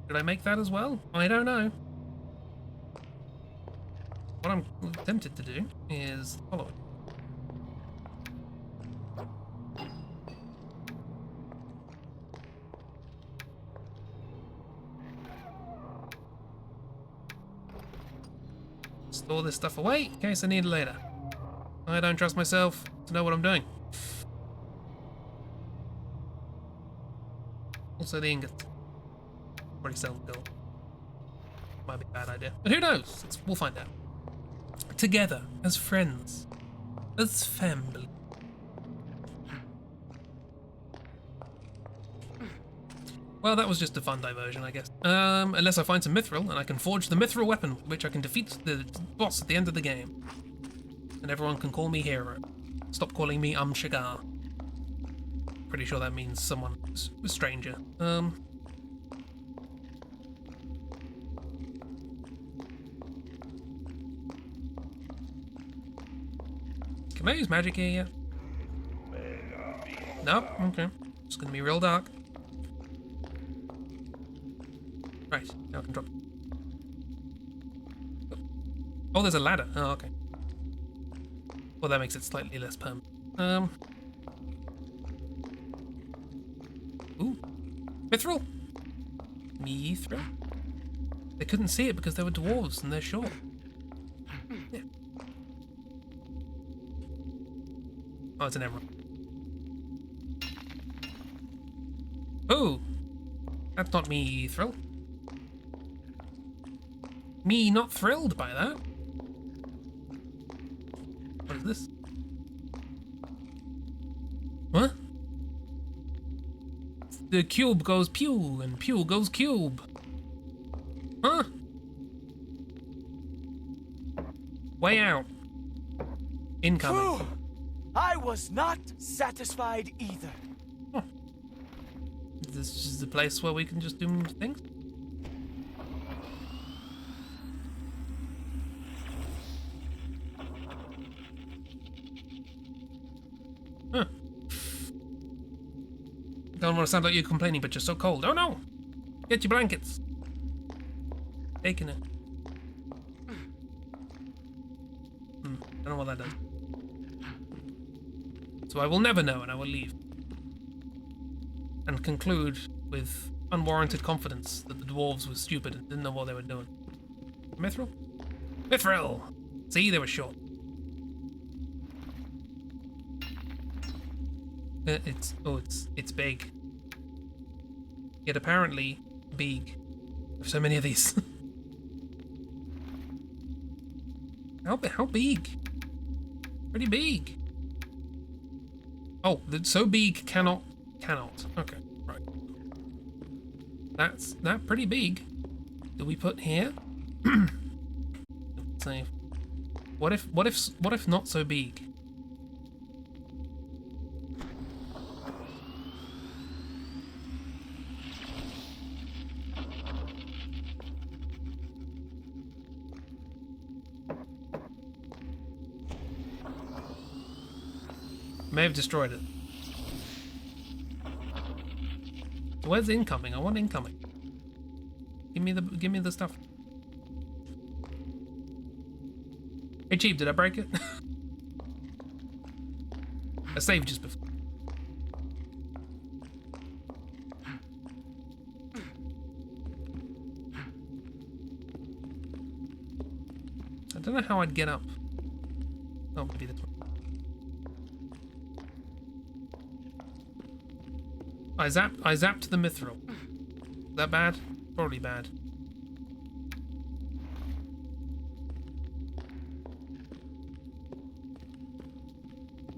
Did I make that as well? I don't know. What I'm tempted to do is the following. Store this stuff away in case I need it later. I don't trust myself to know what I'm doing. Also the ingot. Already sell the gold. Might be a bad idea. But who knows? We'll find out. Together, as friends. As family. Well, that was just a fun diversion, I guess. Unless I find some mithril, and I can forge the mithril weapon, which I can defeat the boss at the end of the game. And everyone can call me hero. Stop calling me Shagar. Pretty sure that means someone a stranger. Can I use magic here yet? Nope, okay. It's gonna be real dark. Right, now I can drop. Oh, there's a ladder. Oh, okay. Well, that makes it slightly less permanent. Ooh. Mithril? Mithril? They couldn't see it because they were dwarves and they're short. Yeah. Oh, it's an emerald. Oh! That's not me thrilled. Me not thrilled by that. What is this? What? The cube goes pew, and pew goes cube. Huh? Way out. Incoming. I was not satisfied either. Huh. This is the place where we can just do things? Don't want to sound like you're complaining, but you're so cold. Oh no! Get your blankets. Taking it. Don't know what that does. So I will never know, and I will leave. And conclude with unwarranted confidence that the dwarves were stupid and didn't know what they were doing. Mithril? Mithril! See, they were short. It's big. Yet apparently big. There's so many of these. How big? Pretty big. Oh, so big cannot. Okay, right. That's pretty big. Do we put here? Let's see. What if not so big? May have destroyed it. Where's incoming? I want incoming. Give me the stuff. Hey Cheap, did I break it? I saved just before. I don't know how I'd get up. Oh, maybe this one. I zapped the mithril. Is that bad? Probably bad.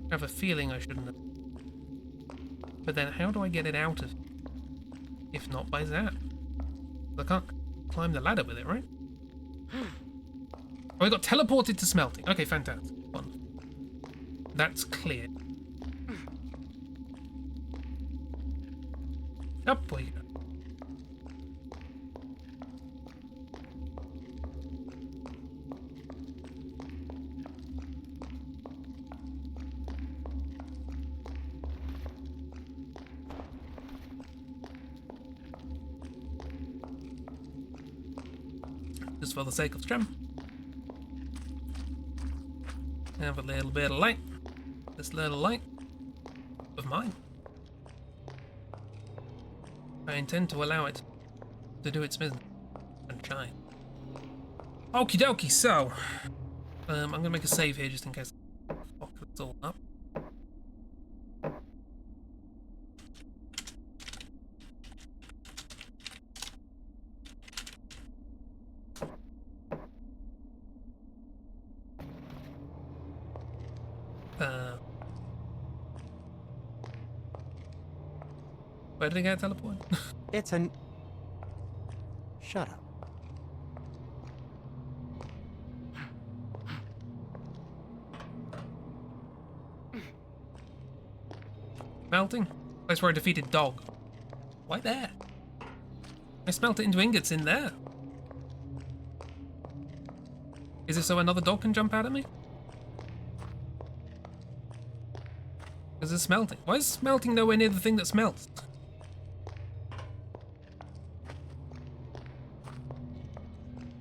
I have a feeling I shouldn't have. But then how do I get it out of? If not by zap. I can't climb the ladder with it, right? Oh, I got teleported to smelting. Okay, fantastic. Wonderful. That's clear. Up we go. Just for the sake of trim. Have a little bit of light. This little light of mine. I intend to allow it to do its business and shine. Okie dokie, so I'm gonna make a save here just in case I fuck this all up. Where did I get teleported? It's an... Shut up. Melting? Place where I defeated dog. Why there? I smelt it into ingots in there. Is it so another dog can jump out at me? Is it smelting? Why is smelting nowhere near the thing that smelts?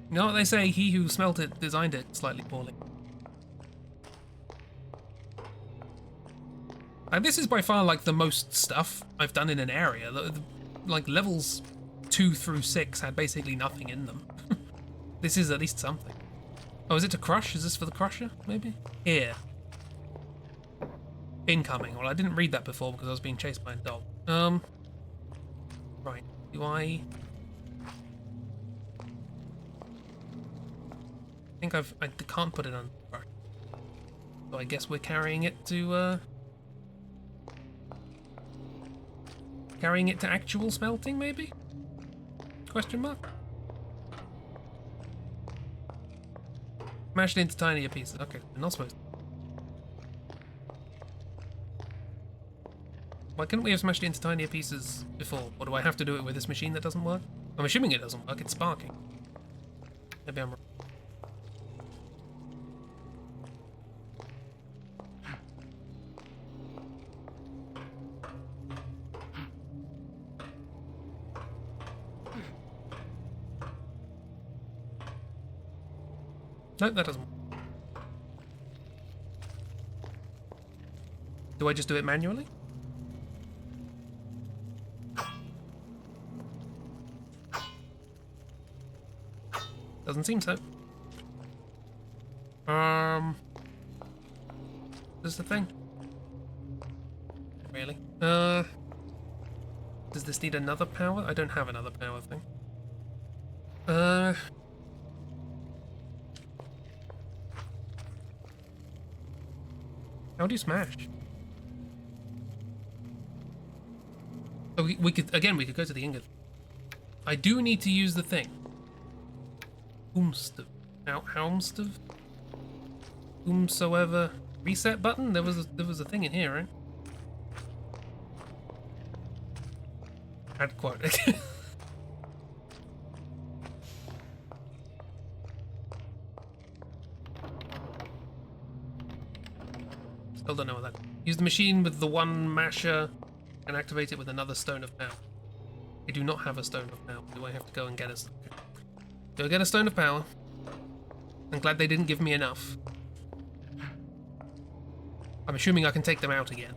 You know what they say, he who smelt it designed it slightly poorly. This is by far like the most stuff I've done in an area. Like levels 2 through 6 had basically nothing in them. This is at least something. Oh, is it to crush? Is this for the crusher, maybe? Here. Incoming. Well, I didn't read that before because I was being chased by a dog. Right. Do I think I can't put it on. Right. So I guess we're carrying it to actual smelting, maybe? Question mark? Smashed into tinier pieces. Okay, we're not supposed to. Why couldn't we have smashed it into tinier pieces before? Or do I have to do it with this machine that doesn't work? I'm assuming it doesn't work, it's sparking. Maybe I'm wrong. No, that doesn't. Do I just do it manually? Doesn't seem so. Is this the thing? Really? Does this need another power? I don't have another power thing. How do you smash? Oh, we could, again, we could go to the ingot. I do need to use the thing. Helmstov? Whomsoever. Reset button? There was a thing in here, right? Add quote. Still don't know what that. Use the machine with the one masher and activate it with another stone of power. I do not have a stone of power. Do I have to go and get a... Go get a stone of power. I'm glad they didn't give me enough. I'm assuming I can take them out again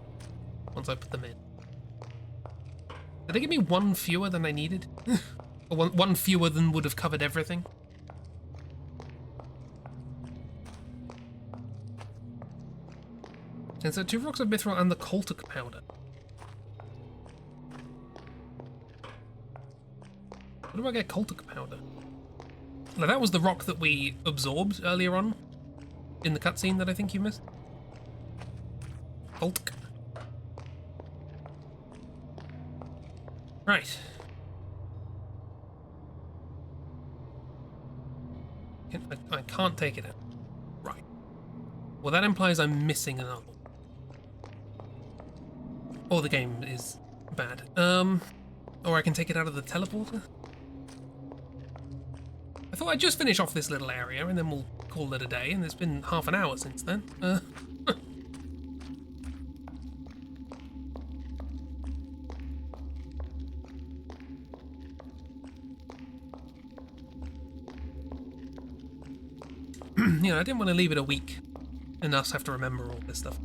once I put them in. Did they give me one fewer than I needed? Or one fewer than would have covered everything? And so 2 rocks of mithril and the coltic powder. What do I get coltic powder? Now that was the rock that we absorbed earlier on in the cutscene that I think you missed. Coltic. Right. I can't take it in. Right. Well, that implies I'm missing another one. Or the game is bad. Or I can take it out of the teleporter. I thought I'd just finish off this little area and then we'll call it a day, and it's been half an hour since then. You know, I didn't want to leave it a week and us have to remember all this stuff.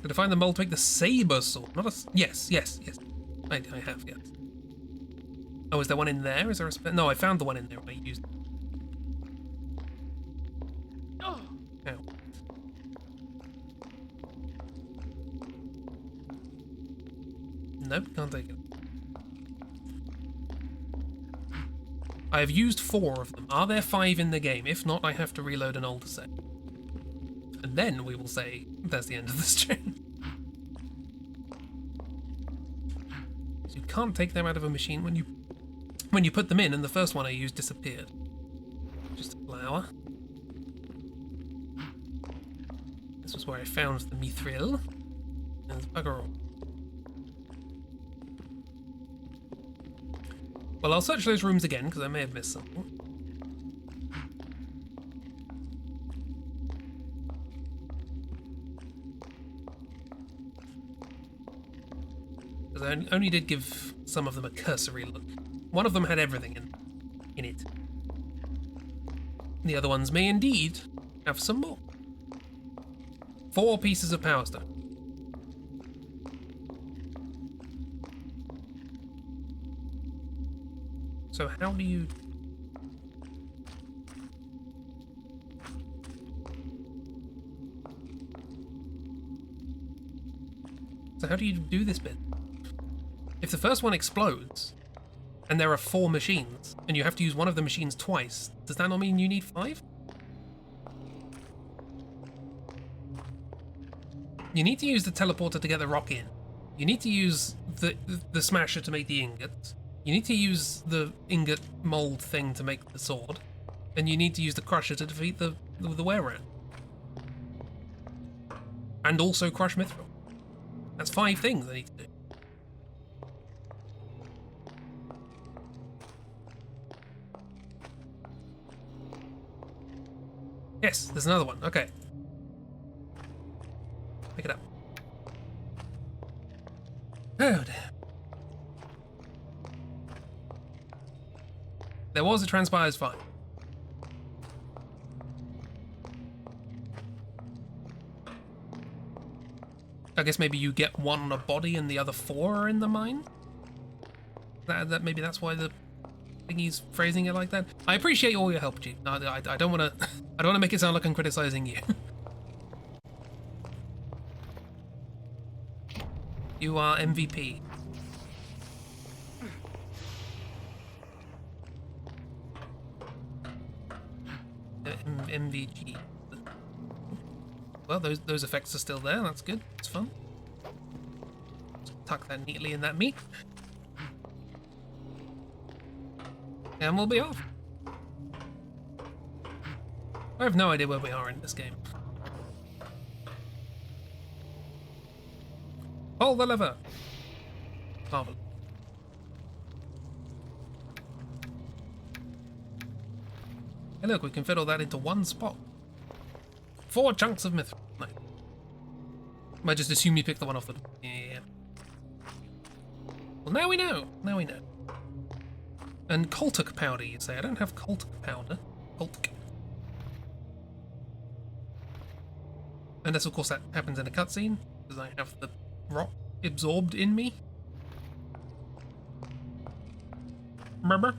Did I find the mold to make the saber sword? Not a... Yes. I have, yes. Oh, is there one in there? Is there a... No, I found the one in there when I used it. Oh. Ow. Nope, can't take it. I have used 4 of them. Are there 5 in the game? If not, I have to reload an older set. And then we will say that's the end of this chain. So you can't take them out of a machine when you put them in, and the first one I used disappeared. Just a flower. This was where I found the mithril. And there's bugger all. Well, I'll search those rooms again, because I may have missed something. Because I only did give some of them a cursory look. One of them had everything in it. The other ones may indeed have some more. 4 pieces of power stone. So how do you... So how do you do this bit? If the first one explodes, and there are 4 machines, and you have to use one of the machines twice, does that not mean you need 5? You need to use the teleporter to get the rock in. You need to use the smasher to make the ingots. You need to use the ingot mold thing to make the sword, and you need to use the crusher to defeat the were-rat. And also crush mithril. That's 5 things I need to do. Yes, there's another one. Okay. Pick it up. Oh dear. There was a transpires fire. I guess maybe you get one on a body and the other 4 are in the mine? That maybe that's why the thingy's phrasing it like that. I appreciate all your help, G. I don't want to I don't want to make it sound like I'm criticizing you. You are MVP. MVG. Well, those effects are still there. That's good. It's fun. Tuck that neatly in that meat. And we'll be off. I have no idea where we are in this game. Pull the lever. Marvelous. Hey look, we can fit all that into one spot. 4 chunks of mithril. No. I just assume you picked the one off the... Yeah. Well, now we know. Now we know. And Coltic powder, you say. I don't have Coltic powder. Coltic. Unless, of course, that happens in a cutscene, because I have the rock absorbed in me. Remember?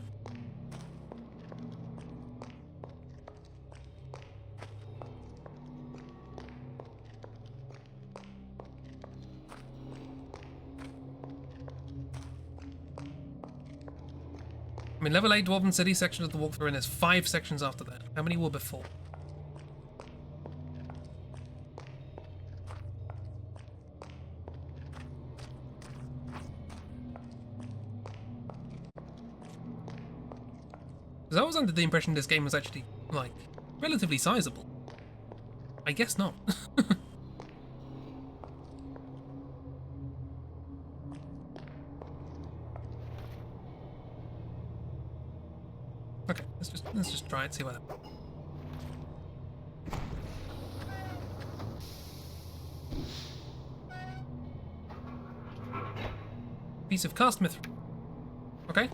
I mean, level 8 Dwarven City section of the walkthrough, and there's 5 sections after that. How many were before? Because I was under the impression this game was actually, like, relatively sizable. I guess not. Okay, let's just try it, see what happens. Piece of cast mithril. Okay.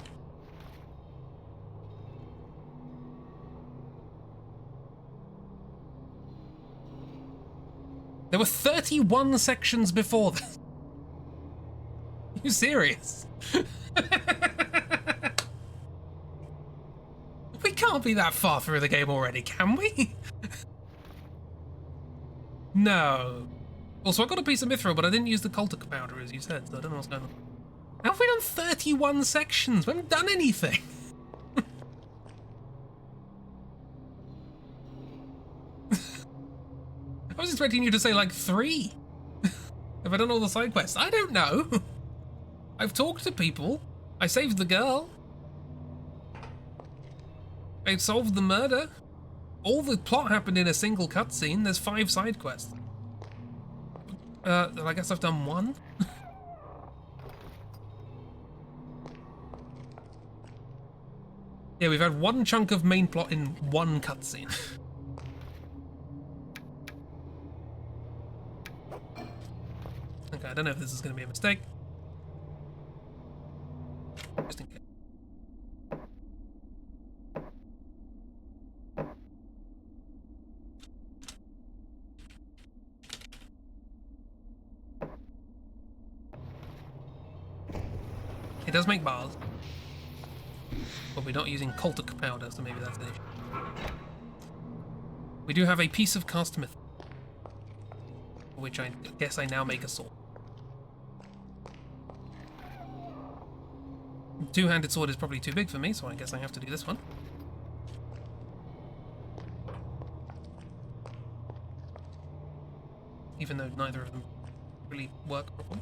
There were 31 sections before this. Are you serious? We can't be that far through the game already, can we? No. Also, I got a piece of mithril, but I didn't use the cultic powder, as you said, so I don't know what's going on. How have we done 31 sections? We haven't done anything. I was expecting you to say like 3. Have I done all the side quests? I don't know. I've talked to people. I saved the girl. I solved the murder. All the plot happened in a single cutscene. There's 5 side quests. I guess I've done 1. Yeah, we've had 1 chunk of main plot in 1 cutscene. Okay, I don't know if this is going to be a mistake. Just in case. It does make bars, but we're not using cultic powder, so maybe that's an issue. We do have a piece of cast mithril, which I guess I now make a sword. Two-handed sword is probably too big for me, so I guess I have to do this one. Even though neither of them really work properly.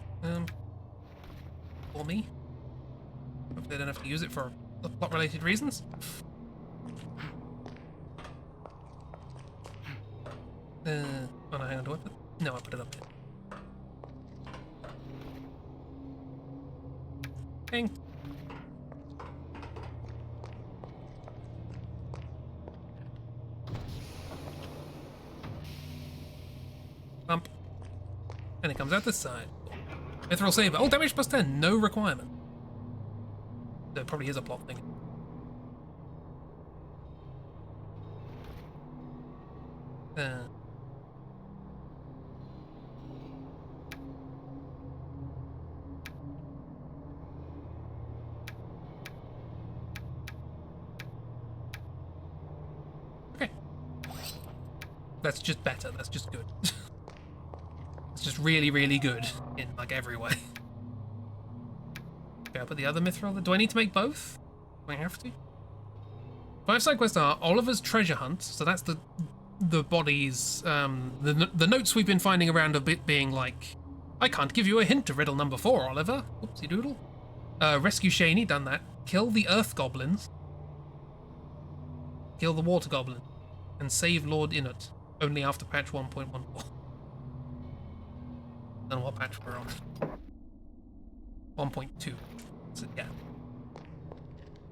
For me. Hopefully I don't have to use it for plot-related reasons. Oh no, hang on, do I put... No, I put it up there. Dang. Bump. And it comes out this side. Mithril saber. Oh, damage plus 10. No requirement. There probably is a plot thing. That's just better. That's just good. It's just really, really good in like every way. Okay, I'll put the other mithril. Do I need to make both? Do I have to? 5 side quests are Oliver's treasure hunt. So that's the bodies. The notes we've been finding around a bit being like, I can't give you a hint to riddle number 4, Oliver. Oopsie doodle. Rescue Shaney, done that. Kill the earth goblins. Kill the water goblin. And save Lord Inut. Only after patch 1.14. Don't know what patch we're on. 1.2. So, yeah.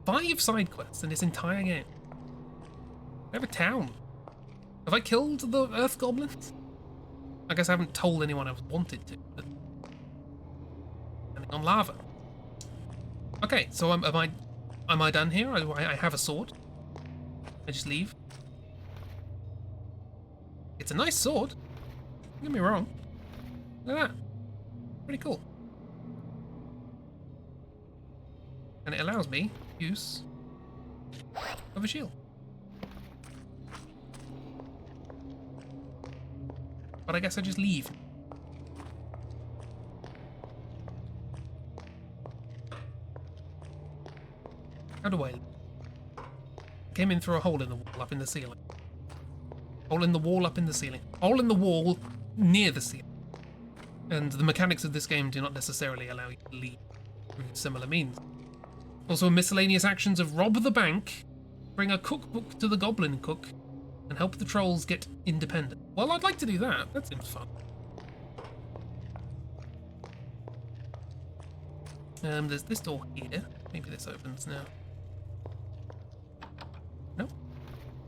5 side quests in this entire game. I have a town. Have I killed the earth goblins? I guess I haven't told anyone I wanted to, but... Standing on lava. Okay, so am I done here? I have a sword. I just leave. It's a nice sword. Don't get me wrong. Look at that. Pretty cool. And it allows me use of a shield. But I guess I just leave. How do I? Came in through a hole in the wall up in the ceiling. Hole in the wall up in the ceiling. Hole in the wall near the ceiling. And the mechanics of this game do not necessarily allow you to leave through similar means. Also, miscellaneous actions of rob the bank, bring a cookbook to the goblin cook, and help the trolls get independent. Well, I'd like to do that. That seems fun. There's this door here. Maybe this opens now. No?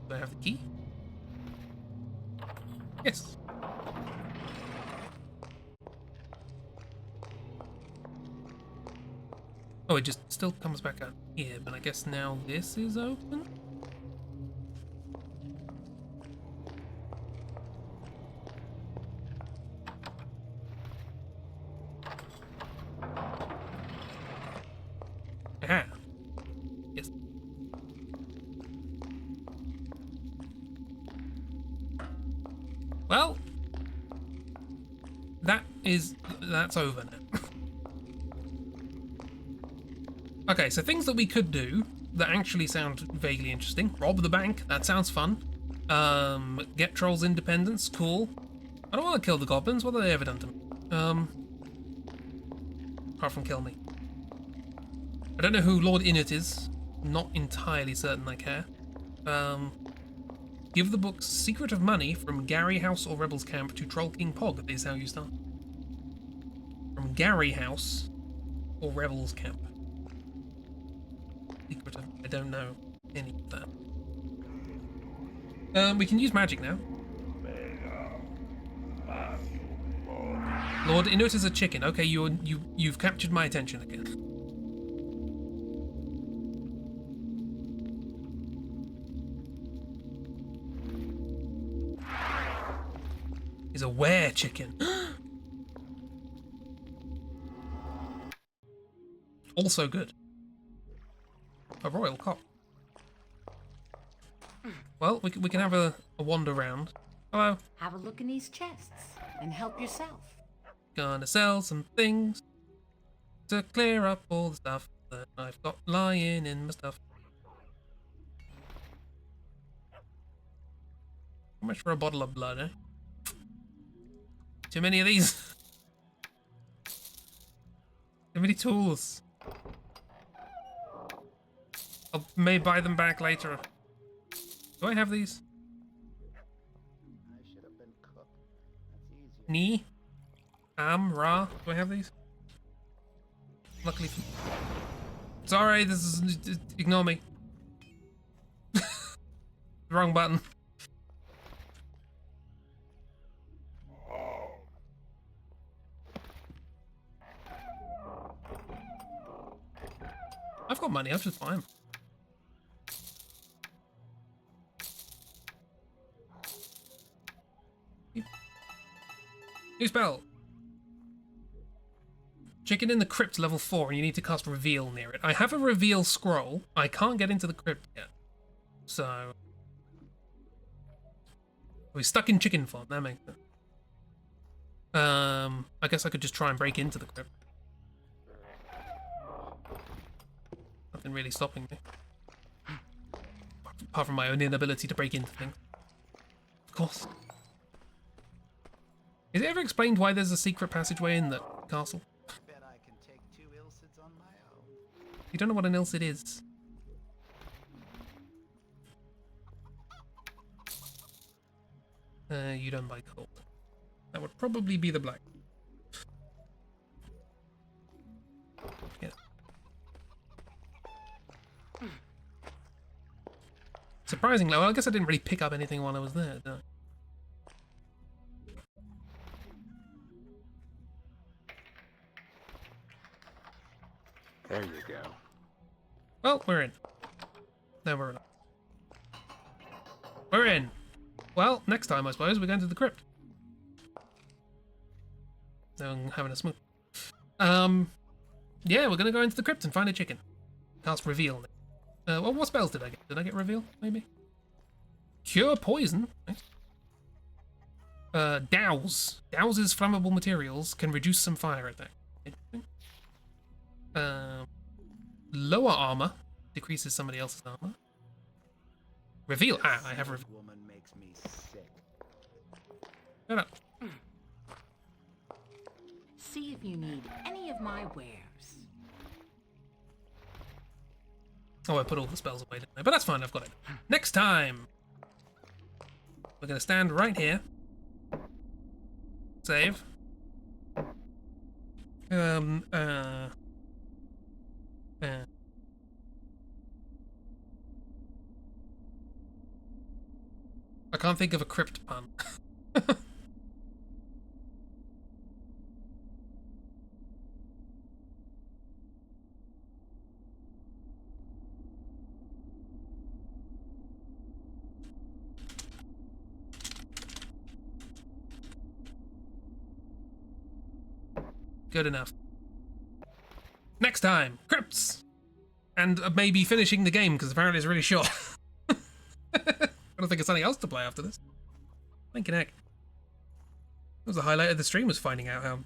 Do I have the key? Yes. Oh, it just still comes back out here, but I guess now this is open? Aha. Yes. Well, that's over now. Okay, so things that we could do that actually sound vaguely interesting. Rob the bank, that sounds fun. Get trolls independence, cool. I don't want to kill the goblins, what have they ever done to me? Apart from kill me. I don't know who Lord Inut is. Not entirely certain I care. Give the books Secret of Money from Gary House or Rebels Camp to Troll King Pog is how you start. From Gary House or Rebels Camp. Secret of... I don't know any of that. We can use magic now. Lord Inut is a chicken. Okay, you've captured my attention again. He's a were chicken. Also good. A royal cock. Well, we can have a wander around. Hello. Have a look in these chests and help yourself. Gonna sell some things to clear up all the stuff that I've got lying in my stuff. How much for a bottle of blood, eh? Too many of these. Too many tools. I may buy them back later. Do I have these? I should have been cooked. That's easier. Knee? Ra? Do I have these? Luckily. Sorry, this is... Ignore me. Wrong button. I've got money, I'll just buy them. New spell. Chicken in the crypt level 4 and you need to cast reveal near it. I have a reveal scroll. I can't get into the crypt yet. So We're stuck in chicken form. That makes sense. I guess I could just try and break into the crypt. Nothing really stopping me. Apart from my own inability to break into things. Of course. Is it ever explained why there's a secret passageway in the castle? Bet I can take 2 Ilsids on my own. You don't know what an Ilsid is. You don't buy gold. That would probably be the black. Yeah. Surprisingly, well, I guess I didn't really pick up anything while I was there, did I? There you go. Well, we're in. No, we're not. We're in. Well, next time, I suppose, we're going to the crypt. So I'm having a smoke. Yeah, we're going to go into the crypt and find a chicken. Cast reveal. Well, what spells did I get? Did I get reveal, maybe? Cure poison. Nice. Douse. Douses flammable materials. Can reduce some fire attack. Interesting. Lower armor. Decreases somebody else's armor. Reveal. Ah, I have reveal. Woman makes me sick. Shut up. See if you need any of my wares. Oh, I put all the spells away, didn't I? But that's fine, I've got it. Next time, we're going to stand right here. Save. I can't think of a crypt pun. Good enough. Next time, crypts! And maybe finishing the game, because apparently it's really short. I don't think it's something else to play after this. Thinking heck. That was the highlight of the stream, was finding out how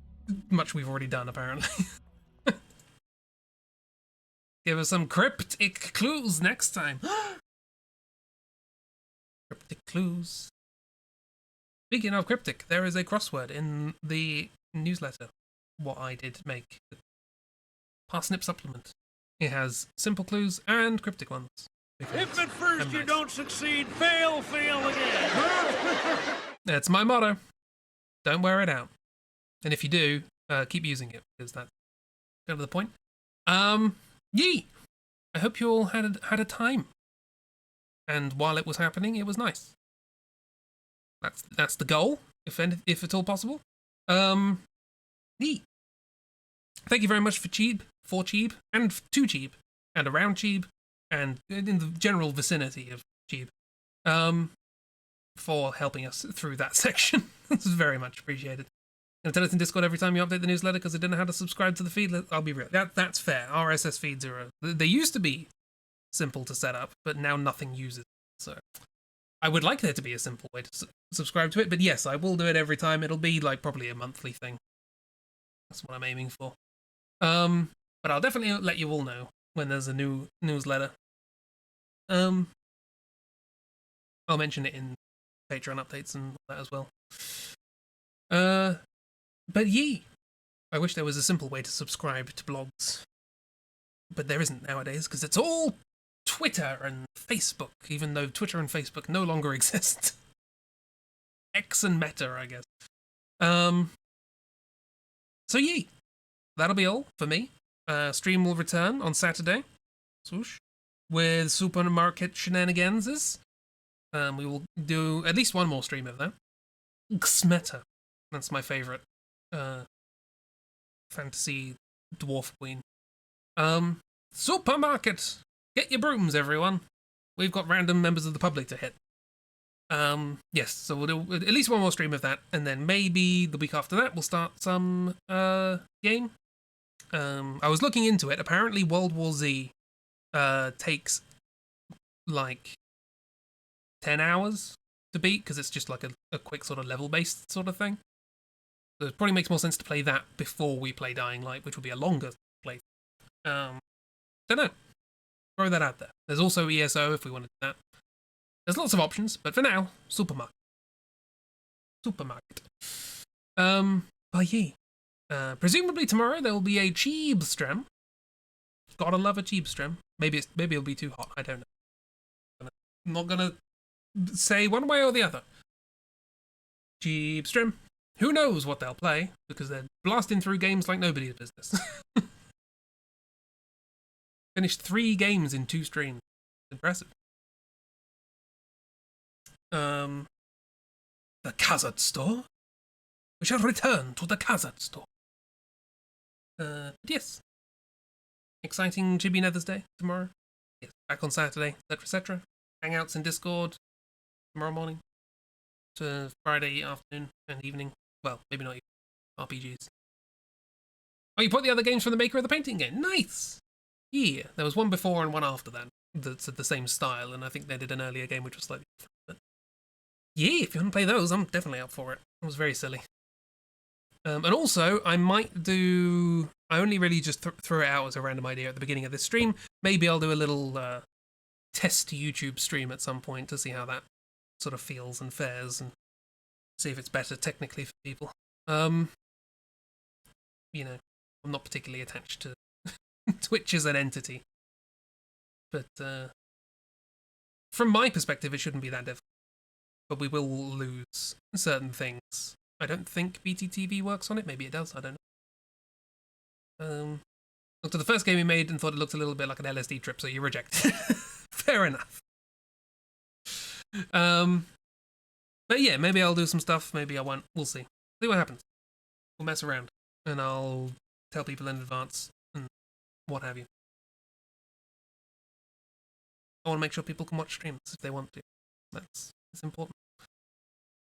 much we've already done, apparently. Give us some cryptic clues next time. Cryptic clues. Speaking of cryptic, there is a crossword in the newsletter. What I did make. Parsnip supplement. It has simple clues and cryptic ones. If at first you don't succeed, fail again. That's my motto. Don't wear it out. And if you do, keep using it, because that's kind of the point. Yee! I hope you all had a time. And while it was happening, it was nice. That's the goal, if at all possible. Yee! Thank you very much for Cheeb, and to Cheeb, and around Cheeb, and in the general vicinity of Cheeb, for helping us through that section. This is very much appreciated. And tell us in Discord every time you update the newsletter because I didn't know how to subscribe to the feed. I'll be real. That's fair. RSS feeds are they used to be simple to set up, but now nothing uses it. So I would like there to be a simple way to subscribe to it, but yes, I will do it every time. It'll be like probably a monthly thing. That's what I'm aiming for. But I'll definitely let you all know when there's a new newsletter. I'll mention it in Patreon updates and all that as well. But yee! I wish there was a simple way to subscribe to blogs. But there isn't nowadays, because it's all Twitter and Facebook, even though Twitter and Facebook no longer exist. X and Meta, I guess. So yee! That'll be all for me. Stream will return on Saturday. Swoosh. With supermarket shenanigans. We will do at least one more stream of that. Xmeta. That's my favorite fantasy dwarf queen. Supermarket! Get your brooms, everyone. We've got random members of the public to hit. Yes, so we'll do at least one more stream of that, and then maybe the week after that we'll start some game. I was looking into it. Apparently World War Z takes like 10 hours to beat because it's just like a quick sort of level-based sort of thing. So it probably makes more sense to play that before we play Dying Light, which will be a longer play. Don't know. Throw that out there. There's also ESO if we want to do that. There's lots of options, but for now, Supermarket. But yeah. Presumably tomorrow there will be a cheeb stream. Gotta love a cheeb stream. Maybe it'll be too hot. I don't know. I'm not gonna say one way or the other. Cheeb stream. Who knows what they'll play because they're blasting through games like nobody's business. Finished 3 games in 2 streams. Impressive. The Khazad store. We shall return to the Khazad store. Yes. Exciting Chibi Nethers Day tomorrow. Yes. Back on Saturday, etc. Hangouts in Discord tomorrow morning. To Friday afternoon and evening. Well, maybe not RPGs. Oh, you put the other games from the maker of the painting game. Nice! Yeah, there was one before and one after that that's the same style, and I think they did an earlier game which was slightly different. But yeah, if you want to play those, I'm definitely up for it. It was very silly. And also, I might do... I only really just threw it out as a random idea at the beginning of this stream. Maybe I'll do a little test YouTube stream at some point to see how that sort of feels and fares, and see if it's better technically for people. You know, I'm not particularly attached to Twitch as an entity. But from my perspective, it shouldn't be that difficult. But we will lose certain things. I don't think BTTV works on it. Maybe it does. I don't know. Looked at the first game we made and thought it looked a little bit like an LSD trip, so you reject it. Fair enough. But yeah, maybe I'll do some stuff. Maybe I won't. We'll see. See what happens. We'll mess around. And I'll tell people in advance and what have you. I want to make sure people can watch streams if they want to. That's important.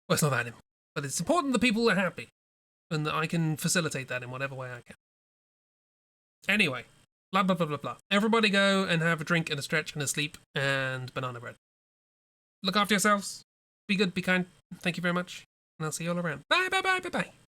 Well, it's not that important. But it's important that people are happy. And that I can facilitate that in whatever way I can. Anyway. Blah, blah, blah, blah, blah. Everybody go and have a drink and a stretch and a sleep and banana bread. Look after yourselves. Be good, be kind. Thank you very much. And I'll see you all around. Bye, bye, bye, bye, bye.